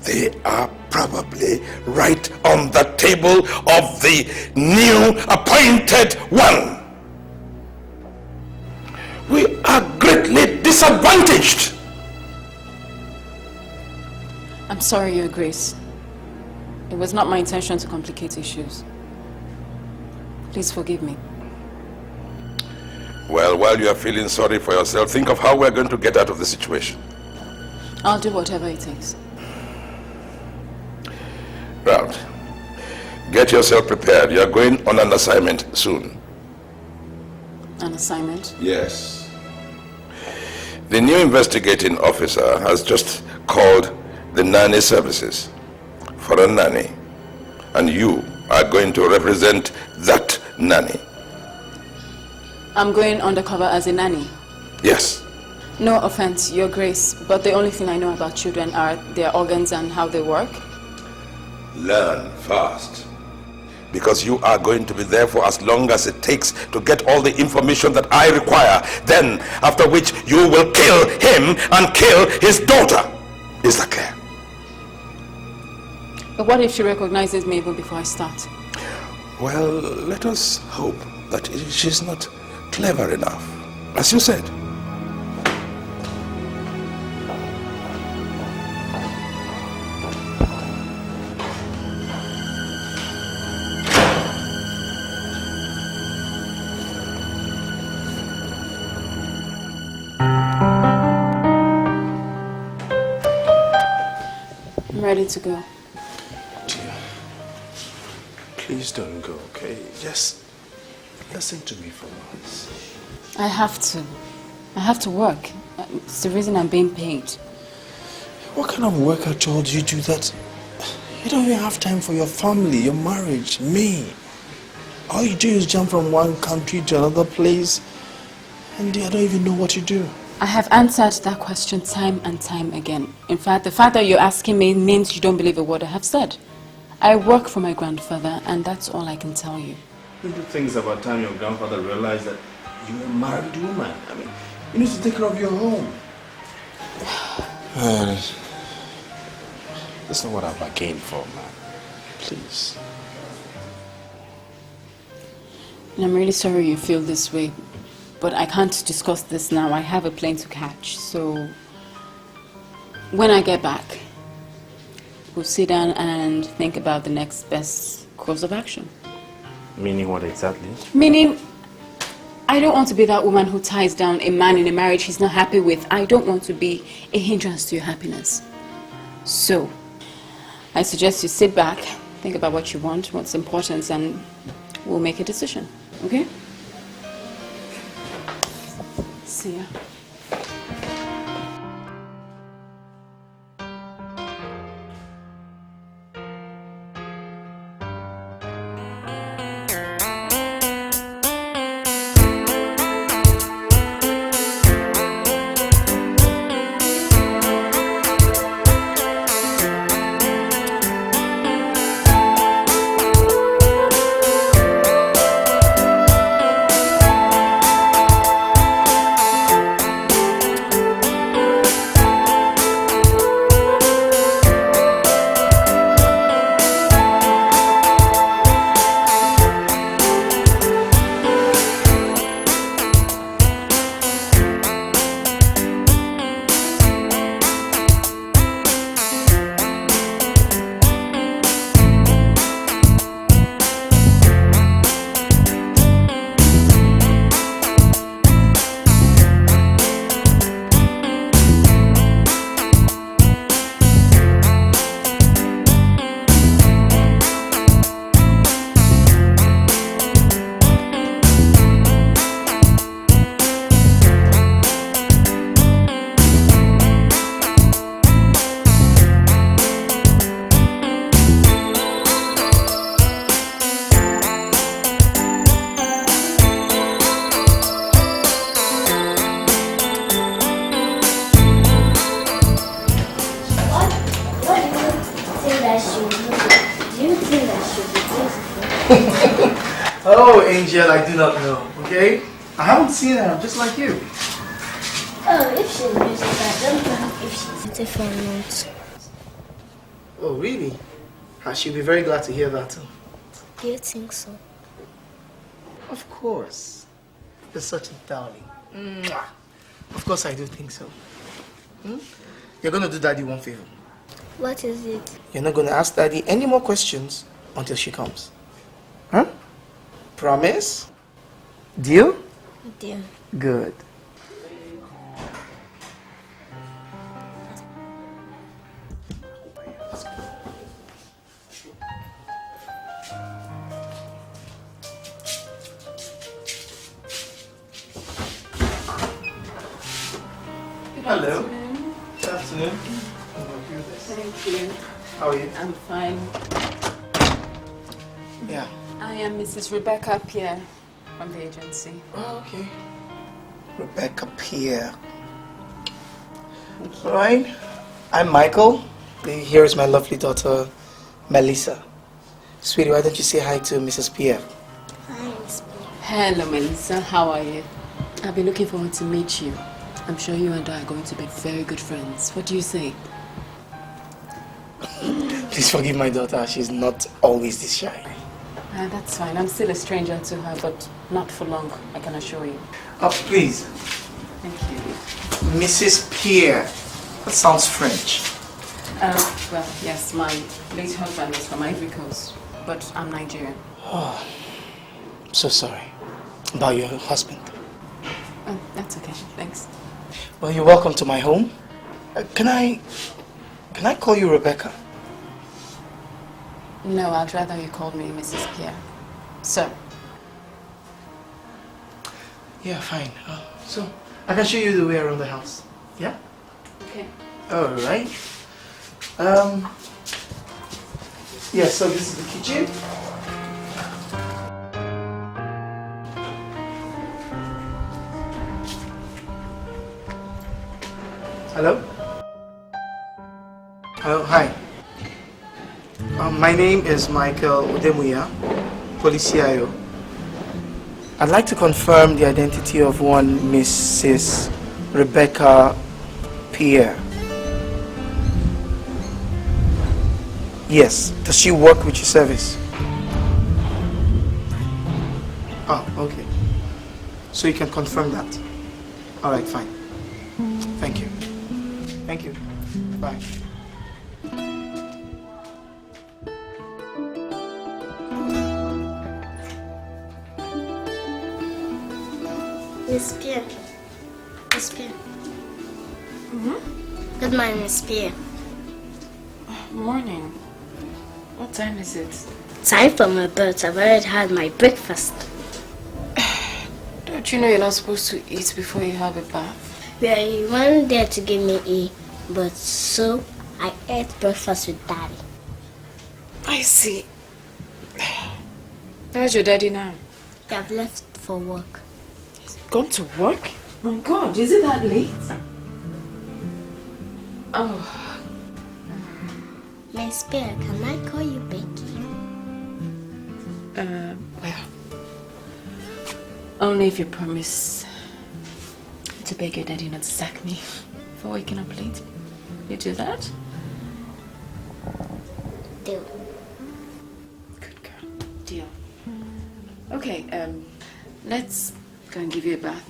They are probably right on the table of the new appointed one. We are greatly disadvantaged. I'm sorry, Your Grace. It was not my intention to complicate issues. Please forgive me. Well, while you are feeling sorry for yourself, think of how we're going to get out of the situation. I'll do whatever it takes. Right. Get yourself prepared. You are going on an assignment soon. An assignment? Yes. The new investigating officer has just called the nanny services for a nanny. And you are going to represent that nanny. I'm going undercover as a nanny. Yes. No offense, Your Grace, but the only thing I know about children are their organs and how they work. Learn fast. Because you are going to be there for as long as it takes to get all the information that I require. Then, after which, you will kill him and kill his daughter. Is that clear? But what if she recognizes me even before I start? Well, let us hope that she's not clever enough, as you said. I'm ready to go. Dear, please don't go, okay? Just listen to me for once. I have to. I have to work. It's the reason I'm being paid. What kind of work at all do you do that? You don't even have time for your family, your marriage, me. All you do is jump from one country to another place, and I don't even know what you do. I have answered that question time and time again. In fact, the fact that you're asking me means you don't believe a word I have said. I work for my grandfather, and that's all I can tell you. Don't you think it's about time your grandfather realized that you're a married woman? I mean, You need to take care of your home. That's not what I bargained for, man. Please. I'm really sorry you feel this way, but I can't discuss this now. I have a plane to catch, so when I get back, we'll sit down and think about the next best course of action. Meaning what exactly? Meaning, I don't want to be that woman who ties down a man in a marriage he's not happy with. I don't want to be a hindrance to your happiness. So, I suggest you sit back, think about what you want, what's important, and we'll make a decision. Okay? See ya. Oh, Angel, I do not know, okay? I haven't seen her, I'm just like you. Oh, if she's beautiful, I don't know if she's beautiful or not. Oh, really? I should be very glad to hear that. Do you think so? Of course. You're such a darling. Mwah. Of course I do think so. You're going to do Daddy one favor. What is it? You're not going to ask Daddy any more questions until she comes. Huh? Promise? Deal? Deal. Good. Hello. Good afternoon. Thank you. How are you? I'm fine. Yeah. I am Mrs. Rebecca Pierre from the agency. Oh, okay. Rebecca Pierre. All right. I'm Michael. Here is my lovely daughter, Melissa. Sweetie, why don't you say hi to Mrs. Pierre? Hi, Miss Pierre. Hello, Melissa. How are you? I've been looking forward to meet you. I'm sure you and I are going to be very good friends. What do you say? Please forgive my daughter. She's not always this shy. That's fine. I'm still a stranger to her, but not for long, I can assure you. Oh, please. Thank you. Mrs. Pierre. That sounds French. Well, yes, my late husband was from Ivory Coast, but I'm Nigerian. Oh, I'm so sorry about your husband. Oh, that's okay. Thanks. Well, you're welcome to my home. Can I call you Rebecca? No, I'd rather you called me Mrs. Pierre. Sir. Yeah, fine. So, I can show you the way around the house. Yeah? Okay. Alright. Yeah, so this is the kitchen. Hello? Oh, hi. My name is Michael Udemuya, Policio. I'd like to confirm the identity of one Mrs. Rebecca Pierre. Yes. Does she work with your service? Oh, okay. So you can confirm that. All right, fine. Thank you. Thank you. Bye. Miss Pierre. Miss Pierre. Good morning, Miss Pierre. Morning. What time is it? Time for my birth. I've already had my breakfast. Don't you know you're not supposed to eat before you have a bath? Well, you weren't there to give me but so I ate breakfast with Daddy. I see. Where's your daddy now? They have left for work. Gone to work? Oh God, is it that late? Oh. Miss Pierre, can I call you Becky? Well, only if you promise to beg your daddy not to sack me for waking up late. You do that? Deal. Good girl. Deal. Okay, let's go and give you a bath.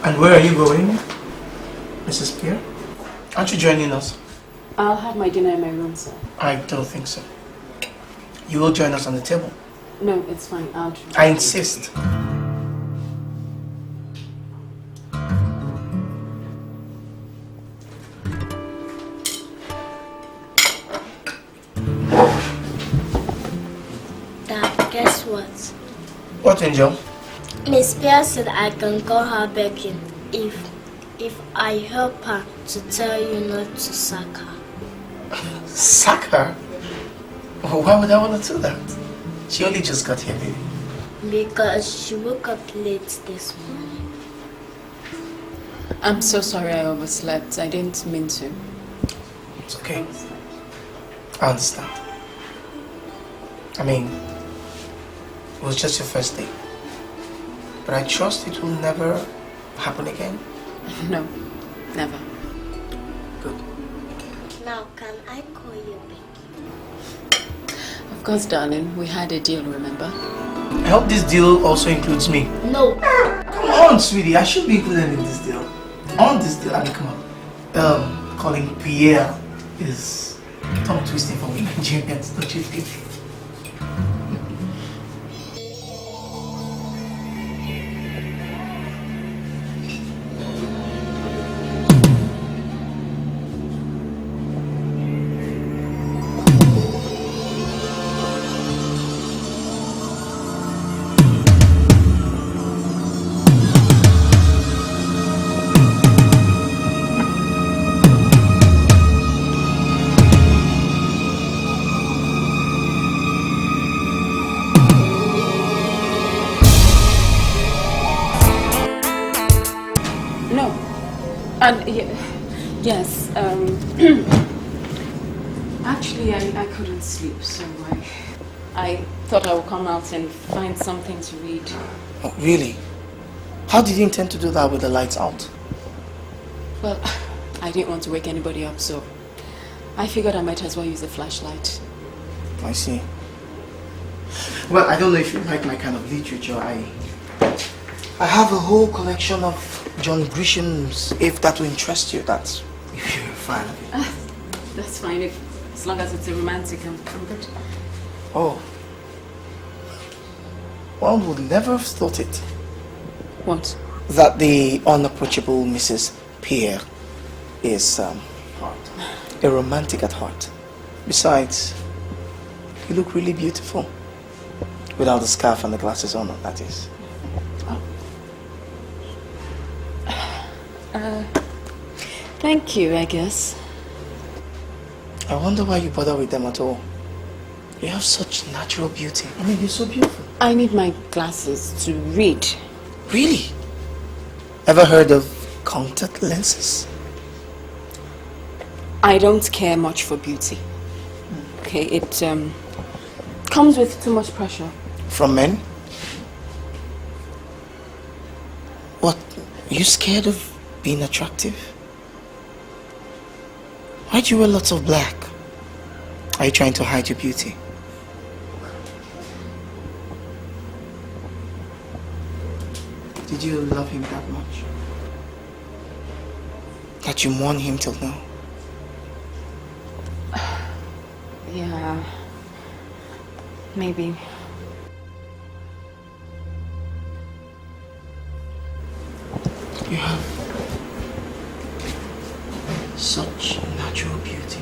And where are you going, Mrs. Pierre? Aren't you joining us? I'll have my dinner in my room, sir. I don't think so. You will join us on the table. No, it's fine. I'll try. I insist. Dad, guess what? What, Angel? Miss Pierre said I can call her Becky if I help her to tell you not to sack her. Sack her? Why would I want to do that? She only just got here, baby. Because she woke up late this morning. I'm so sorry I overslept. I didn't mean to. It's okay. I understand. I mean, it was just your first day. But I trust it will never happen again. No, never. Good. Now, can I call you Becky? Of course, darling. We had a deal, remember? I hope this deal also includes me. No. Come on, sweetie. I should be included in this deal. On this deal, I mean, come on. Calling Pierre is tongue twisting for me Nigerians, don't you think? Yes, actually I couldn't sleep, so I thought I would come out and find something to read. Oh, really? How did you intend to do that with the lights out? Well, I didn't want to wake anybody up, so I figured I might as well use a flashlight. I see. Well, I don't know if you like my kind of literature. I have a whole collection of John Grisham's, if that will interest you. That's if you're a fan of it. That's fine, as long as it's a romantic, I'm good. Oh. One would never have thought it. What? That the unapproachable Mrs. Pierre is a romantic at heart. Besides, you look really beautiful. Without the scarf and the glasses on, that is. Thank you, I guess. I wonder why you bother with them at all. You have such natural beauty. I mean, you're so beautiful. I need my glasses to read. Really? Ever heard of contact lenses? I don't care much for beauty. Okay, it comes with too much pressure. From men? What? You scared of being attractive? Why do you wear lots of black? Are you trying to hide your beauty? Did you love him that much? That you mourn him till now? Yeah, maybe. You have such natural beauty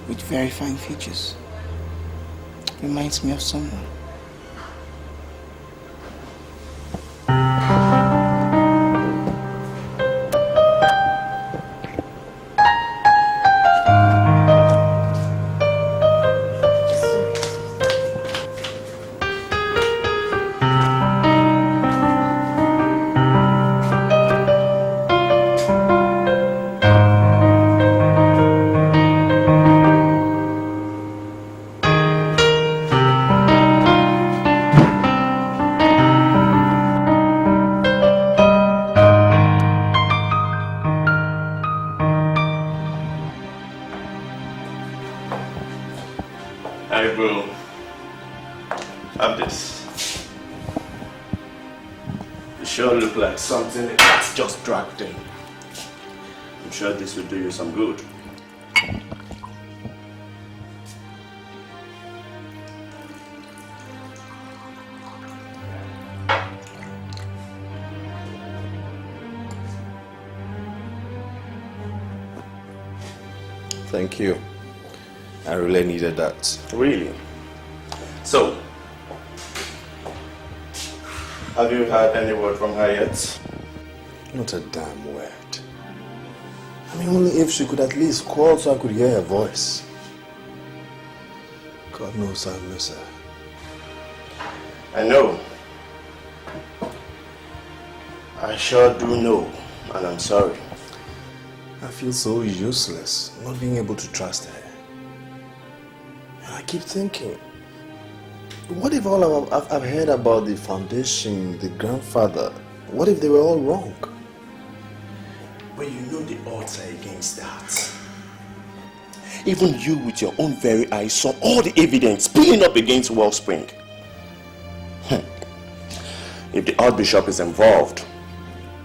with very fine features. Reminds me of someone. Hi, bro. Have this. You sure look like something that's just dragged in. I'm sure this will do you some good. Thank you. I really needed that. Really? So, have you heard any word from her yet? Not a damn word. I mean, only if she could at least call so I could hear her voice. God knows I miss her. I know. I sure do know, and I'm sorry. I feel so useless not being able to trust her. And I keep thinking, what if all I've heard about the foundation, the grandfather, what if they were all wrong? But you know the odds are against that. Even you with your own very eyes saw all the evidence spilling up against Wellspring. If the Archbishop is involved,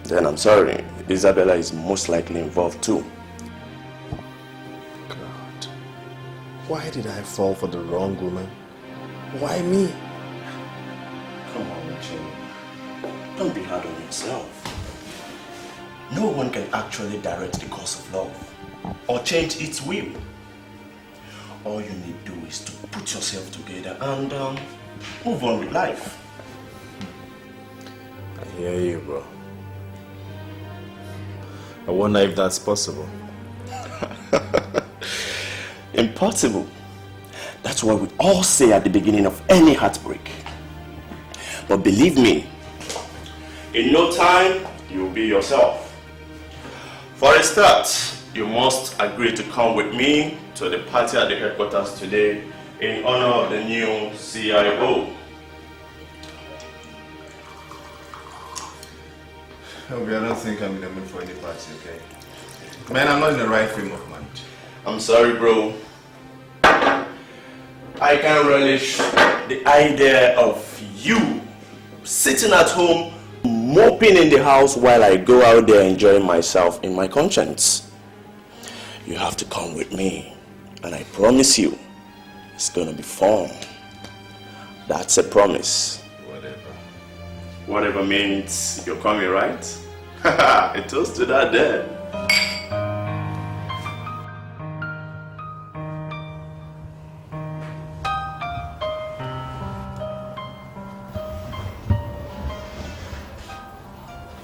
then I'm sorry, Isabella is most likely involved too. God, why did I fall for the wrong woman? Why me? Come on, Uche. Don't be hard on yourself. No one can actually direct the course of love or change its will. All you need to do is to put yourself together and move on with life. I hear you, bro. I wonder if that's possible. Impossible. That's what we all say at the beginning of any heartbreak. But believe me, in no time, you'll be yourself. For a start, you must agree to come with me to the party at the headquarters today in honor of the new CIO. Obi, I don't think I'm in the mood for any party, okay? Man, I'm not in the right frame of mind. I'm sorry, bro. I can't relish the idea of you sitting at home moping in the house while I go out there enjoying myself in my conscience. You have to come with me, and I promise you, it's gonna be fun. That's a promise. Whatever. Whatever means you're coming, right? A toast to that there.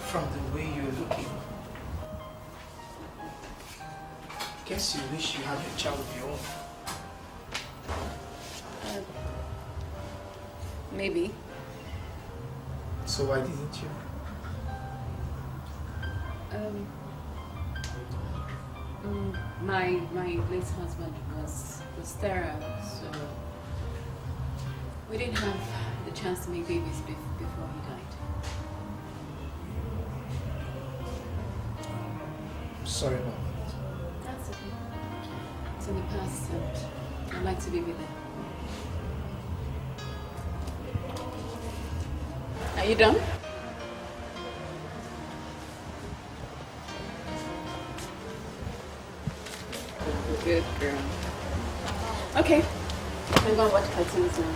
From the way you're looking, guess you wish you had a child of your own. Maybe. So why didn't you? My late husband was sterile, so we didn't have the chance to make babies before he died. Sorry about that. That's okay. It's in the past, and I'd like to be with him. Are you done? Good girl. Okay. I'm going to watch cartoons now.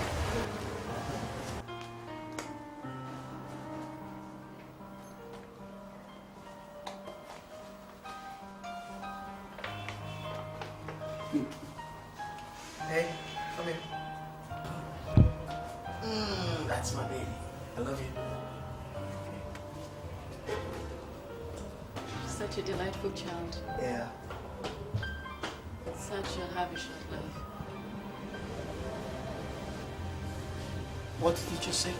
Hey, come here. That's my baby. I love you. Such a delightful child. Yeah. Such a happy short life. What did you just say?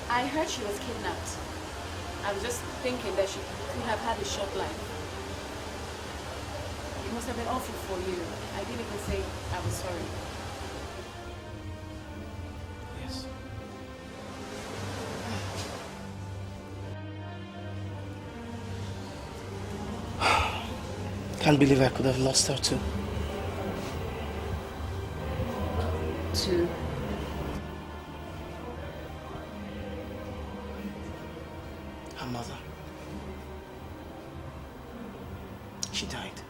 I heard she was kidnapped. I was just thinking that she could have had a short life. It must have been awful for you. I didn't even say I was sorry. Yes. Can't believe I could have lost her too. Her mother. She died.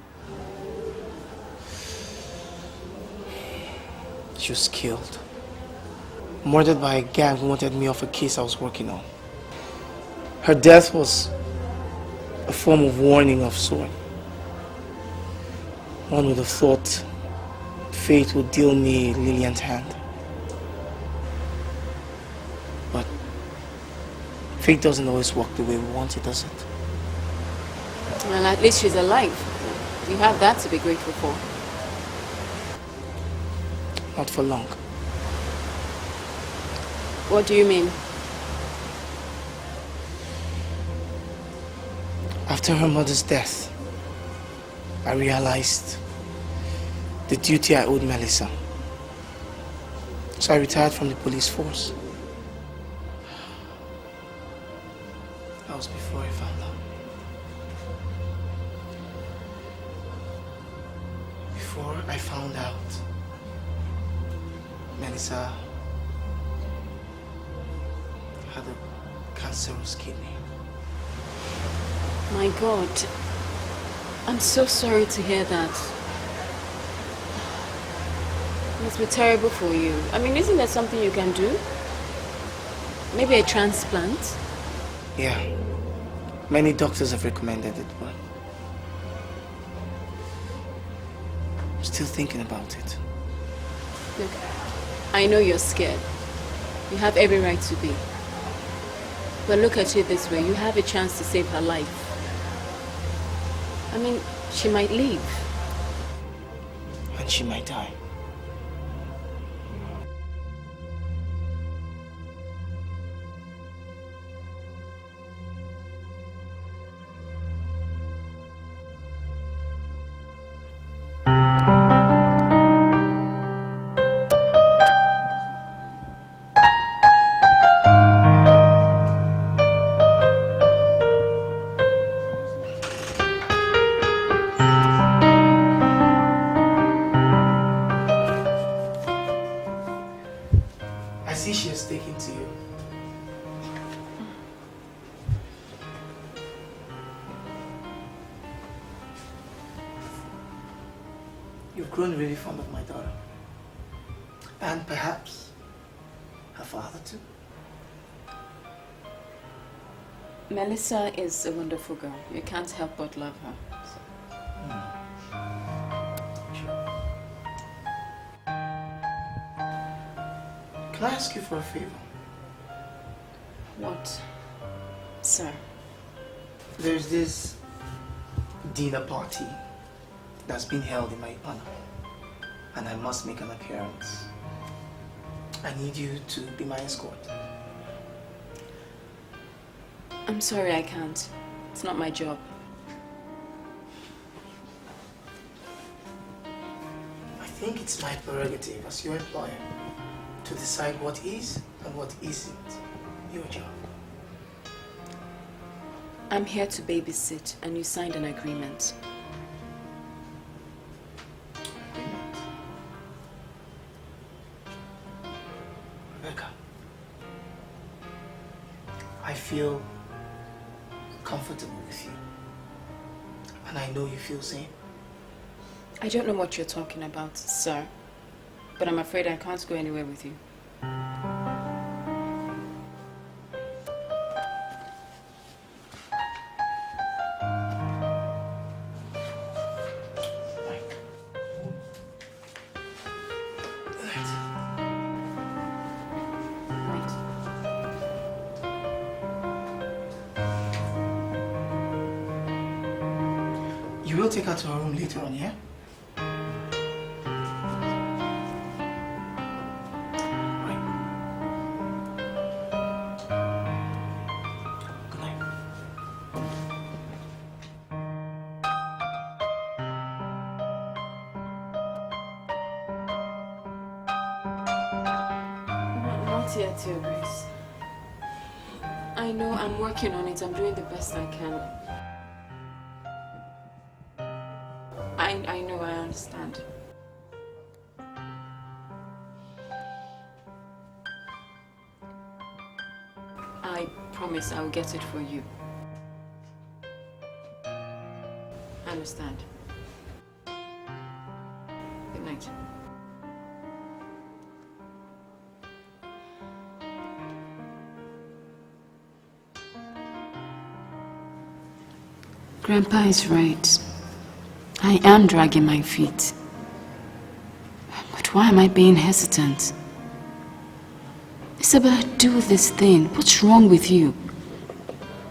She was killed. Murdered by a gang who wanted me off a case I was working on. Her death was a form of warning of sort. One would have thought fate would deal me a lenient hand. But fate doesn't always work the way we want it, does it? Well, at least she's alive. You have that to be grateful for. Not for long. What do you mean? After her mother's death, I realized the duty I owed Melissa. So I retired from the police force. That was before I found out. Before I found out, Melissa had a cancerous kidney. My God. I'm so sorry to hear that. It must be terrible for you. I mean, isn't there something you can do? Maybe a transplant? Yeah. Many doctors have recommended it, but I'm still thinking about it. Look, I know you're scared. You have every right to be. But look at it this way. You have a chance to save her life. I mean, she might leave. And she might die. I see she has taken to you. You've grown really fond of my daughter. And perhaps her father too. Melissa is a wonderful girl. You can't help but love her. Can I ask you for a favor? What, sir? There's this dinner party that's been held in my honor. and I must make an appearance. I need you to be my escort. I'm sorry, I can't. It's not my job. I think it's my prerogative as your employer to decide what is and what isn't your job. I'm here to babysit, and you signed an agreement. Rebecca, I feel comfortable with you, and I know you feel the same. I don't know what you're talking about, sir, but I'm afraid I can't go anywhere with you. You will take her to her room later on, yeah? Not yet, Your Grace. I know I'm working on it. I'm doing the best I can. I know, I understand. I promise I'll get it for you. I understand. Good night. Grandpa is right. I am dragging my feet. But why am I being hesitant? Isabella, do this thing. What's wrong with you?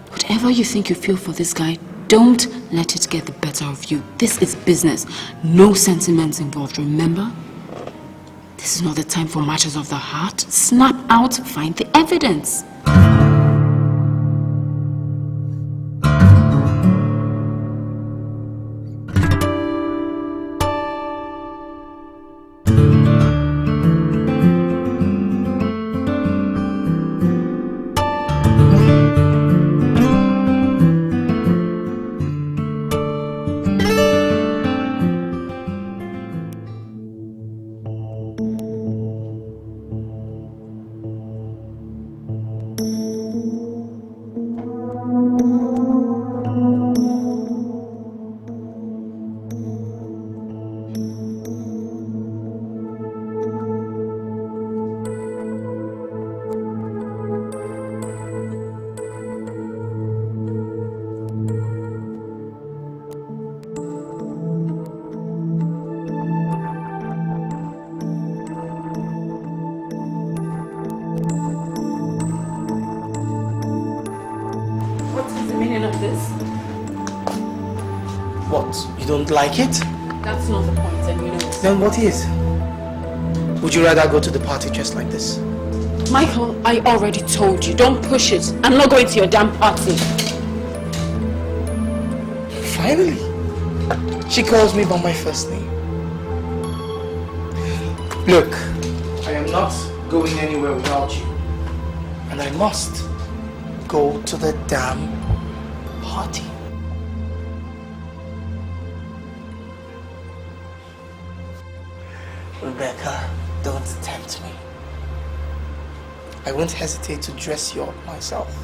Whatever you think you feel for this guy, don't let it get the better of you. This is business. No sentiments involved, remember? This is not the time for matters of the heart. Snap out, find the evidence. You don't like it? That's not the point, and you know it. Then what is? Would you rather go to the party just like this? Michael, I already told you, don't push it. I'm not going to your damn party. Finally, she calls me by my first name. Look, I am not going anywhere without you. And I must go to the damn party. Rebecca, don't tempt me. I won't hesitate to dress you up myself.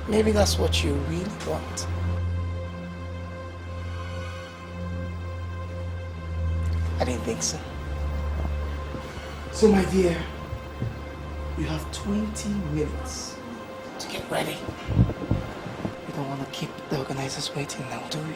Maybe that's what you really want. I didn't think so. So my dear, you have 20 minutes to get ready. We don't want to keep the organizers waiting now, do we?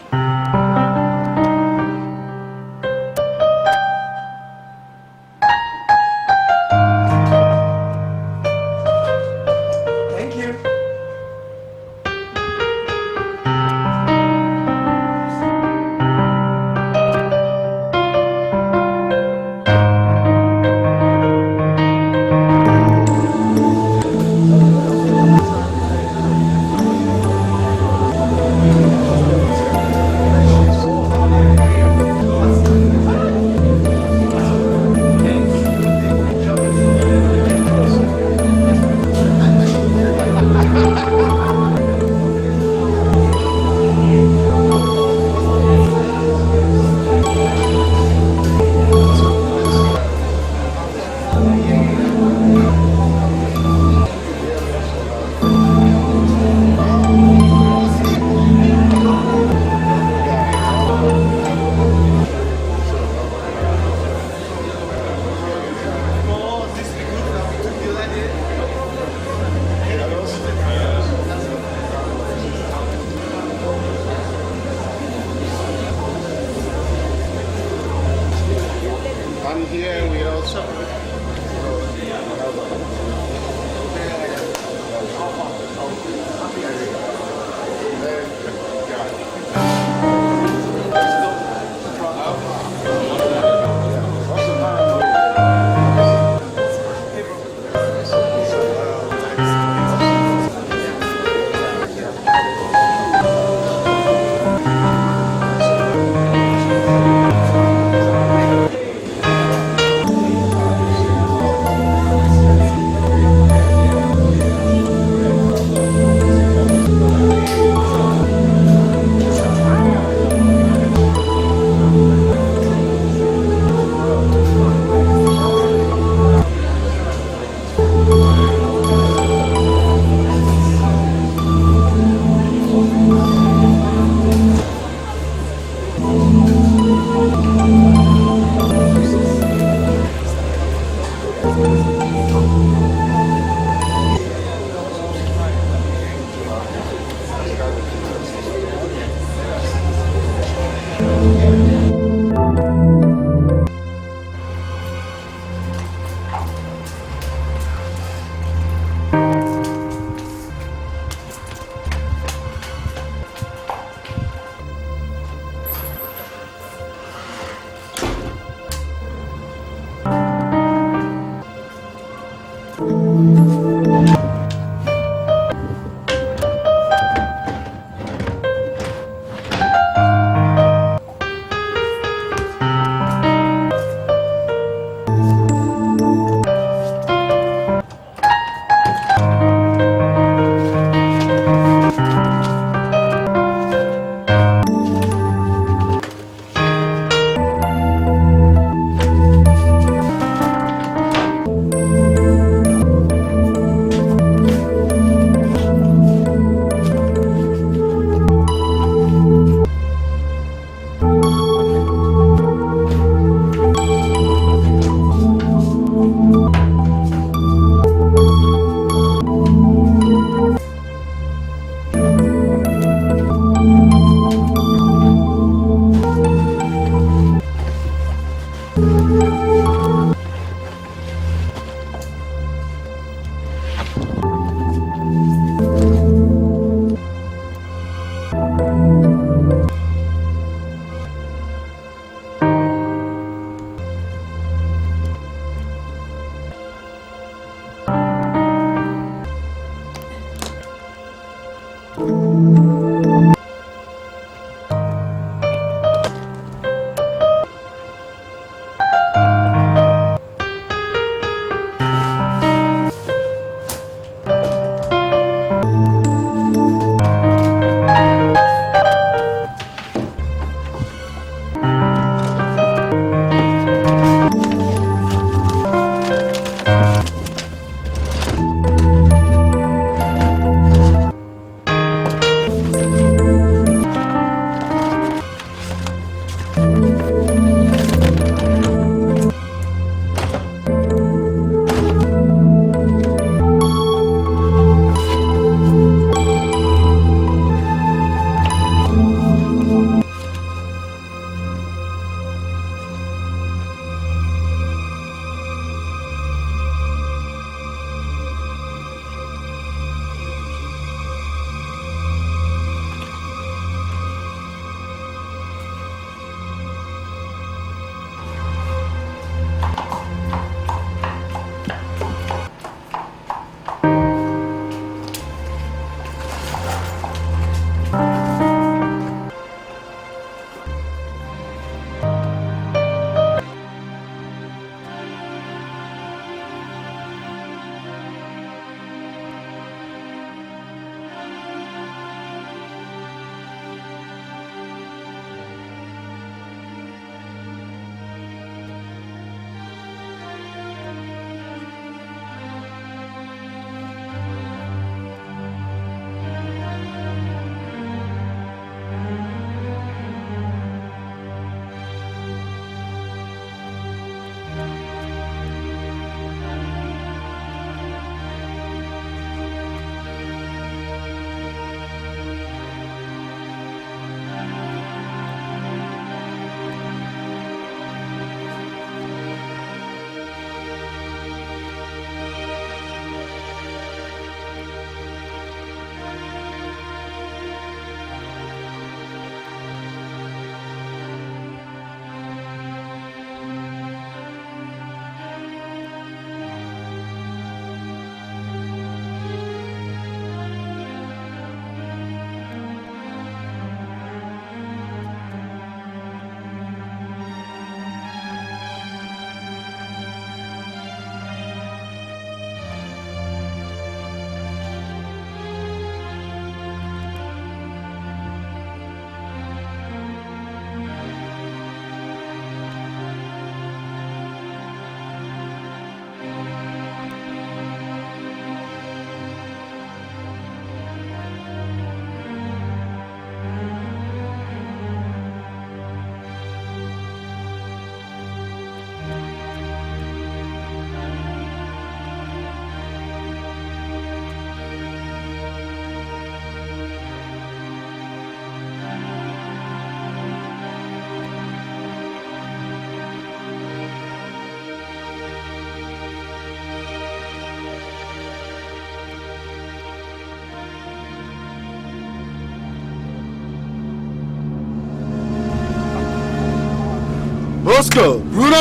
Roscoe! Nothing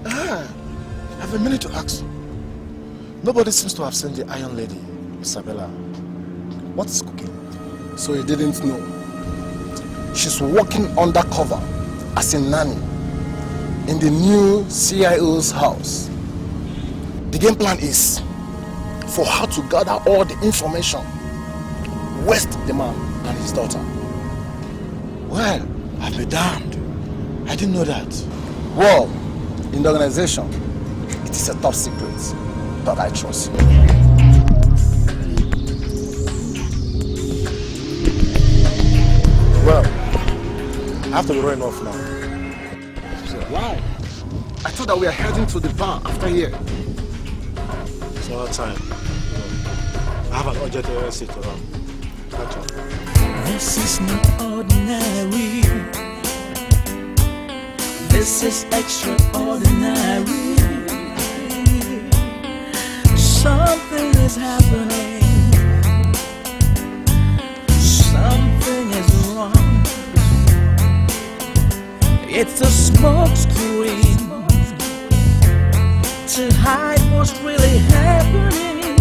bad. I have a minute to ask. Nobody seems to have seen the Iron Lady, Isabella. What is cooking? So you didn't know? She's working undercover as a nanny in the new CIO's house. The game plan is for her to gather all the information, waste the man and his daughter. Well, I'll be damned. I didn't know that. Well, in the organization, it is a top secret, but I trust you. Well, I have to be running off now. Why? I thought that we are heading to the bar after here. It's our time. I have an urgent errand to run. Catch up. This is not ordinary. This is extraordinary. Something is happening. Something is wrong. It's a smoke screen to hide what's really happening.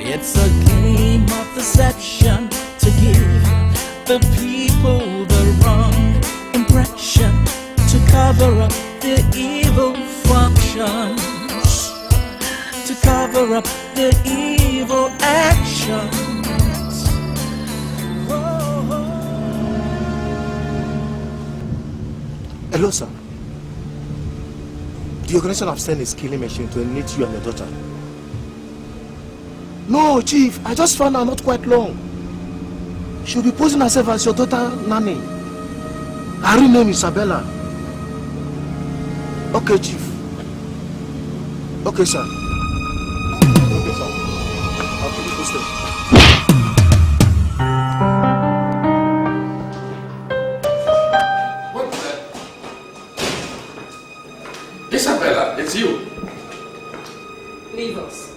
It's a game of deception to give the people the wrong impression, to cover up the evil functions, to cover up the evil actions. Hello, sir. The organization have sent a killing machine to eliminate you and your daughter. No, Chief, I just found her not quite long. She'll be posing herself as your daughter, Nanny. Her real name is Isabella. Okay, Chief. Okay, sir. Okay, sir. I'll keep you posted. Isabella, it's you. Leave us.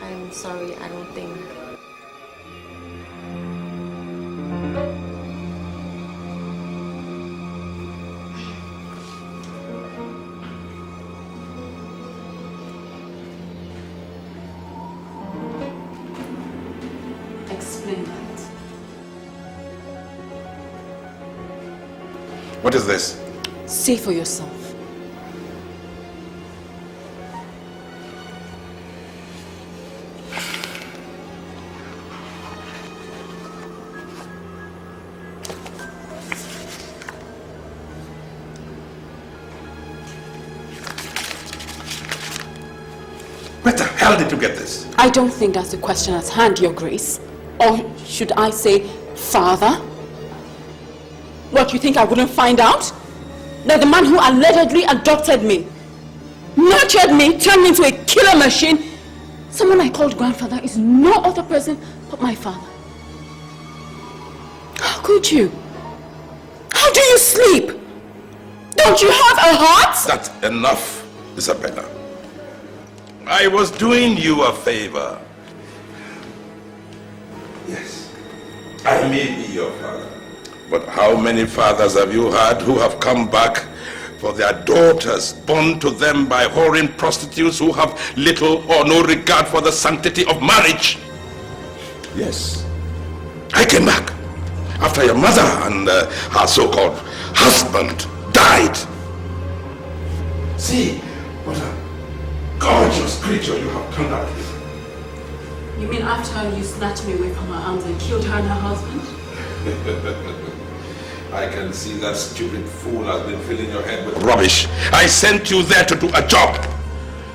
I'm sorry, I don't think. Explain that. What is this? See for yourself. Where the hell did you get this? I don't think that's the question at hand, Your Grace. Or should I say, Father? What, you think I wouldn't find out? That the man who allegedly adopted me, nurtured me, turned me into a killer machine, someone I called grandfather, is no other person but my father. How could you? How do you sleep? Don't you have a heart? That's enough, Isabella. I was doing you a favor. Yes, I may be your father. But how many fathers have you had who have come back for their daughters born to them by whoring prostitutes who have little or no regard for the sanctity of marriage? Yes, I came back after your mother and her so-called husband died. See what a gorgeous creature you have turned out to be. You mean after you snatched me away from her arms and killed her and her husband? I can see that stupid fool has been filling your head with rubbish. I sent you there to do a job,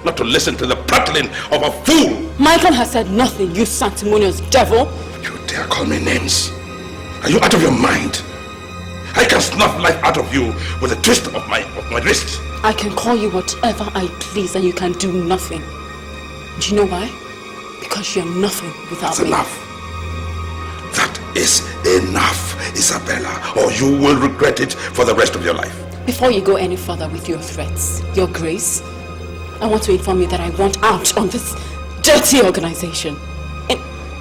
not to listen to the prattling of a fool. Michael has said nothing, you sanctimonious devil. You dare call me names? Are you out of your mind? I can snuff life out of you with a twist of my wrist. I can call you whatever I please and you can do nothing. Do you know why? Because you're nothing without me. That's enough. That is enough, Isabella, or you will regret it for the rest of your life. Before you go any further with your threats, Your Grace, I want to inform you that I want out on this dirty organization. In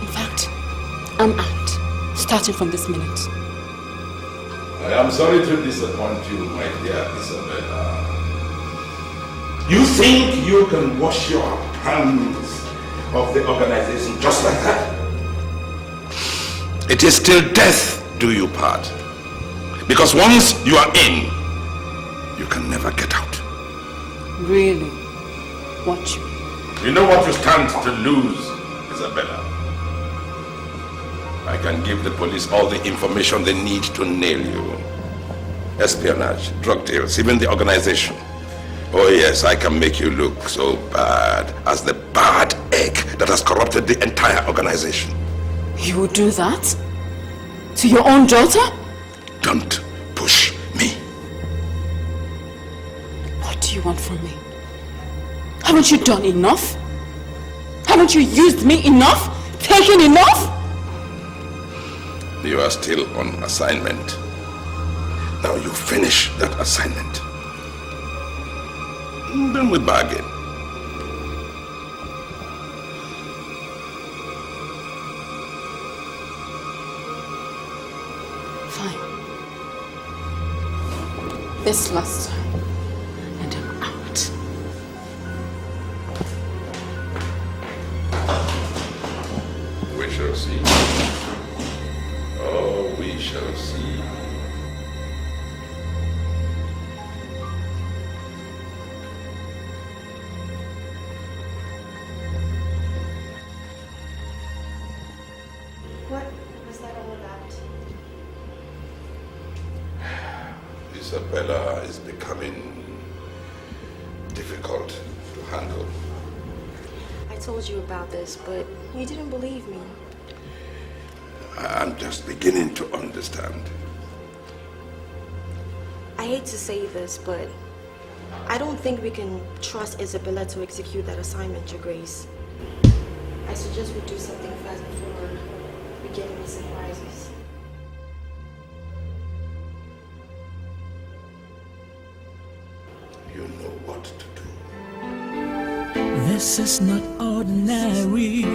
fact, I'm out. starting from this minute. I am sorry to disappoint you, my dear Isabella. You think you can wash your hands of the organization just like that? It is till death do you part. Because once you are in, you can never get out. Really? Watch me. You know what you stand to lose, Isabella. I can give the police all the information they need to nail you. Espionage, drug deals, even the organization. Oh yes, I can make you look so bad as the bad egg that has corrupted the entire organization. You would do that? To your own daughter? Don't push me. What do you want from me? Haven't you done enough? Haven't you used me enough? Taken enough? You are still on assignment. Now you finish that assignment. Then we bargain. Fine. This last time. And I'm out. We shall see. Oh, we shall see. What was that all about? Isabella is becoming difficult to handle. I told you about this, but you didn't believe me. I'm just beginning to understand. I hate to say this, but I don't think we can trust Isabella to execute that assignment, Your Grace. I suggest we do something fast before we get any surprises. You know what to do. This is not ordinary.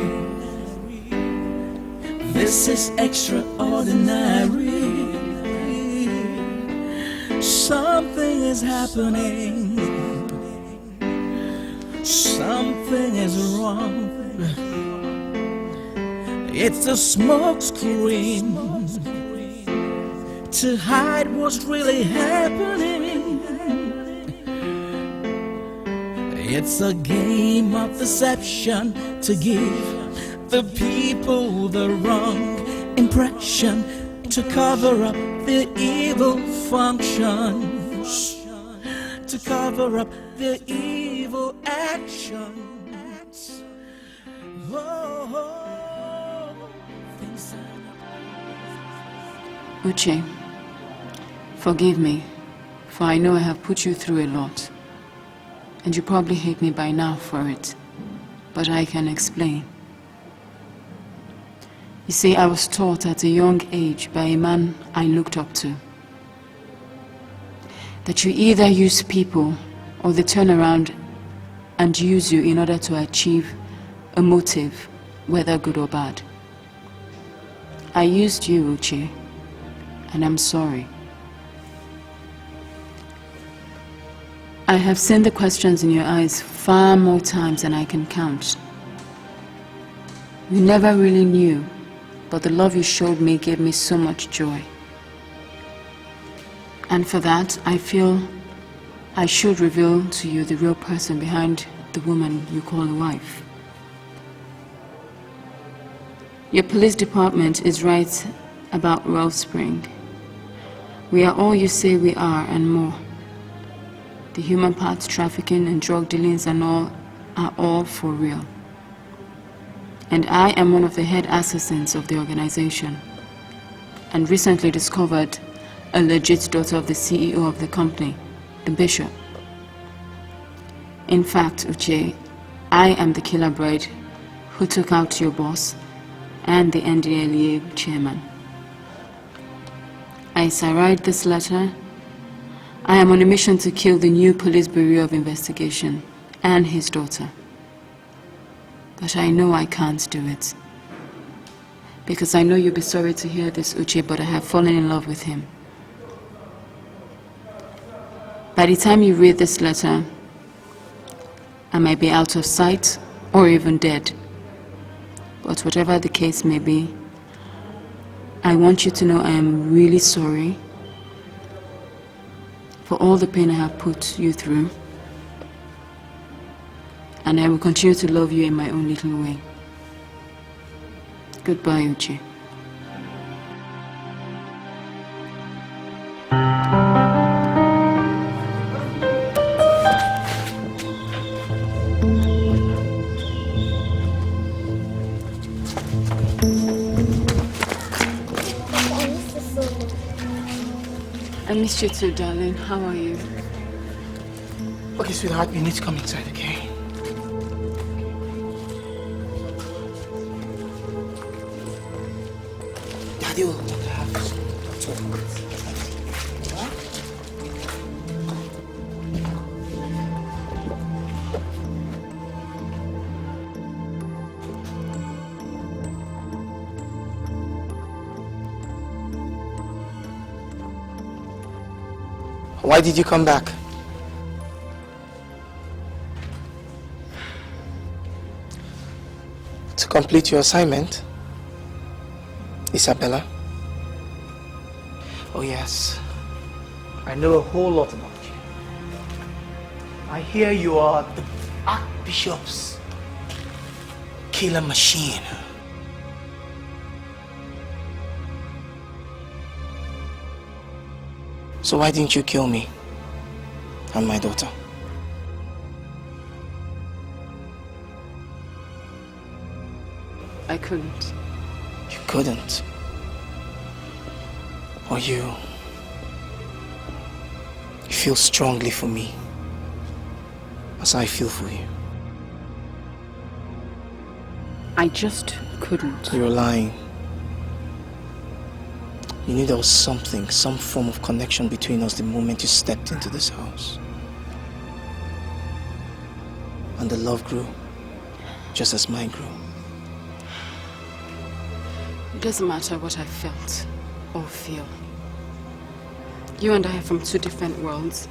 This is extraordinary. Something is happening. Something is wrong. It's a smoke screen to hide what's really happening. It's a game of deception to give the people the wrong impression, to cover up their evil functions, to cover up their evil actions. Uche, forgive me, for I know I have put you through a lot. And you probably hate me by now for it, but I can explain. You see, I was taught at a young age by a man I looked up to that you either use people or they turn around and use you in order to achieve a motive, whether good or bad. I used you, Uche, and I'm sorry. I have seen the questions in your eyes far more times than I can count. You never really knew, but the love you showed me gave me so much joy. And for that, I feel I should reveal to you the real person behind the woman you call a wife. Your police department is right about Wellspring. We are all you say we are and more. The human parts trafficking and drug dealings and all are all for real. And I am one of the head assassins of the organization, and recently discovered a legit daughter of the CEO of the company, the bishop. In fact, Uche, I am the killer bride who took out your boss and the NDLEA chairman. As I write this letter, I am on a mission to kill the new Police Bureau of Investigation and his daughter. But I know I can't do it. Because I know you'll be sorry to hear this, Uche, but I have fallen in love with him. By the time you read this letter, I might be out of sight or even dead. But whatever the case may be, I want you to know I am really sorry for all the pain I have put you through. And I will continue to love you in my own little way. Goodbye, Uche. I missed you too, darling. How are you? Okay, sweetheart, you need to come inside, okay? Daddy will want to have to talk with you. Why did you come back? To complete your assignment, Isabella? Oh yes, I know a whole lot about you. I hear you are the Archbishop's killer machine. So why didn't you kill me and my daughter? I couldn't. You couldn't? Or you feel strongly for me as I feel for you? I just couldn't. You're lying. You knew there was something, some form of connection between us the moment you stepped into this house. And the love grew, just as mine grew. It doesn't matter what I felt or feel. You and I are from two different worlds.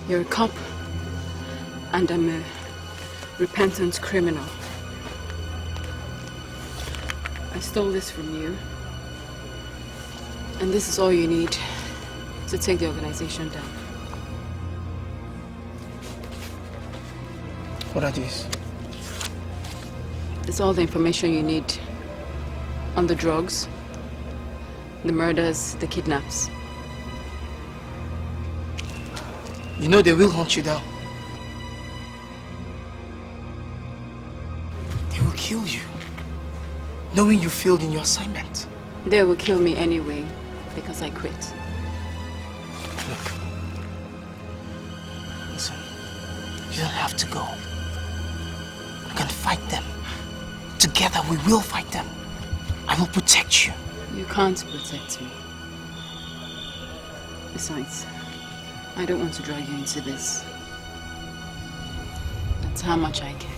You're a cop, and I'm a repentant criminal. I stole this from you. And this is all you need to take the organization down. What are these? It's all the information you need on the drugs, the murders, the kidnaps. You know they will hunt you down. They will kill you, knowing you failed in your assignment. They will kill me anyway, because I quit. Look. Listen, you don't have to go. We can fight them. Together we will fight them. I will protect you. You can't protect me. Besides, I don't want to drag you into this. That's how much I care.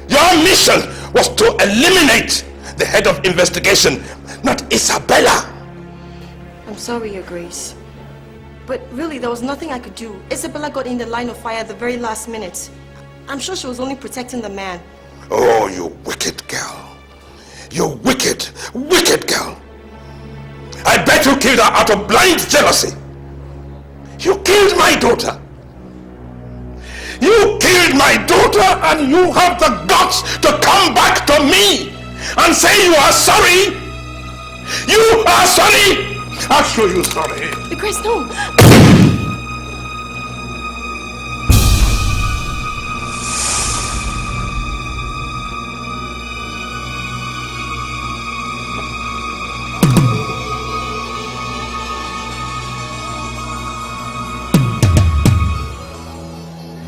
Your mission was to eliminate the head of investigation, not Isabella. I'm sorry, Your Grace. But really, there was nothing I could do. Isabella got in the line of fire at the very last minute. I'm sure she was only protecting the man. Oh, you wicked girl. You wicked, wicked girl. I bet you killed her out of blind jealousy. You killed my daughter. You killed my daughter, and you have the guts to come back to me and say you are sorry. You are sorry. I'll show you sorry. Grace, no.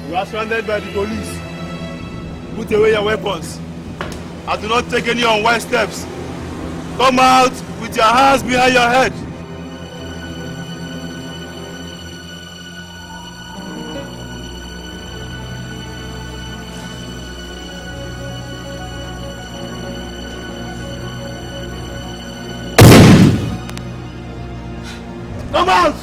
You are surrounded by the police. Put away your weapons. And do not take any unwise steps. Come out with your hands behind your head. Come out!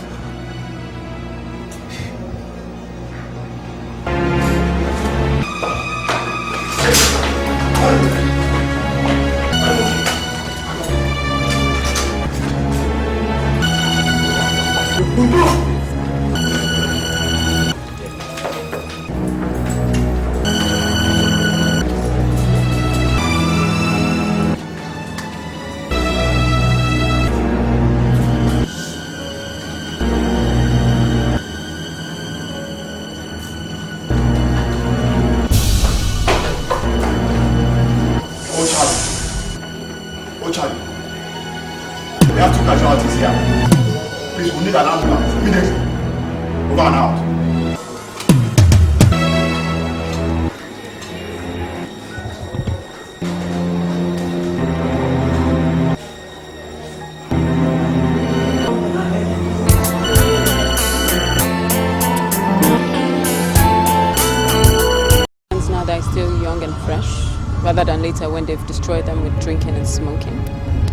Rather than later when they've destroyed them with drinking and smoking.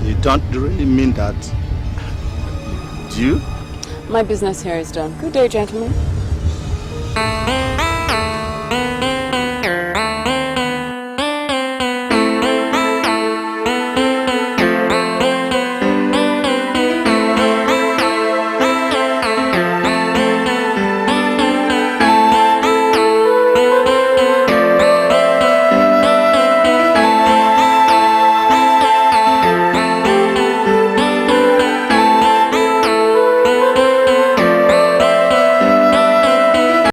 You don't really mean that, do you? My business here is done. Good day, gentlemen.